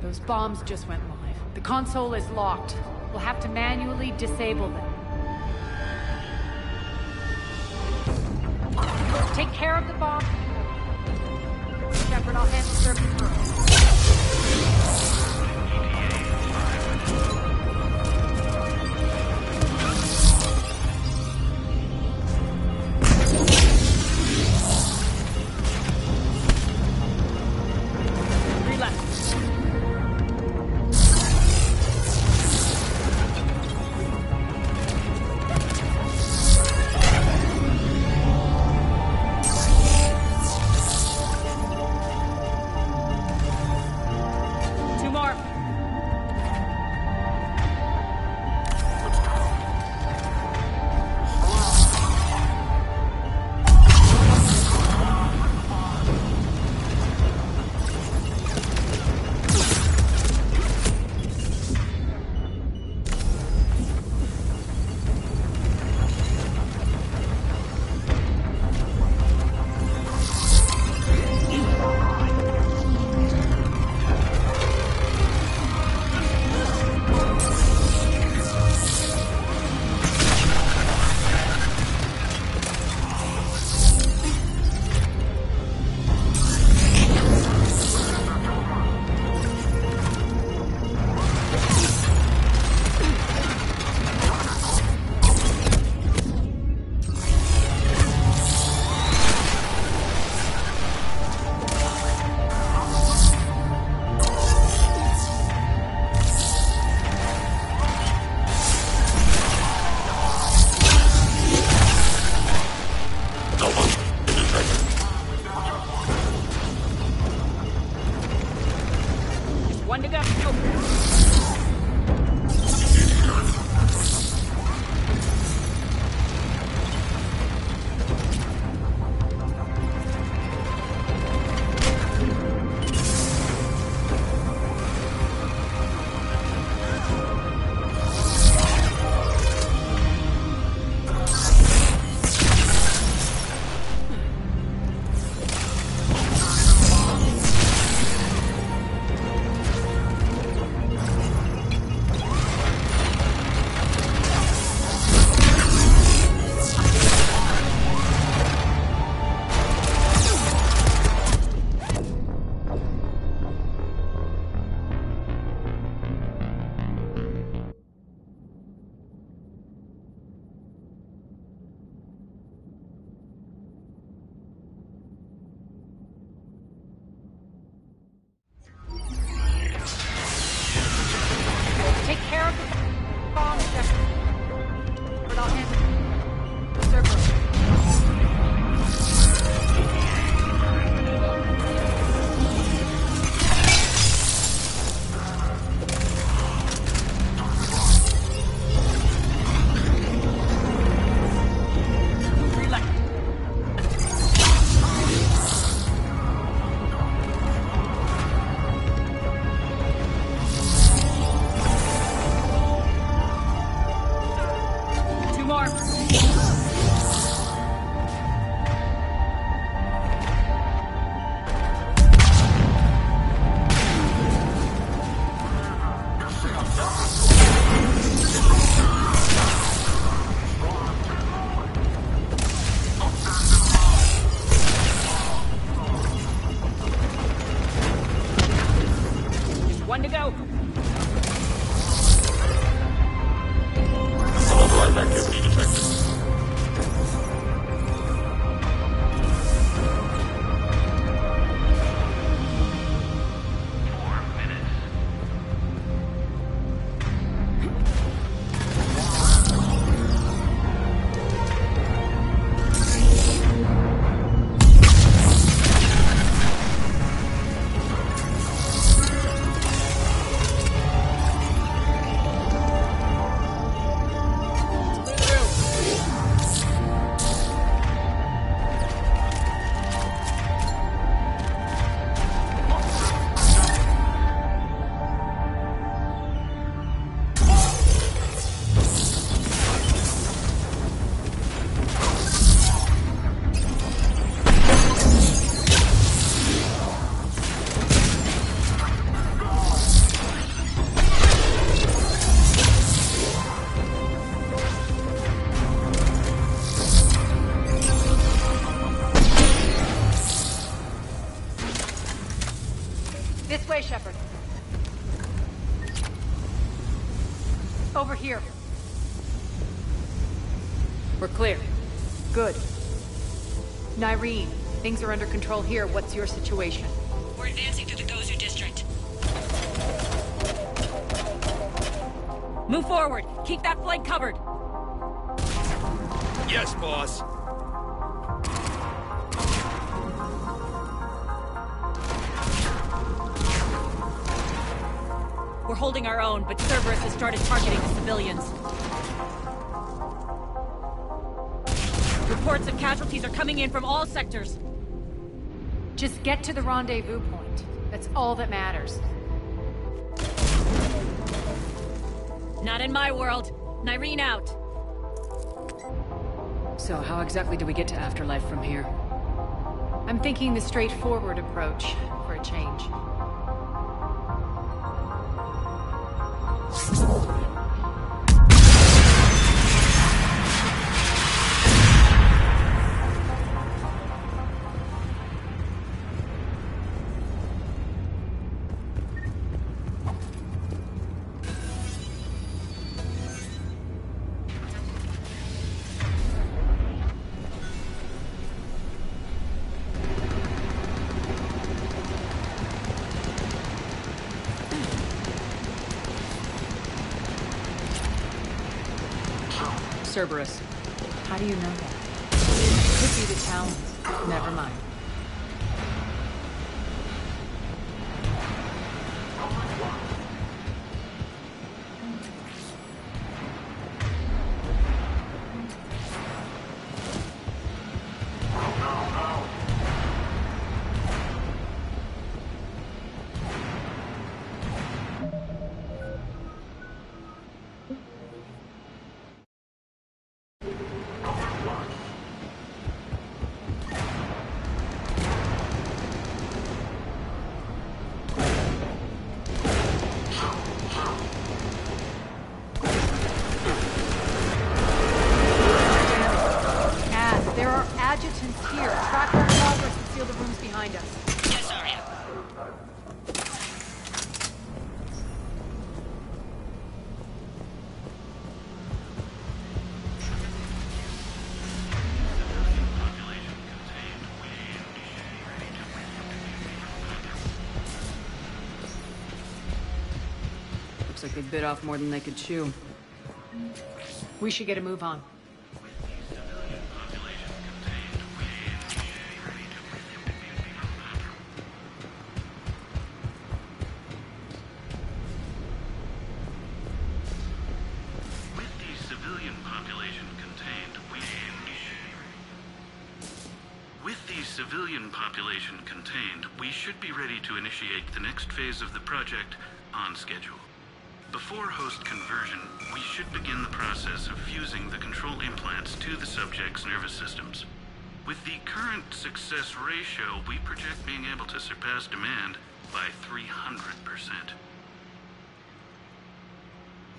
Speaker 9: Those bombs just went live. The console is locked. We'll have to manually disable them. Take care of the bomb. Shepard, I'll handle service first. Bomb check. But I'll handle it. Cerberus.
Speaker 15: One to go.
Speaker 1: Unauthorized activity detected.
Speaker 9: This way, Shepard. Over here.
Speaker 4: We're clear.
Speaker 9: Good. Nyreen, things are under control here. What's your situation?
Speaker 18: We're advancing through the Gozu district.
Speaker 15: Move forward. Keep that flank covered.
Speaker 19: Yes, boss.
Speaker 15: We're holding our own, but Cerberus has started targeting the civilians. Reports of casualties are coming in from all sectors.
Speaker 9: Just get to the rendezvous point. That's all that matters.
Speaker 15: Not in my world. Nyreen out.
Speaker 4: So how exactly do we get to Afterlife from here?
Speaker 9: I'm thinking the straightforward approach for a change.
Speaker 4: Cerberus.
Speaker 9: How do you know that? Could be the Talons. Never mind.
Speaker 4: Looks like they bit off more than they could chew.
Speaker 9: We should get a move on.
Speaker 3: Civilian population contained, we should be ready to initiate the next phase of the project on schedule. Before host conversion, we should begin the process of fusing the control implants to the subject's nervous systems. With the current success ratio, we project being able to surpass demand by 300%.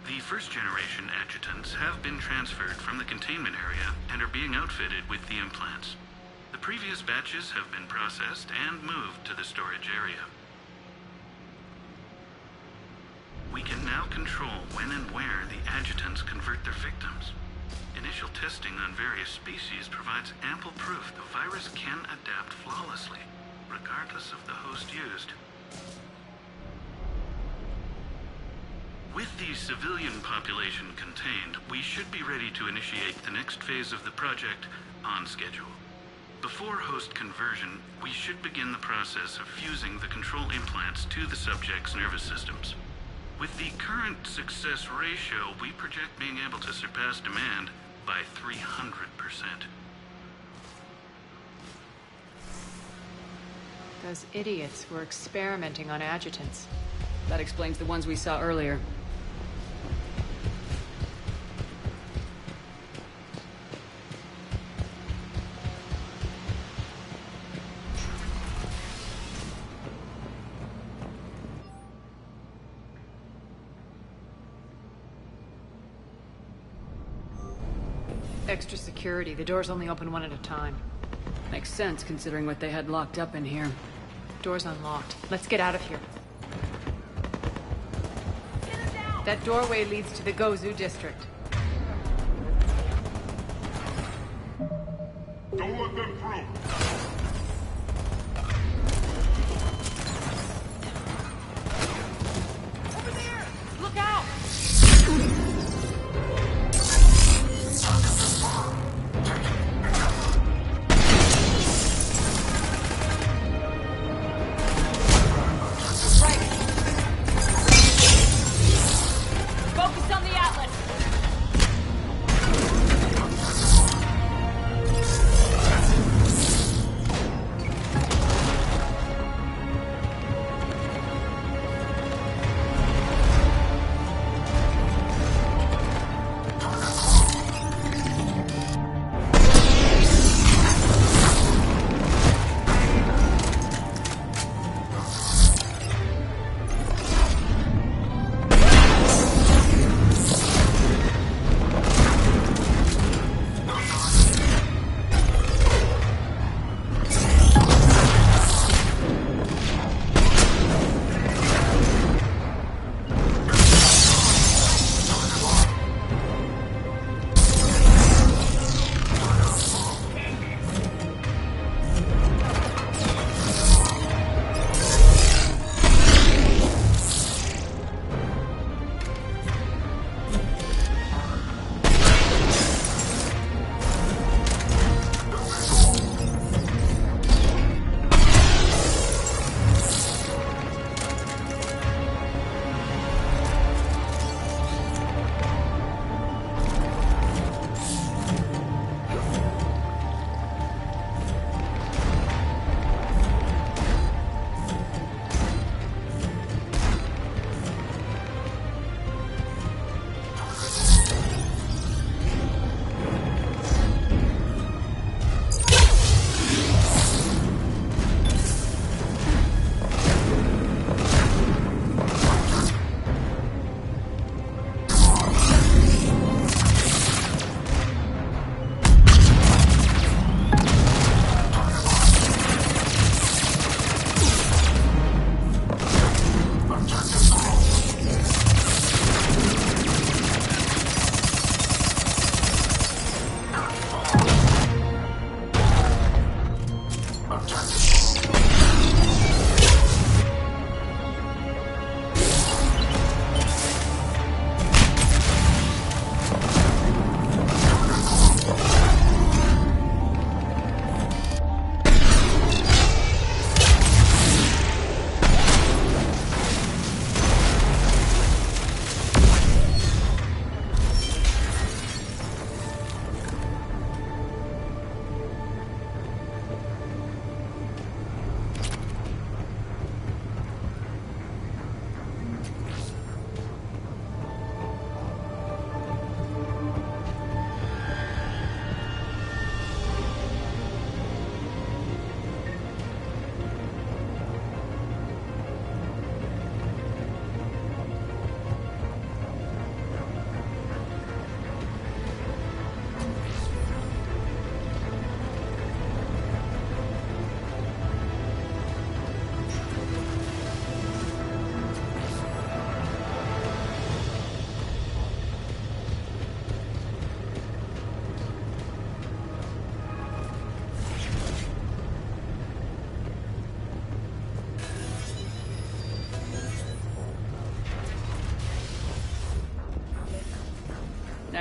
Speaker 3: The first-generation adjutants have been transferred from the containment area and are being outfitted with the implants. The previous batches have been processed and moved to the storage area. We can now control when and where the adjutants convert their victims. Initial testing on various species provides ample proof the virus can adapt flawlessly, regardless of the host used. With the civilian population contained, we should be ready to initiate the next phase of the project on schedule. Before host conversion, we should begin the process of fusing the control implants to the subject's nervous systems. With the current success ratio, we project being able to surpass demand by 300%.
Speaker 9: Those idiots were experimenting on adjutants.
Speaker 4: That explains the ones we saw earlier.
Speaker 9: Extra security. The doors only open one at a time.
Speaker 4: Makes sense, considering what they had locked up in here.
Speaker 9: Door's unlocked. Let's get out of here. That doorway leads to the Gozu district.
Speaker 1: Don't let them through!
Speaker 15: Over there! Look out!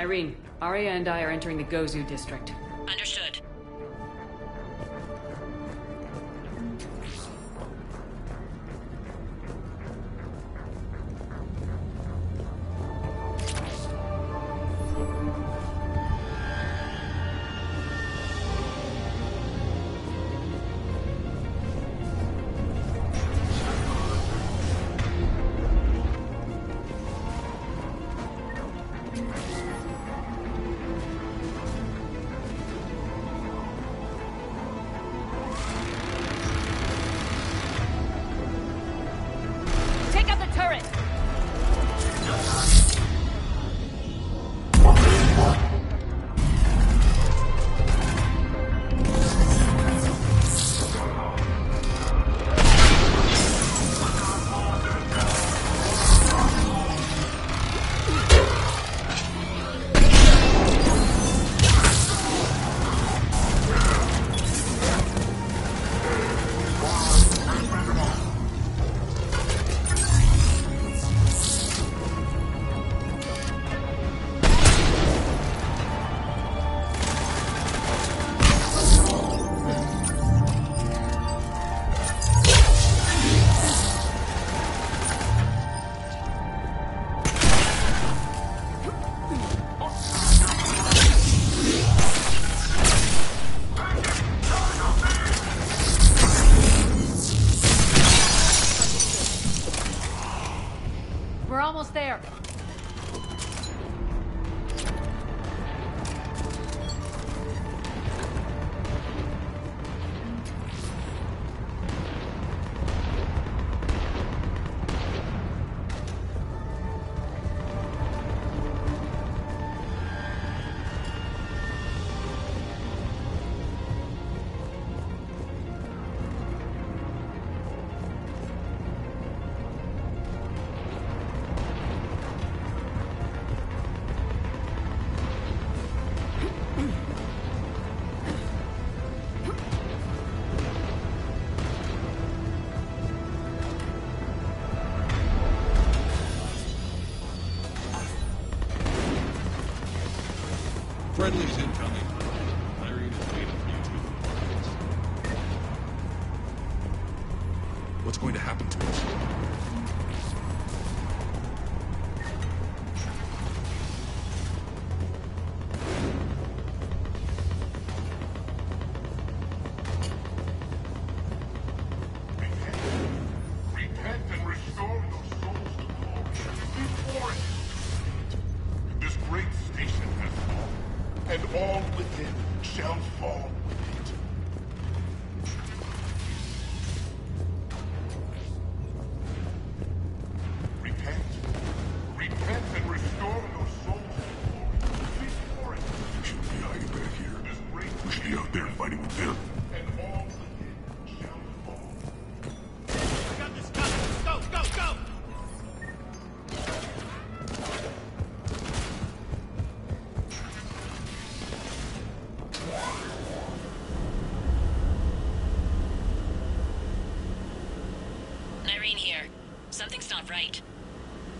Speaker 4: Nyreen, Arya and I are entering the Gozu district.
Speaker 18: Understood.
Speaker 15: Take out the turret!
Speaker 9: We're almost there.
Speaker 19: Friendly's incoming. Irene is waiting for you two. What's going to happen to us?
Speaker 1: Repent and restore your souls to glory before it. This great station has fallen, and all within shall fall with it. Repent. Repent and restore your souls to glory before it. You shouldn't be hiding back here. We should be out there fighting with them. And all within shall fall.
Speaker 10: I got this covered. Go, go, go!
Speaker 18: Nyreen here. Something's not right.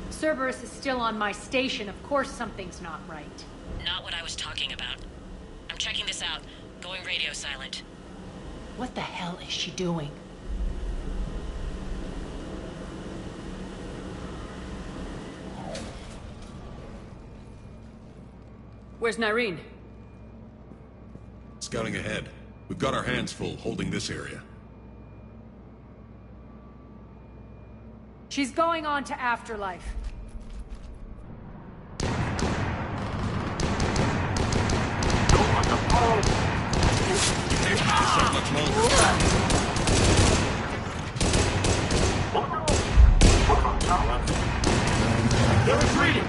Speaker 9: Cerberus is still on my station. Of course something's not right.
Speaker 18: Not what I was talking about. I'm checking this out. Going radio silent.
Speaker 9: What the hell is she doing?
Speaker 4: Where's Nyreen?
Speaker 19: Scouting ahead. We've got our hands full holding this area.
Speaker 9: She's going on to Afterlife.
Speaker 19: So much longer.
Speaker 1: They're retreating!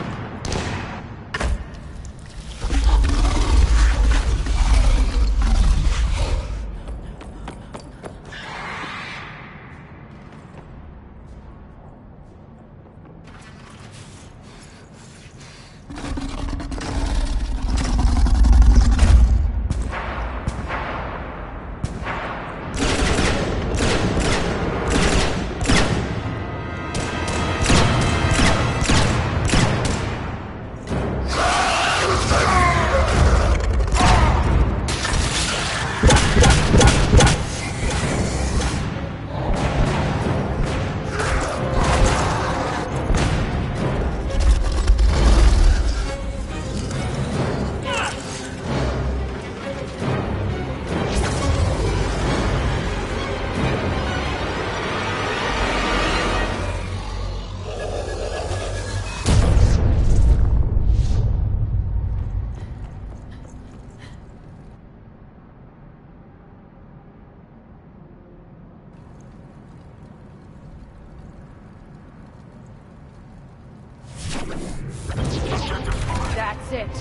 Speaker 9: That's it.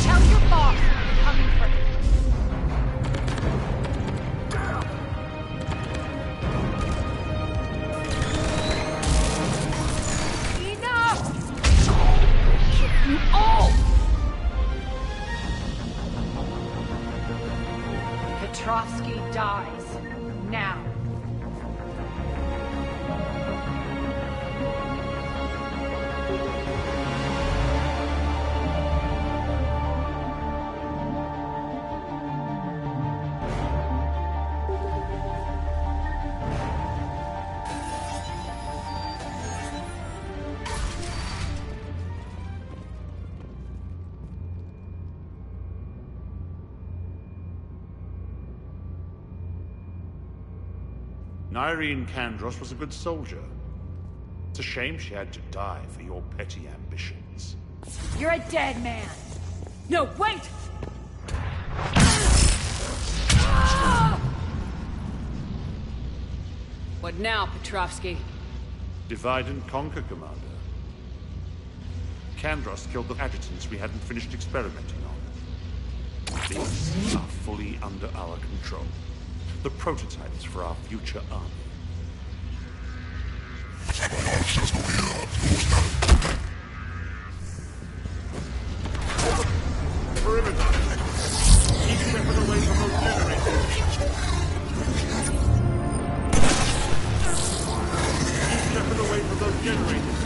Speaker 9: Tell your boss I'm coming for him.
Speaker 15: You all!
Speaker 9: Petrovsky dies. Now.
Speaker 12: Irene Kandros was a good soldier. It's a shame she had to die for your petty ambitions.
Speaker 9: You're a dead man. No, wait!
Speaker 4: What now, Petrovsky?
Speaker 12: Divide and conquer, Commander. Kandros killed the adjutants we hadn't finished experimenting on. These are fully under our control. The prototypes for our future army. Perimeter! Keep Shepard away from those generators! Keep Shepard away from those generators!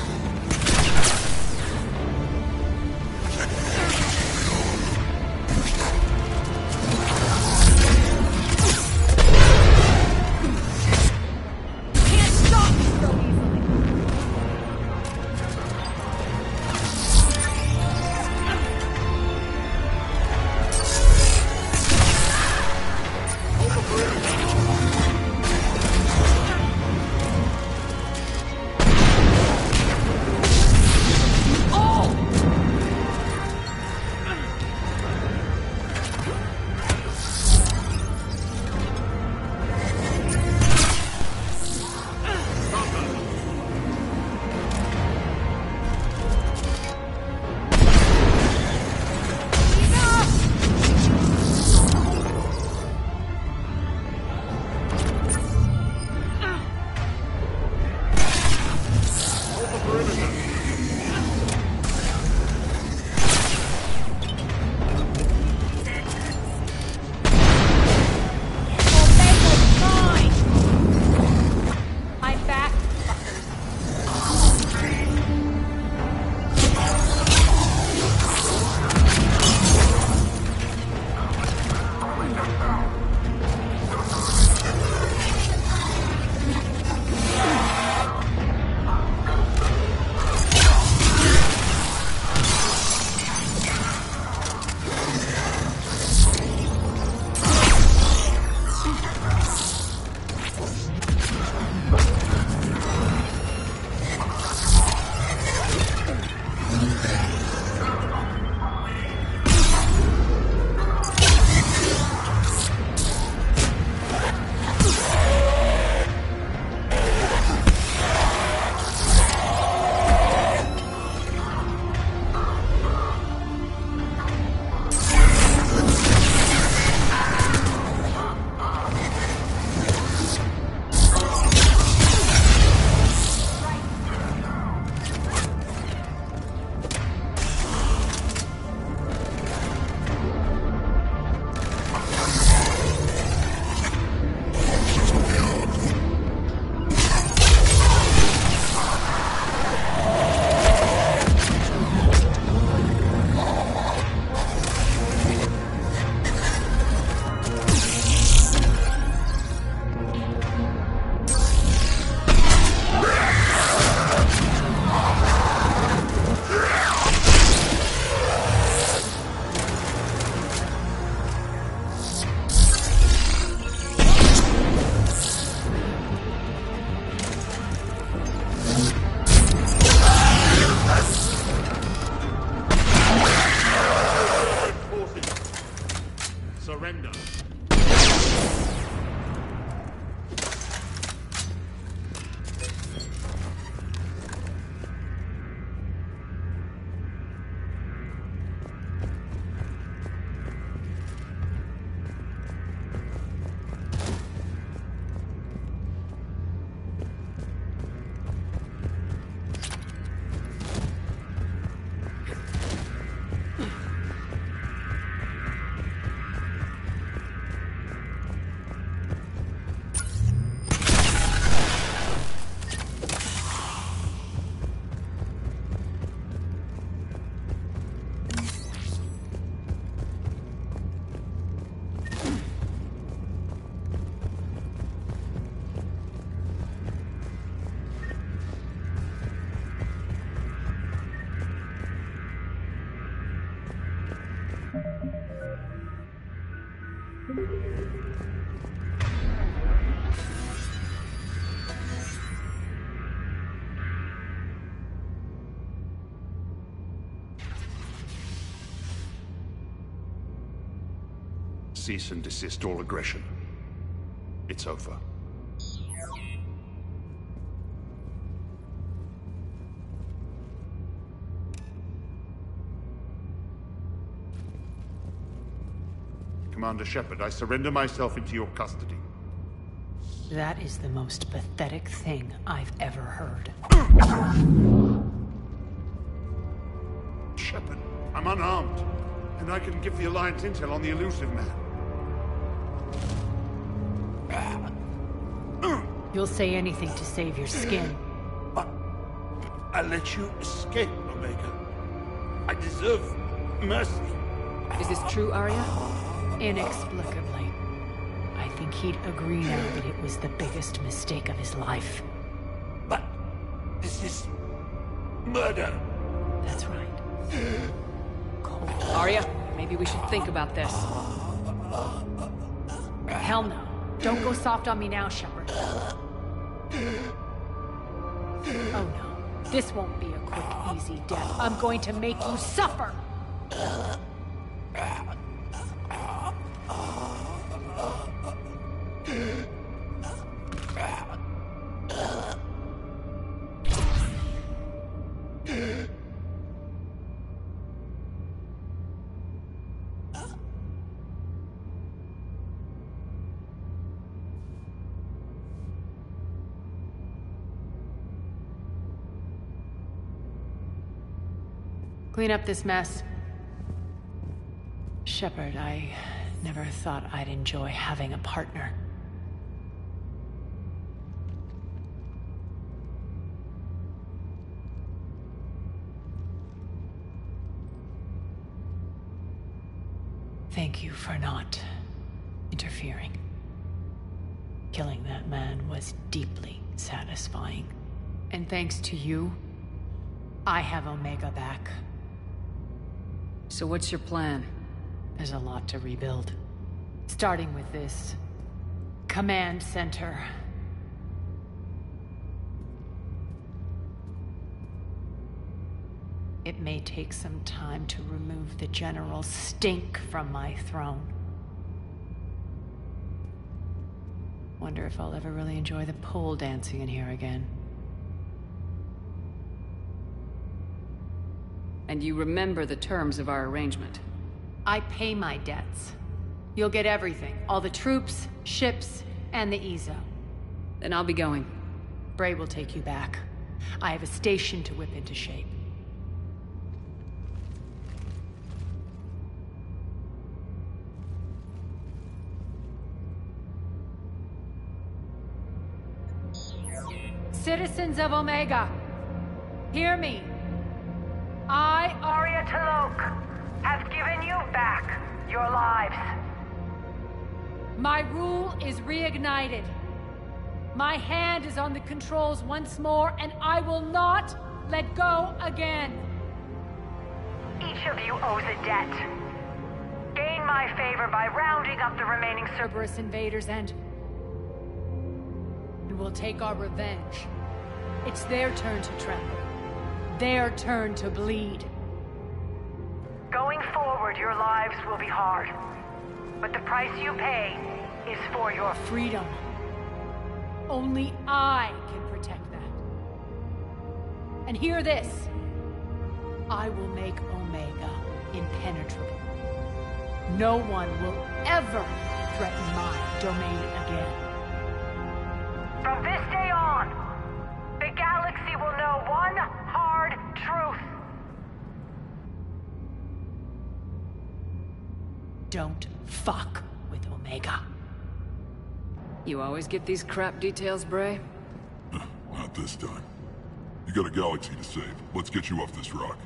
Speaker 12: Cease and desist all aggression. It's over. Commander Shepard, I surrender myself into your custody.
Speaker 9: That is the most pathetic thing I've ever heard.
Speaker 12: Shepard, I'm unarmed, and I can give the Alliance intel on the elusive man.
Speaker 9: You'll say anything to save your skin.
Speaker 10: I let you escape, Omega. I deserve mercy.
Speaker 4: Is this true, Arya?
Speaker 9: Inexplicably. I think he'd agree now that it was the biggest mistake of his life.
Speaker 10: But this is murder.
Speaker 9: That's right. Cold.
Speaker 4: Arya, maybe we should think about this.
Speaker 9: Hell no. Don't go soft on me now, Shepard. Oh no. This won't be a quick, easy death. I'm going to make you suffer! Clean up this mess. Shepard, I never thought I'd enjoy having a partner. Thank you for not interfering. Killing that man was deeply satisfying. And thanks to you, I have Omega back.
Speaker 4: So what's your plan?
Speaker 9: There's a lot to rebuild. Starting with this command center. It may take some time to remove the general's stink from my throne. Wonder if I'll ever really enjoy the pole dancing in here again.
Speaker 4: And you remember the terms of our arrangement?
Speaker 9: I pay my debts. You'll get everything. All the troops, ships, and the Ezo.
Speaker 4: Then I'll be going.
Speaker 9: Bray will take you back. I have a station to whip into shape. Citizens of Omega, hear me. I,
Speaker 5: Arya T'Loak, have given you back your lives.
Speaker 9: My rule is reignited. My hand is on the controls once more, and I will not let go again.
Speaker 5: Each of you owes a debt. Gain my favor by rounding up the remaining
Speaker 9: Cerberus invaders and we'll take our revenge. It's their turn to tremble. Their turn to bleed.
Speaker 5: Going forward, your lives will be hard. But the price you pay is for your
Speaker 9: freedom. Only I can protect that. And hear this. I will make Omega impenetrable. No one will ever threaten my domain again.
Speaker 5: From this day on, the galaxy will know one hard truth.
Speaker 9: Don't fuck with Omega.
Speaker 4: You always get these crap details, Bray?
Speaker 1: Not this time. You got a galaxy to save. Let's get you off this rock.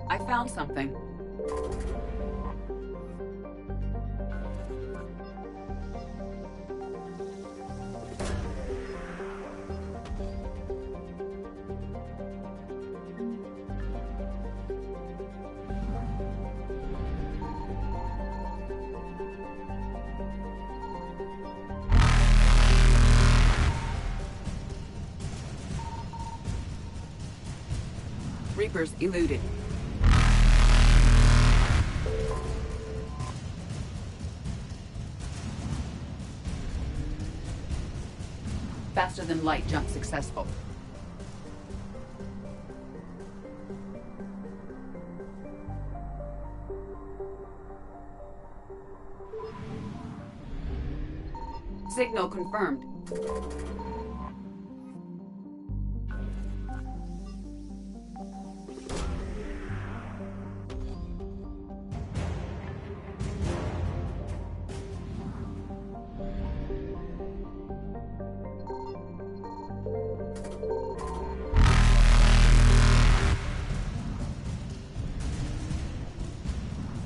Speaker 7: I found something. Reapers eluded. Faster than light jump successful. Signal confirmed.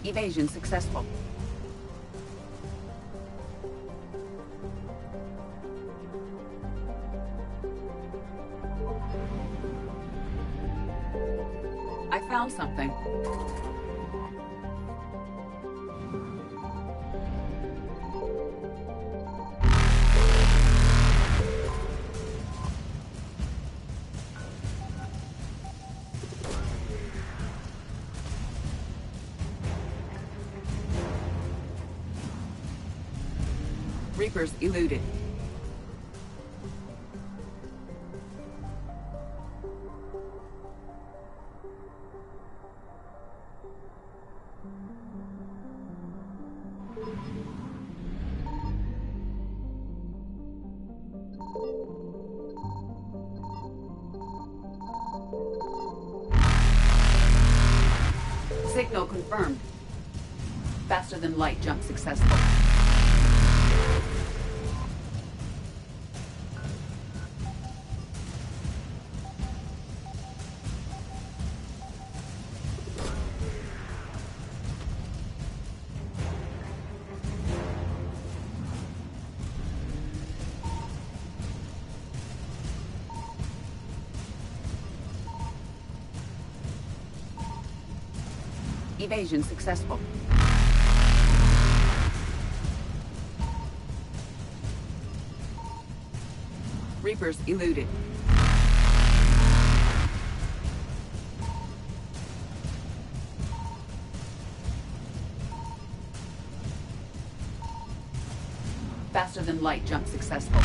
Speaker 7: Evasion successful. I found something. Reapers eluded. Signal confirmed. Faster than light jump successful. Evasion successful. Reapers eluded. Faster than light jump successful.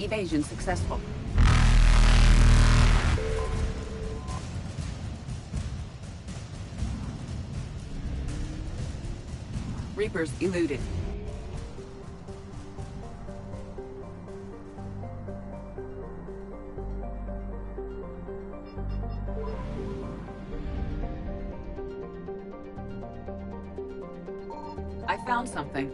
Speaker 7: Evasion successful. Reapers eluded. I found something.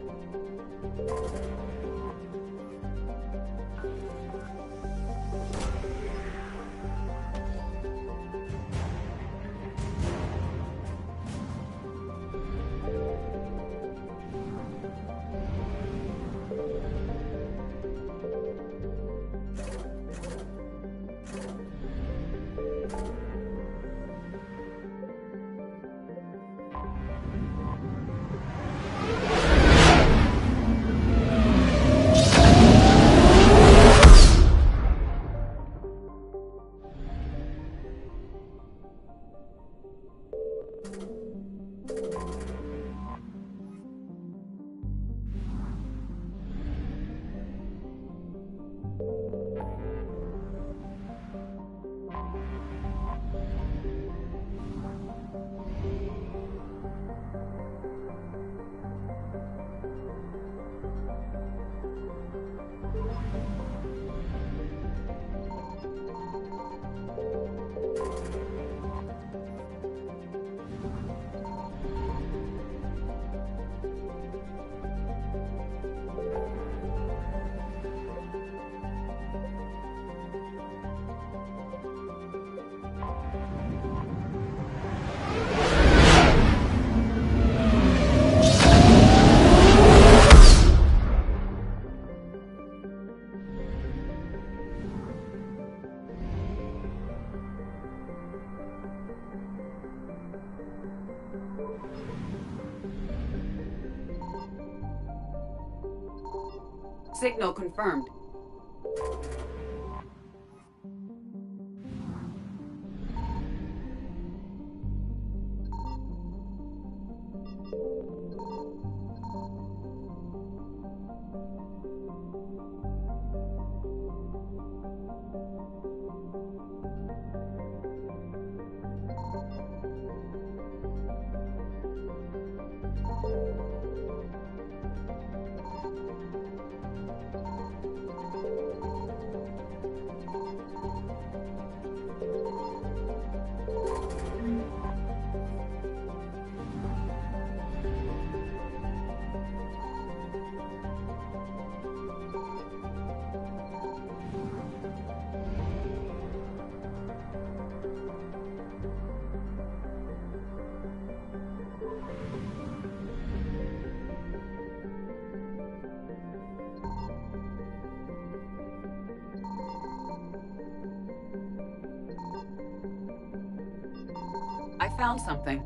Speaker 7: Signal confirmed. I found something.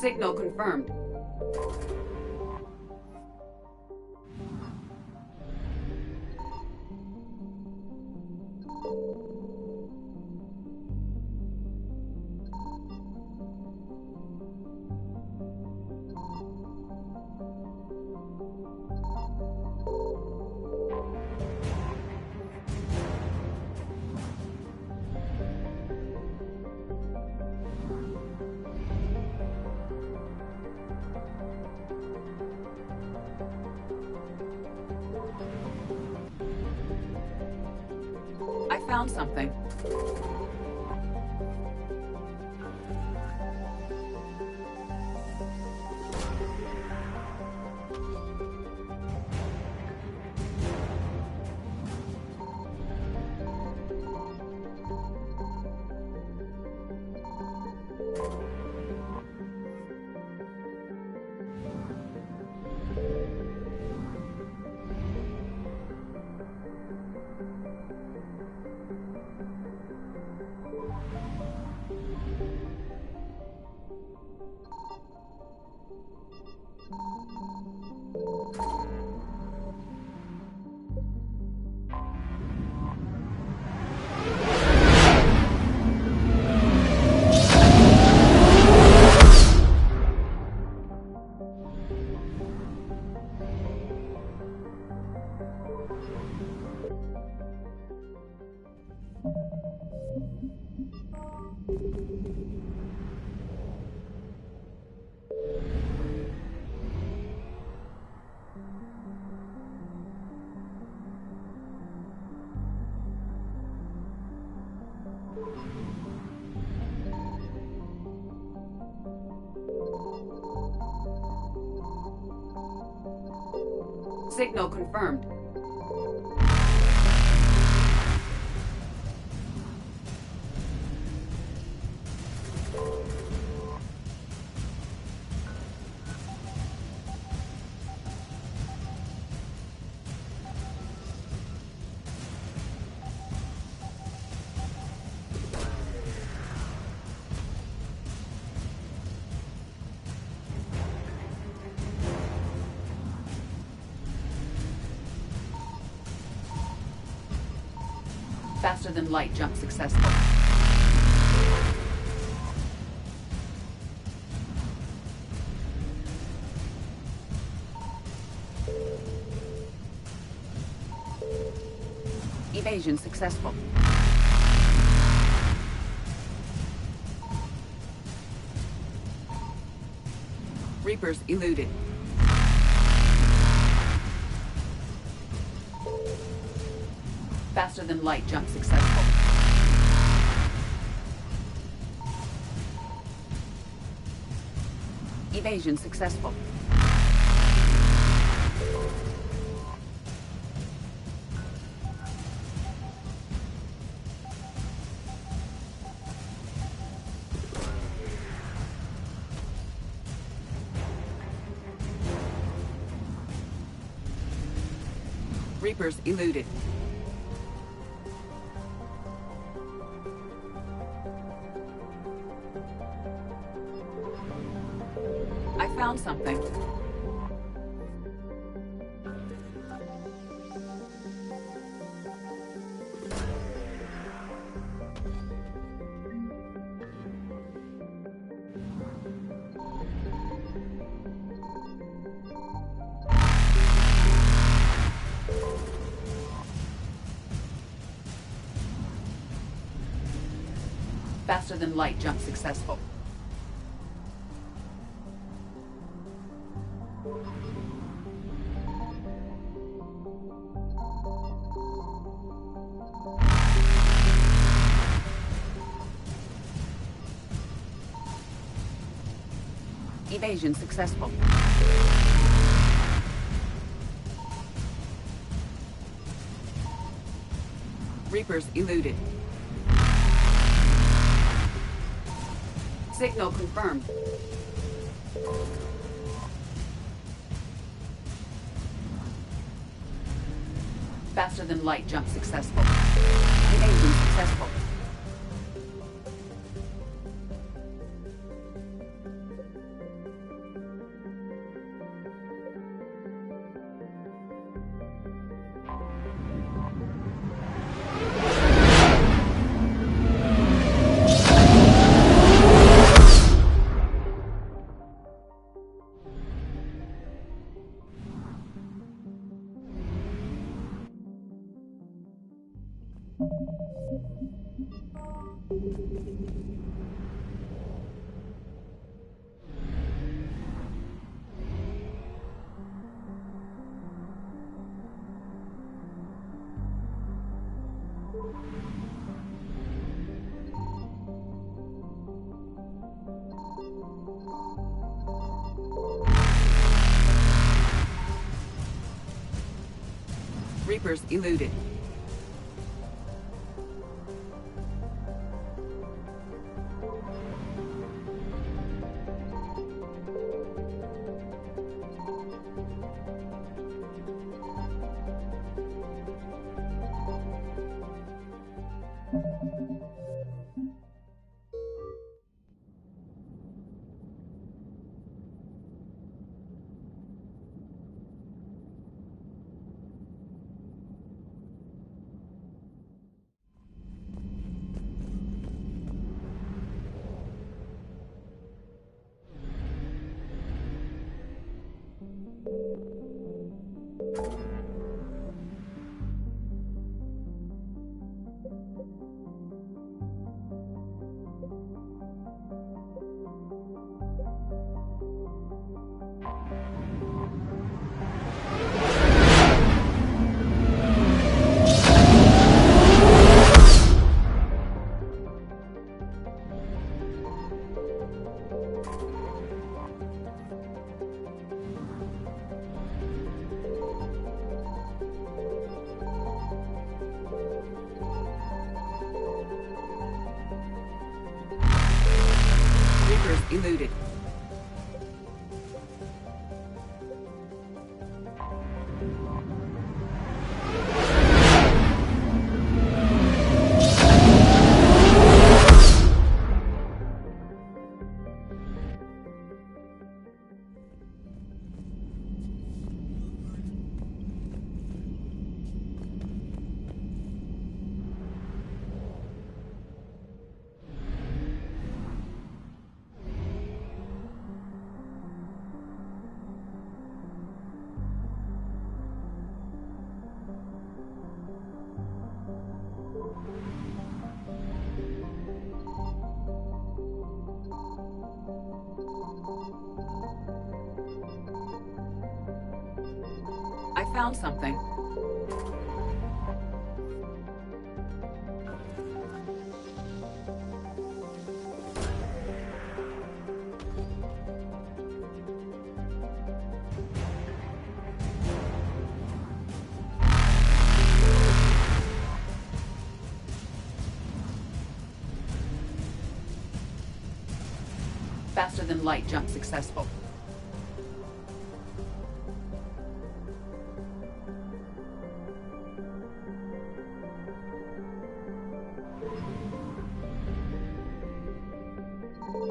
Speaker 7: Signal confirmed. I found something. Signal confirmed. Faster than light jump successful. Evasion successful. Reapers eluded. Faster than light jump successful. Evasion successful. Reapers eluded. I found something. Faster than light jump successful. Evasion successful. Reapers eluded. Signal confirmed. Faster than light jump successful. Evasion successful. Reapers eluded. Eluded. I found something. Faster than light jump successful.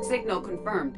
Speaker 7: Signal confirmed.